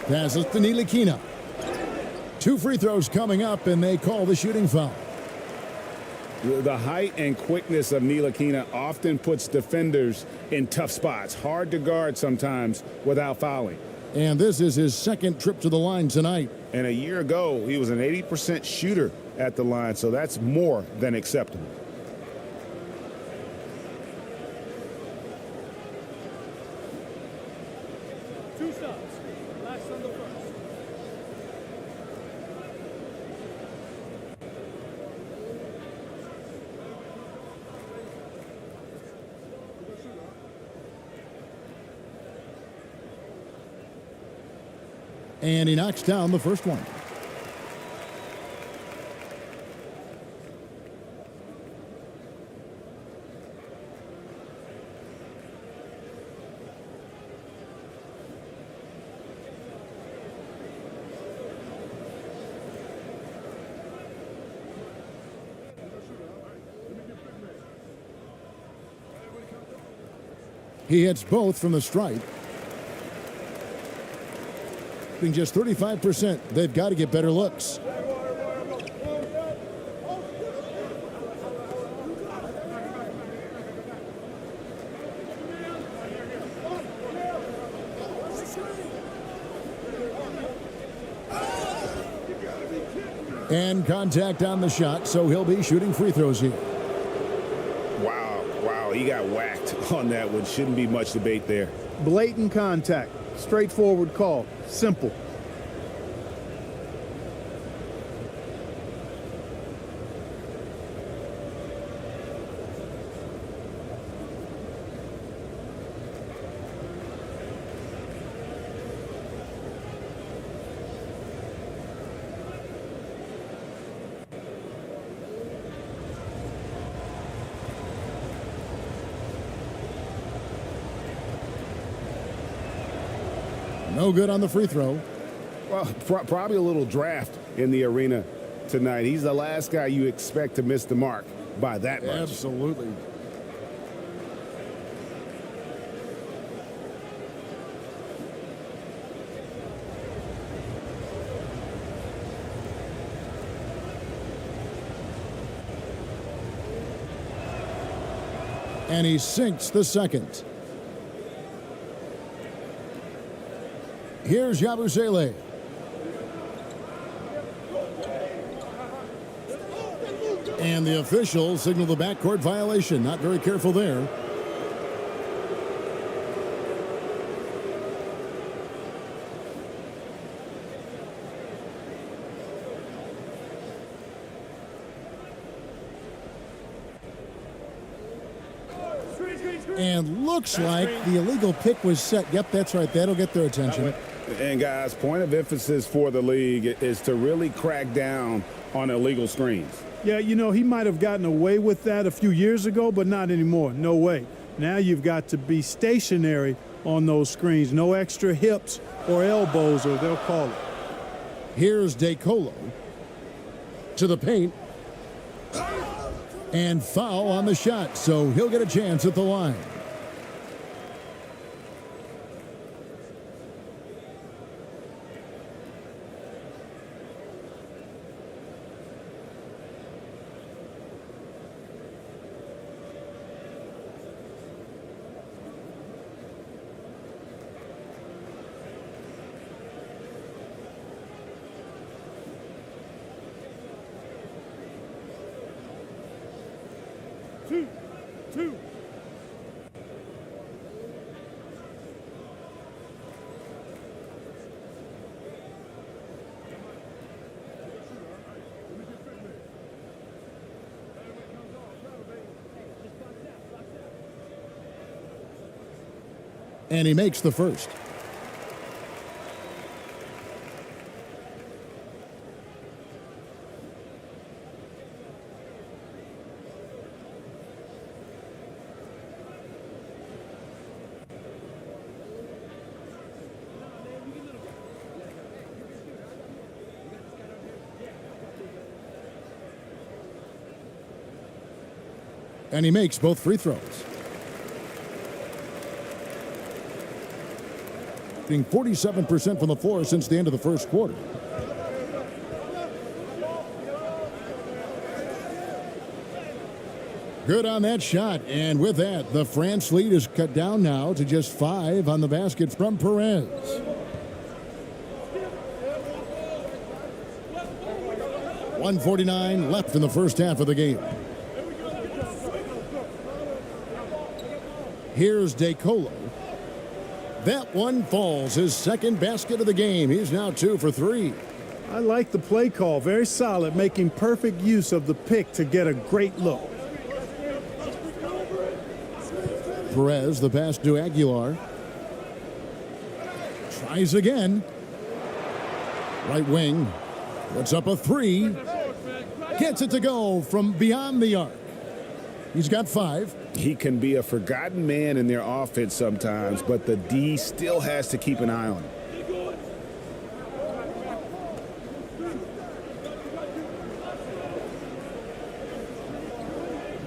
Passes to Ntilikina. 2 free throws coming up, and they call the shooting foul. The height and quickness of Ntilikina often puts defenders in tough spots. Hard to guard sometimes without fouling. And this is his second trip to the line tonight. And a year ago, he was an 80% shooter at the line, so that's more than acceptable. And he knocks down the first one. He hits both from the stripe. Just 35%. They've got to get better looks. And contact on the shot, so he'll be shooting free throws here. Wow, he got whacked on that one. Shouldn't be much debate there. Blatant contact. Straightforward call. Simple. No good on the free throw. Well, probably a little draft in the arena tonight. He's the last guy you expect to miss the mark by that much. Absolutely. And he sinks the second. Here's Yabusele. And the official signaled the backcourt violation. Not very careful there. And looks like the illegal pick was set. Yep, that's right. That'll get their attention. And guys, point of emphasis for the league is to really crack down on illegal screens. Yeah, you know, he might have gotten away with that a few years ago, but not anymore. No way. Now you've got to be stationary on those screens. No extra hips or elbows, or they'll call it. Here's DeColo to the paint. And foul on the shot, so he'll get a chance at the line. Two. And he makes the first. And he makes both free throws. Shooting 47% from the floor since the end of the first quarter. Good on that shot. And with that, the France lead is cut down now to just 5 on the basket from Perez. .149 left in the first half of the game. Here's DeColo. That one falls. His second basket of the game. He's now 2 for 3. I like the play call. Very solid, making perfect use of the pick to get a great look. Perez, the pass to Aguilar. Tries again. Right wing. Puts up a 3. Gets it to go from beyond the arc. He's got 5. He can be a forgotten man in their offense sometimes, but the D still has to keep an eye on him.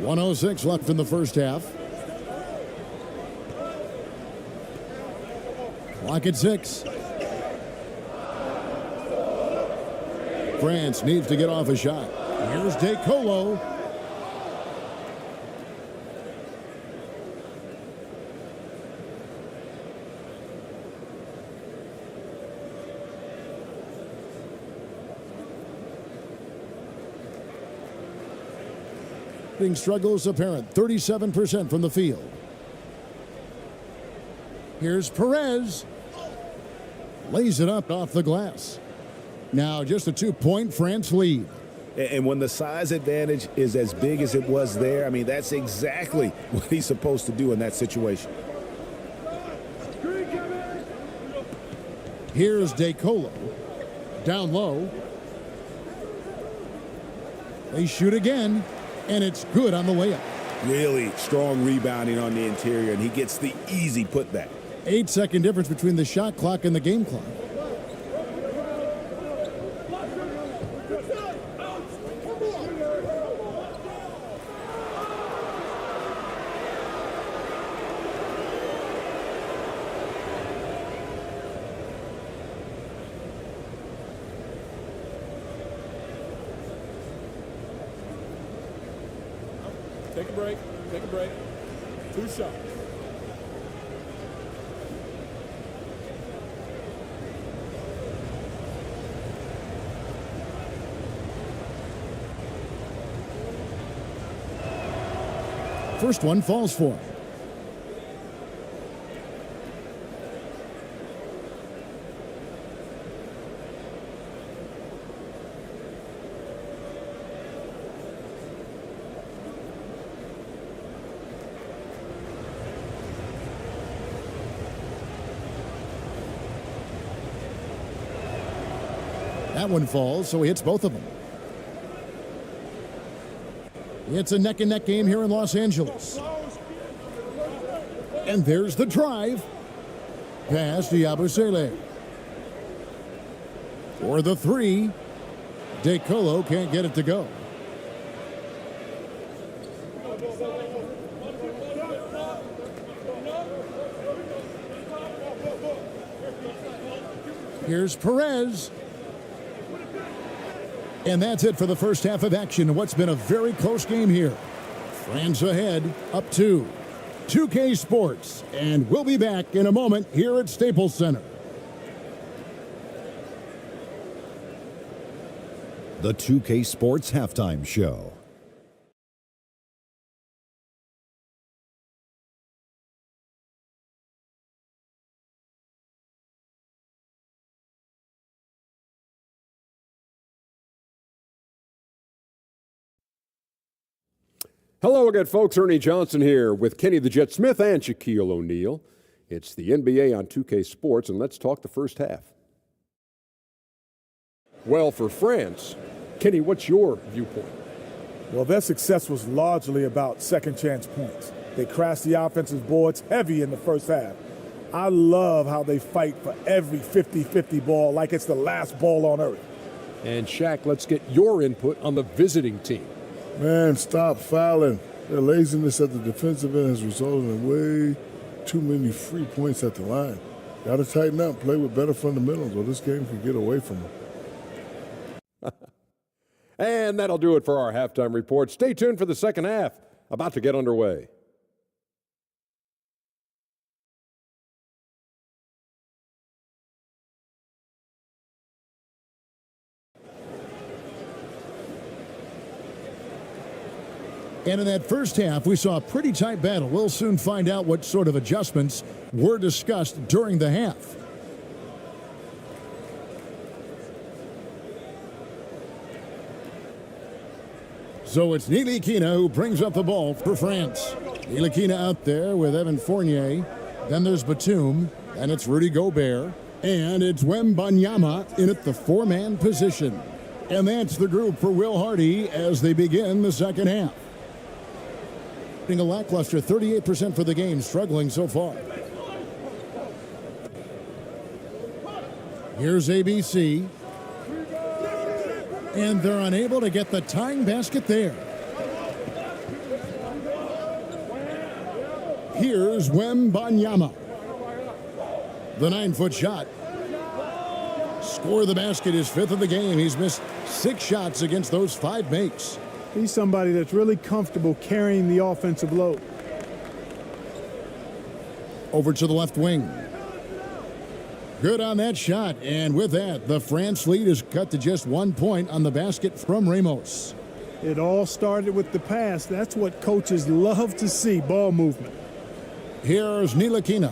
.106 left in the first half. Clock at 6. France needs to get off a shot. Here's DeColo. Shooting struggles apparent, 37% from the field. Here's Perez. Lays it up off the glass. Now just a 2-point France lead. And when the size advantage is as big as it was there, I mean, that's exactly what he's supposed to do in that situation. Here's DeColo. Down low. They shoot again, and it's good on the layup. Really strong rebounding on the interior, and he gets the easy putback. 8-second difference between the shot clock and the game clock. Take a break. Take a break. 2 shots. First one falls for him. That one falls, so he hits both of them. It's a neck-and-neck game here in Los Angeles. And there's the drive. Pass to Yabusele. For the three. DeColo can't get it to go. Here's Perez. And that's it for the first half of action. What's been a very close game here. France ahead, up 2. 2K Sports. And we'll be back in a moment here at Staples Center. The 2K Sports Halftime Show. Hello again, folks. Ernie Johnson here with Kenny the Jet Smith and Shaquille O'Neal. It's the NBA on 2K Sports, and let's talk the first half. Well, for France, Kenny, what's your viewpoint? Well, their success was largely about second chance points. They crashed the offensive boards heavy in the first half. I love how they fight for every 50-50 ball like it's the last ball on earth. And Shaq, let's get your input on the visiting team. Man, stop fouling. Their laziness at the defensive end has resulted in way too many free points at the line. Got to tighten up, play with better fundamentals, or this game can get away from them. And that'll do it for our halftime report. Stay tuned for the second half, about to get underway. And in that first half, we saw a pretty tight battle. We'll soon find out what sort of adjustments were discussed during the half. So it's Ntilikina who brings up the ball for France. Ntilikina out there with Evan Fournier. Then there's Batum. And it's Rudy Gobert. And it's Wembanyama in at the four-man position. And that's the group for Will Hardy as they begin the second half. A lackluster 38% for the game, struggling so far. Here's ABC. And they're unable to get the tying basket there. Here's Wembanyama. The 9-foot shot. Score the basket, his 5th of the game. He's missed 6 shots against those 5 makes. He's somebody that's really comfortable carrying the offensive load. Over to the left wing. Good on that shot. And with that, the France lead is cut to just 1 point on the basket from Ramos. It all started with the pass. That's what coaches love to see, ball movement. Here's Ntilikina.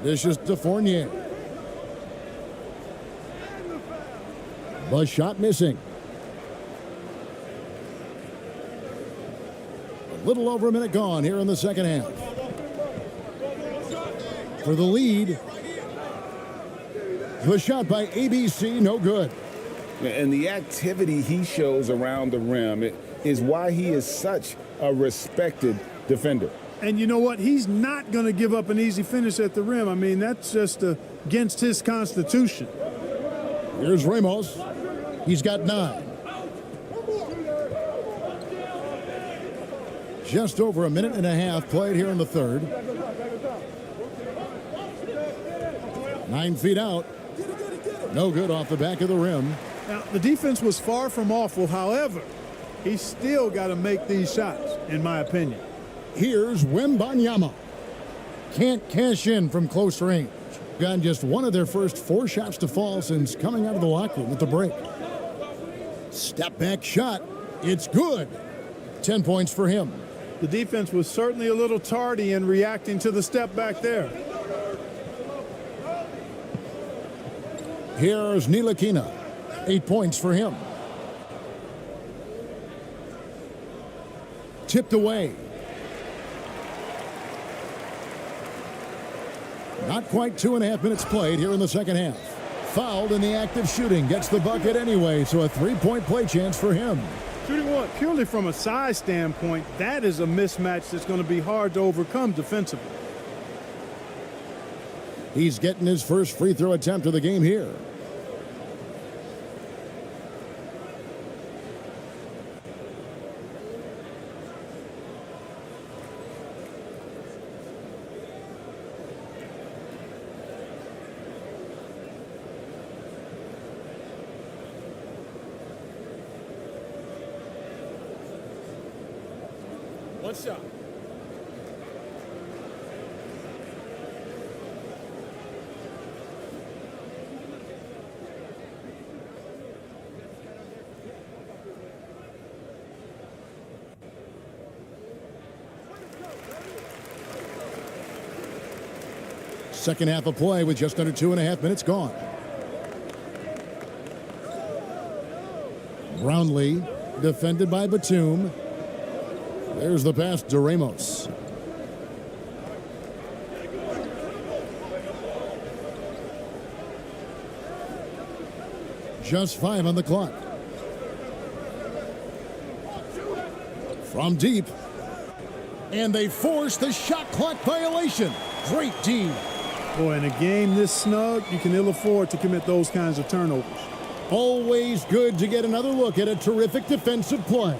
Dishes to Fournier. The shot missing. A little over a minute gone here in the second half. For the lead. The shot by ABC, no good. And the activity he shows around the rim is why he is such a respected defender. And you know what? He's not going to give up an easy finish at the rim. I mean, that's just against his constitution. Here's Ramos. He's got 9. Just over a minute and a half played here in the third. 9 feet out. No good off the back of the rim. Now, the defense was far from awful. However, he's still got to make these shots, in my opinion. Here's Wembanyama. Can't cash in from close range. Gotten just one of their first 4 shots to fall since coming out of the locker room at the break. Step back shot. It's good. 10 points for him. The defense was certainly a little tardy in reacting to the step back there. Here's Ntilikina. 8 points for him. Tipped away. Not quite 2.5 minutes played here in the second half. Fouled in the act of shooting. Gets the bucket anyway, so a 3-point play chance for him. Shooting what? Purely from a size standpoint, that is a mismatch that's going to be hard to overcome defensively. He's getting his first free throw attempt of the game here. One shot. Second half of play with just under 2.5 minutes gone. Brownlee defended by Batum. There's the pass to Ramos. Just 5 on the clock. From deep. And they force the shot clock violation. Great D. Boy, in a game this snug, you can ill afford to commit those kinds of turnovers. Always good to get another look at a terrific defensive play.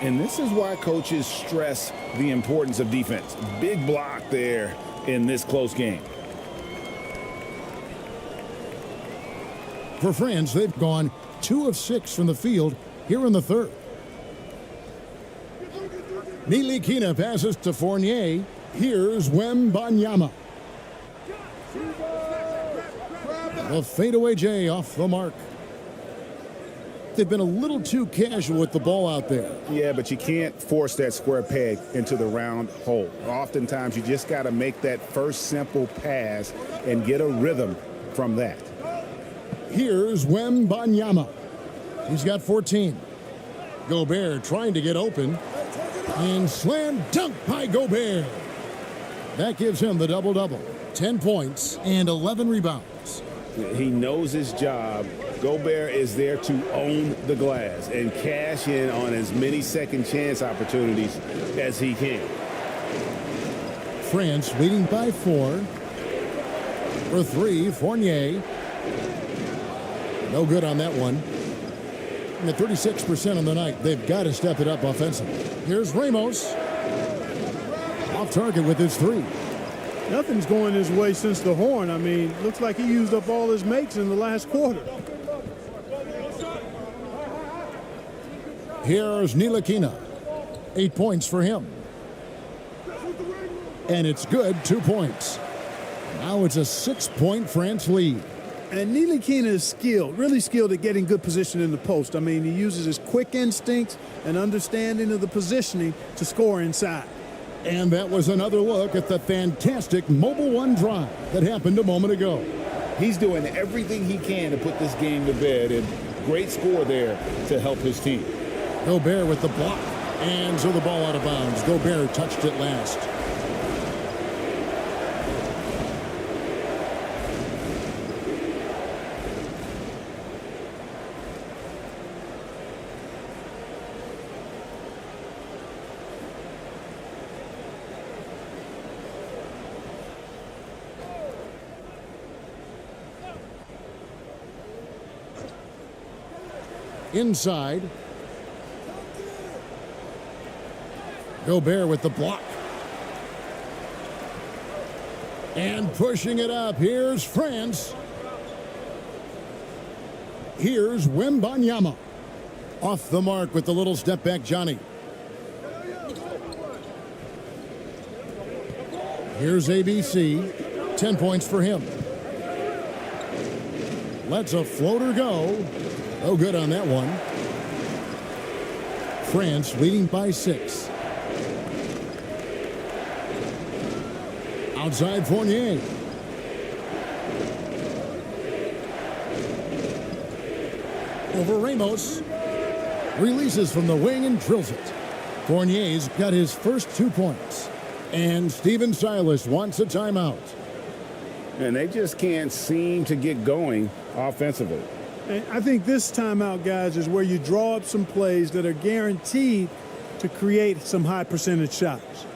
And this is why coaches stress the importance of defense. Big block there in this close game. For France, they've gone 2 of 6 from the field here in the third. Ntilikina passes to Fournier. Here's Wembanyama. The fadeaway J off the mark. They've been a little too casual with the ball out there. Yeah, but you can't force that square peg into the round hole. Oftentimes, you just got to make that first simple pass and get a rhythm from that. Here's Wembanyama. He's got 14. Gobert trying to get open. And slam dunk by Gobert. That gives him the double-double. 10 points and 11 rebounds. He knows his job. Gobert is there to own the glass and cash in on as many second chance opportunities as he can. France leading by 4. For 3, Fournier. No good on that one. And at 36% on the night, they've got to step it up offensively. Here's Ramos. Off target with his 3. Nothing's going his way since the horn. I mean, looks like he used up all his makes in the last quarter. Here's Ntilikina. 8 points for him. And it's good, 2 points. Now it's a 6-point France lead. And Ntilikina is skilled, really skilled at getting good position in the post. I mean, he uses his quick instincts and understanding of the positioning to score inside. And that was another look at the fantastic Mobile One drive that happened a moment ago. He's doing everything he can to put this game to bed, and great score there to help his team. Gobert with the block. And so the ball out of bounds. Gobert touched it last. Inside. Gobert with the block. And pushing it up. Here's France. Here's Wembanyama. Off the mark with the little step back, Johnny. Here's ABC. 10 points for him. Lets a floater go. Oh, good on that one. France leading by 6. Outside Fournier. Over Ramos. Releases from the wing and drills it. Fournier's got his first 2 points. And Stephen Silas wants a timeout. And they just can't seem to get going offensively. And I think this timeout, guys, is where you draw up some plays that are guaranteed to create some high percentage shots.